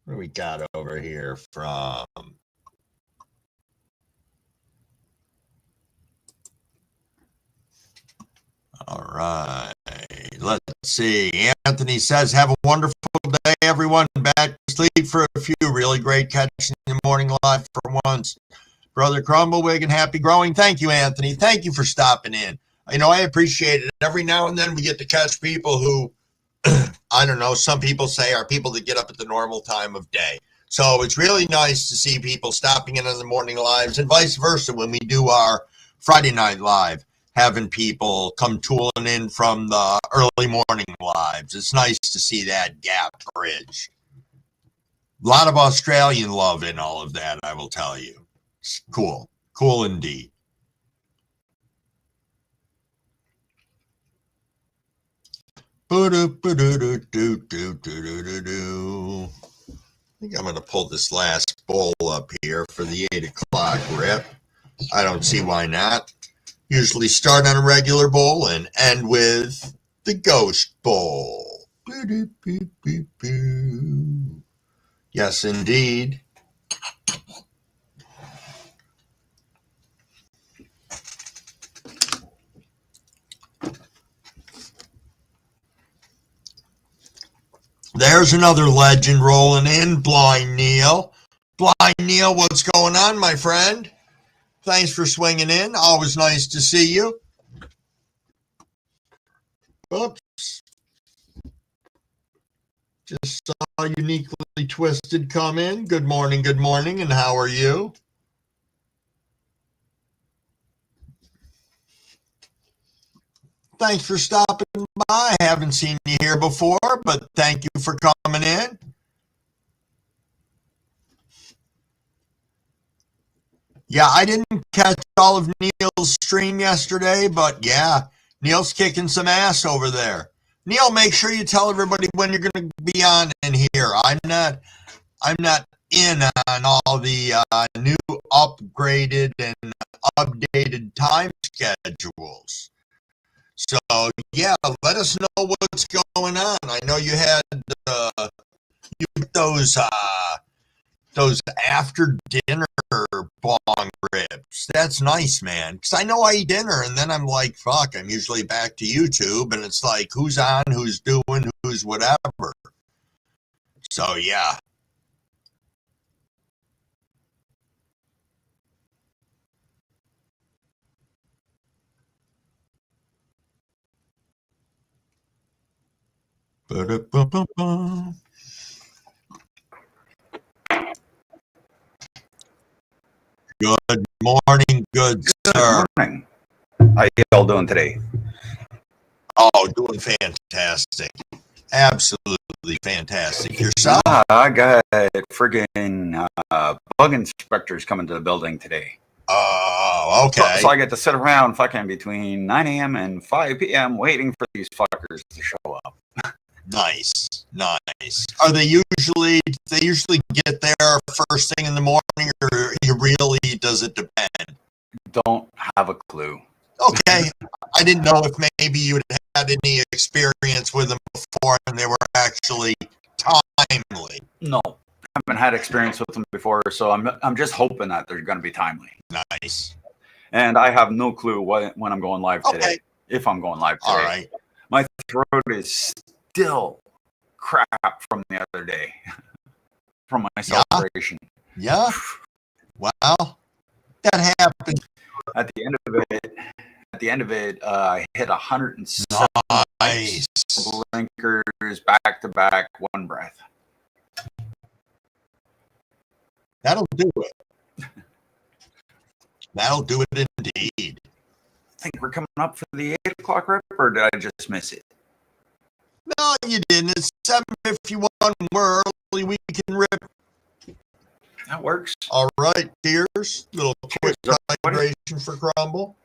What do we got over here from... All right, let's see. Anthony says, have a wonderful day, everyone. Back to sleep for a few. Really great catching the morning live for once. Brother Crumblewig and happy growing. Thank you, Anthony. Thank you for stopping in. You know, I appreciate it. Every now and then we get to catch people who, I don't know, some people say are people that get up at the normal time of day. So it's really nice to see people stopping in on the morning lives and vice versa when we do our Friday night live. Having people come tooling in from the early morning lives. It's nice to see that gap bridge. A lot of Australian love in all of that, I will tell you. It's cool. Cool indeed. I think I'm going to pull this last bowl up here for the 8 o'clock rip. I don't see why not. Usually start on a regular bowl and end with the ghost bowl. Yes, indeed. There's another legend rolling in, Blind Neil. Blind Neil, what's going on, my friend? Thanks for swinging in. Always nice to see you. Oops. Just saw Uniquely Twisted come in. Good morning, and how are you? Thanks for stopping by. I haven't seen you here before, but thank you for coming in. Yeah, I didn't catch all of Neil's stream yesterday, but yeah, Neil's kicking some ass over there. Neil, make sure you tell everybody when you're going to be on in here. I'm not in on all the new upgraded and updated time schedules. So yeah, let us know what's going on. I know you had those after dinner bong rips. That's nice, man. Because I know I eat dinner and then I'm like, fuck, I'm usually back to YouTube and it's like, who's on, who's doing, who's whatever. So yeah. Ba-da-ba-ba-ba. Good morning, good sir. Good morning. How you all doing today? Oh, doing fantastic. Absolutely fantastic. Yourself? I got friggin' bug inspectors coming to the building today. Oh, okay. So I get to sit around fucking between 9 a.m. and 5 p.m. waiting for these fuckers to show up. Nice. Are they usually get there first thing in the morning, or does it depend? Don't have a clue. Okay. I didn't know if maybe you had any experience with them before and they were actually timely. No, haven't had experience with them before, so I'm just hoping that they're going to be timely. Nice. And I have no clue when I'm going live today. Okay. If I'm going live today. All right. My throat is still crap from the other day, from my celebration. Yeah. Well, that happened. At the end of it, I hit 107 Nice. blinkers back to back, one breath. That'll do it. That'll do it indeed. I think we're coming up for the 8 o'clock rip, or did I just miss it? No, you didn't. It's 7:51. We're early. We can rip. That works. All right. Cheers. Little quick everybody. hydration for Crumble.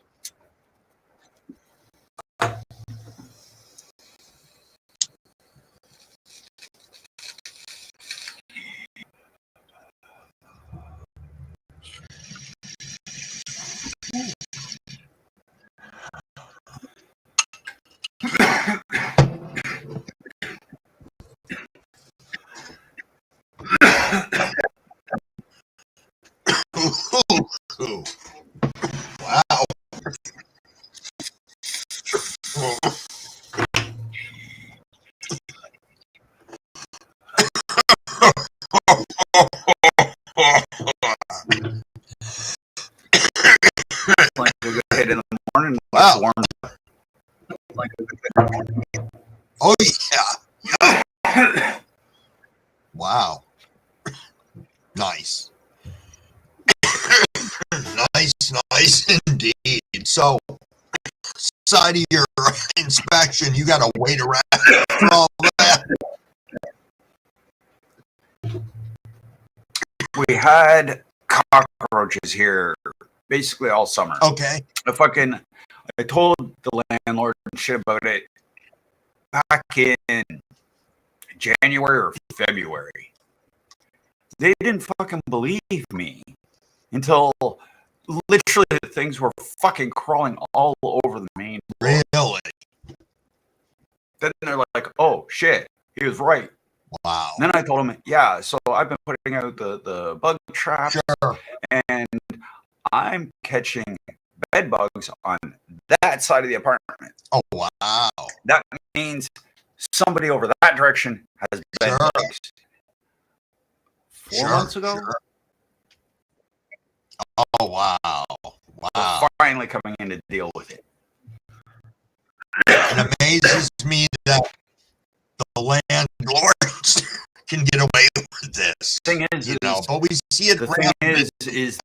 Ooh. Wow. Like a good hit in the morning. Wow. Warm. Oh yeah. Wow. Nice. Nice indeed. So, side of your inspection, you got to wait around for all that. We had cockroaches here basically all summer. Okay. I told the landlord shit about it back in January or February. They didn't fucking believe me until literally the things were fucking crawling all over the main floor. Really? Then they're like, oh shit, he was right. Wow. And then I told him, yeah, so I've been putting out the bug trap, Sure. and I'm catching bed bugs on that side of the apartment. Oh, wow. That means somebody over that direction has bed Sure. bugs. 4 Sure, months ago? sure. Oh, wow. Wow. We're finally coming in to deal with it. It amazes me that the landlords can get away with this. Thing is, but we see it. The thing is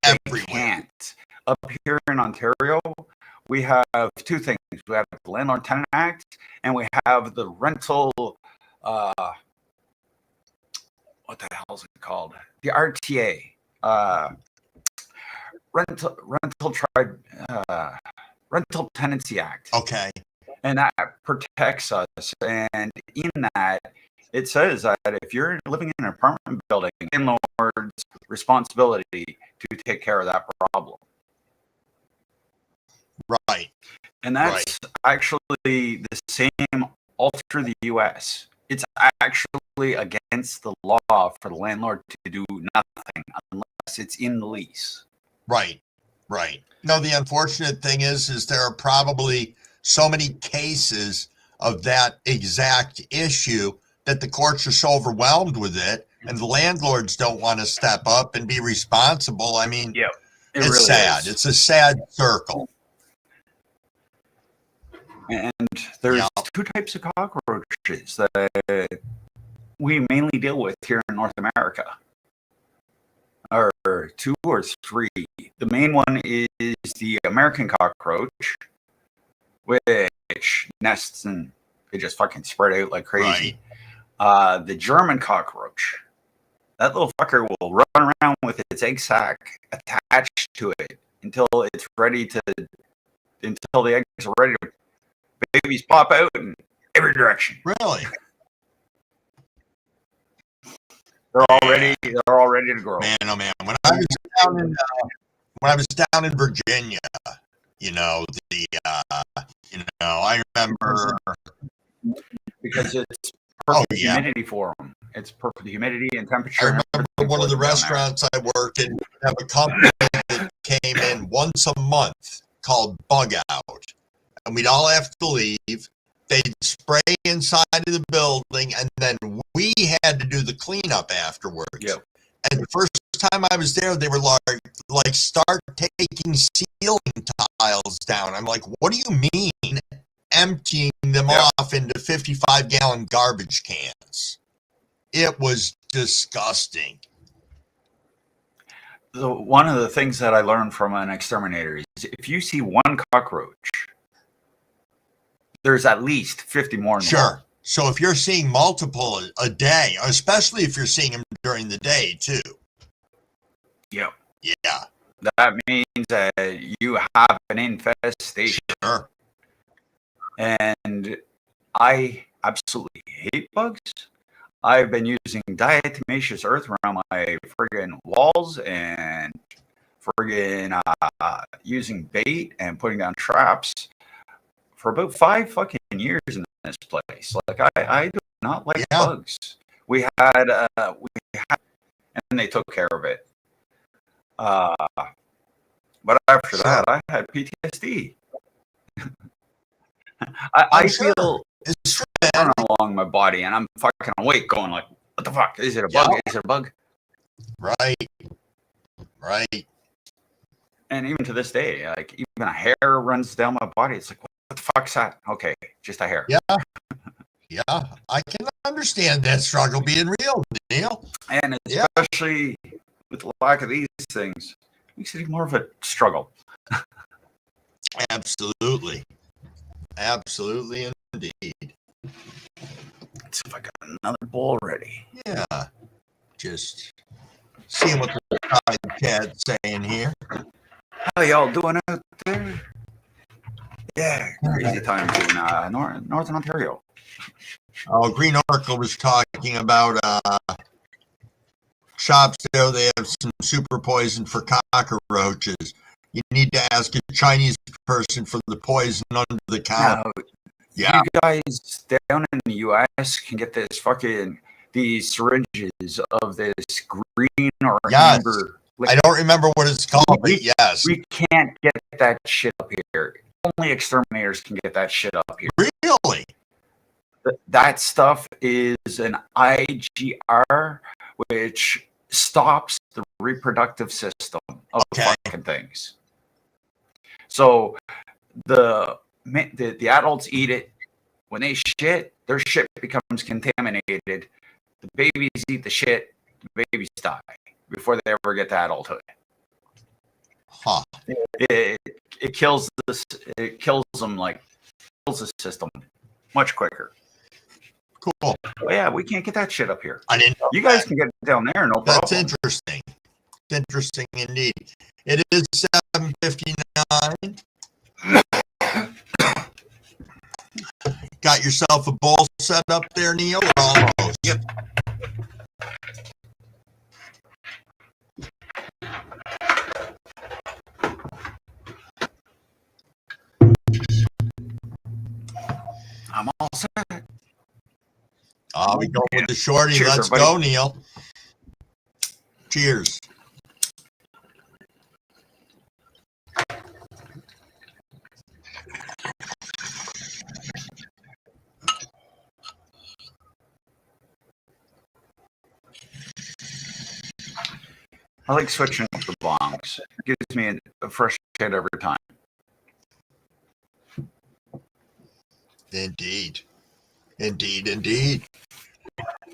they everywhere. can't. Up here in Ontario, we have two things. We have the Landlord Tenant Act, and we have the rental. What the hell is it called? The RTA. Rental Tenancy Act. Okay. And that protects us. And in that, it says that if you're living in an apartment building, landlord's responsibility to take care of that problem. Right. And that's actually the same all through the U.S. It's actually against the law for the landlord to do nothing unless it's in the lease. Right. No, the unfortunate thing is there are probably so many cases of that exact issue that the courts are so overwhelmed with it, and the landlords don't want to step up and be responsible. I mean, yeah, it's really sad. is. It's a sad circle. And there's two types of cockroaches that we mainly deal with here in North America. Or two or three. The main one is the American cockroach, which which nests and they just fucking spread out like crazy. The German cockroach, that little fucker will run around with its egg sac attached to it until it's ready to, until the eggs are ready to, babies pop out in every direction. Really? They're all ready to grow. Man, oh man! When I was down in Virginia, you know, I remember because it's perfect humidity for them. It's perfect humidity and temperature. I remember one of the restaurants I worked in have a company that came in once a month called Bug Out, and we'd all have to leave. They'd spray inside of the building, and then we had to do the cleanup afterwards. Yep. And the first time I was there, they were like start taking ceiling tiles down. I'm like, what do you mean emptying them off into 55-gallon garbage cans? It was disgusting. One of the things that I learned from an exterminator is if you see one cockroach, there's at least 50 more in the world. So if you're seeing multiple a day, especially if you're seeing them during the day too. Yep. Yeah. That means that you have an infestation. Sure. And I absolutely hate bugs. I've been using diatomaceous earth around my friggin' walls and friggin' using bait and putting down traps for about 5 fucking years in this place. Like I do not like bugs. We had, and they took care of it. But after that, I had PTSD. I feel it's running along my body, and I'm fucking awake, going like, "What the fuck? Is it a bug? Is it a bug?" Right. And even to this day, like even a hair runs down my body. It's like, what the fuck's that? Okay, just a hair. Yeah. I can understand that struggle being real, Neil. And especially with the lack of these things, it makes it even more of a struggle. Absolutely indeed. Let's see if I got another bowl ready. Yeah. Just seeing what the side chat's saying here. How y'all doing out there? Yeah, crazy times in Northern Ontario. Oh, Green Oracle was talking about shops there. They have some super poison for cockroaches. You need to ask a Chinese person for the poison under the counter. You guys down in the U.S. can get these syringes of this green or amber. I don't remember what it's called, but yes. We can't get that shit up here. Only exterminators can get that shit up here. Really? That stuff is an IGR, which stops the reproductive system of fucking things. So the adults eat it. When they shit, their shit becomes contaminated. The babies eat the shit. The babies die before they ever get to adulthood. Huh. It kills this. It kills them kills the system much quicker. Cool. But yeah, we can't get that shit up here. I didn't know you guys can get it down there, no problem. That's interesting. Interesting indeed. It is 7:59. Got yourself a bowl set up there, Neil? Or almost? Yep. I'm all set. We go with the shorty. Cheers, Let's everybody. go, Neil. Cheers. I like switching up the bongs. It gives me a fresh hit every time. Indeed.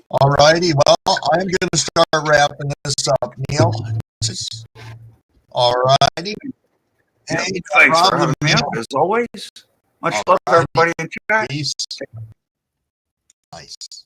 All righty. Well, I'm going to start wrapping this up, Neil. All righty. Hey, thanks for having me up, as always. Much All love, righty. everybody in chat. Peace. Nice.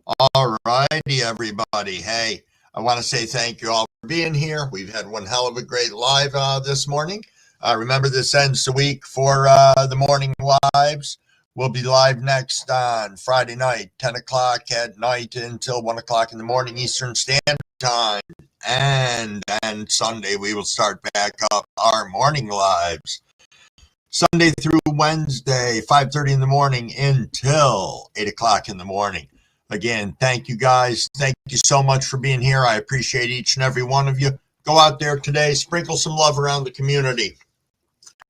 All righty, everybody. Hey, I want to say thank you all for being here. We've had one hell of a great live this morning. Remember, this ends the week for the morning lives. We'll be live next on Friday night, 10 o'clock at night until 1 o'clock in the morning Eastern Standard Time. And Sunday, we will start back up our morning lives. Sunday through Wednesday, 5:30 in the morning until 8 o'clock in the morning. Again, thank you guys. Thank you so much for being here. I appreciate each and every one of you. Go out there today, sprinkle some love around the community.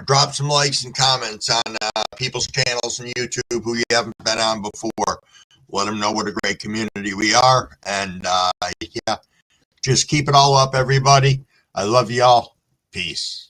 Drop some likes and comments on people's channels on YouTube who you haven't been on before. Let them know what a great community we are. And yeah, just keep it all up, everybody. I love y'all. Peace.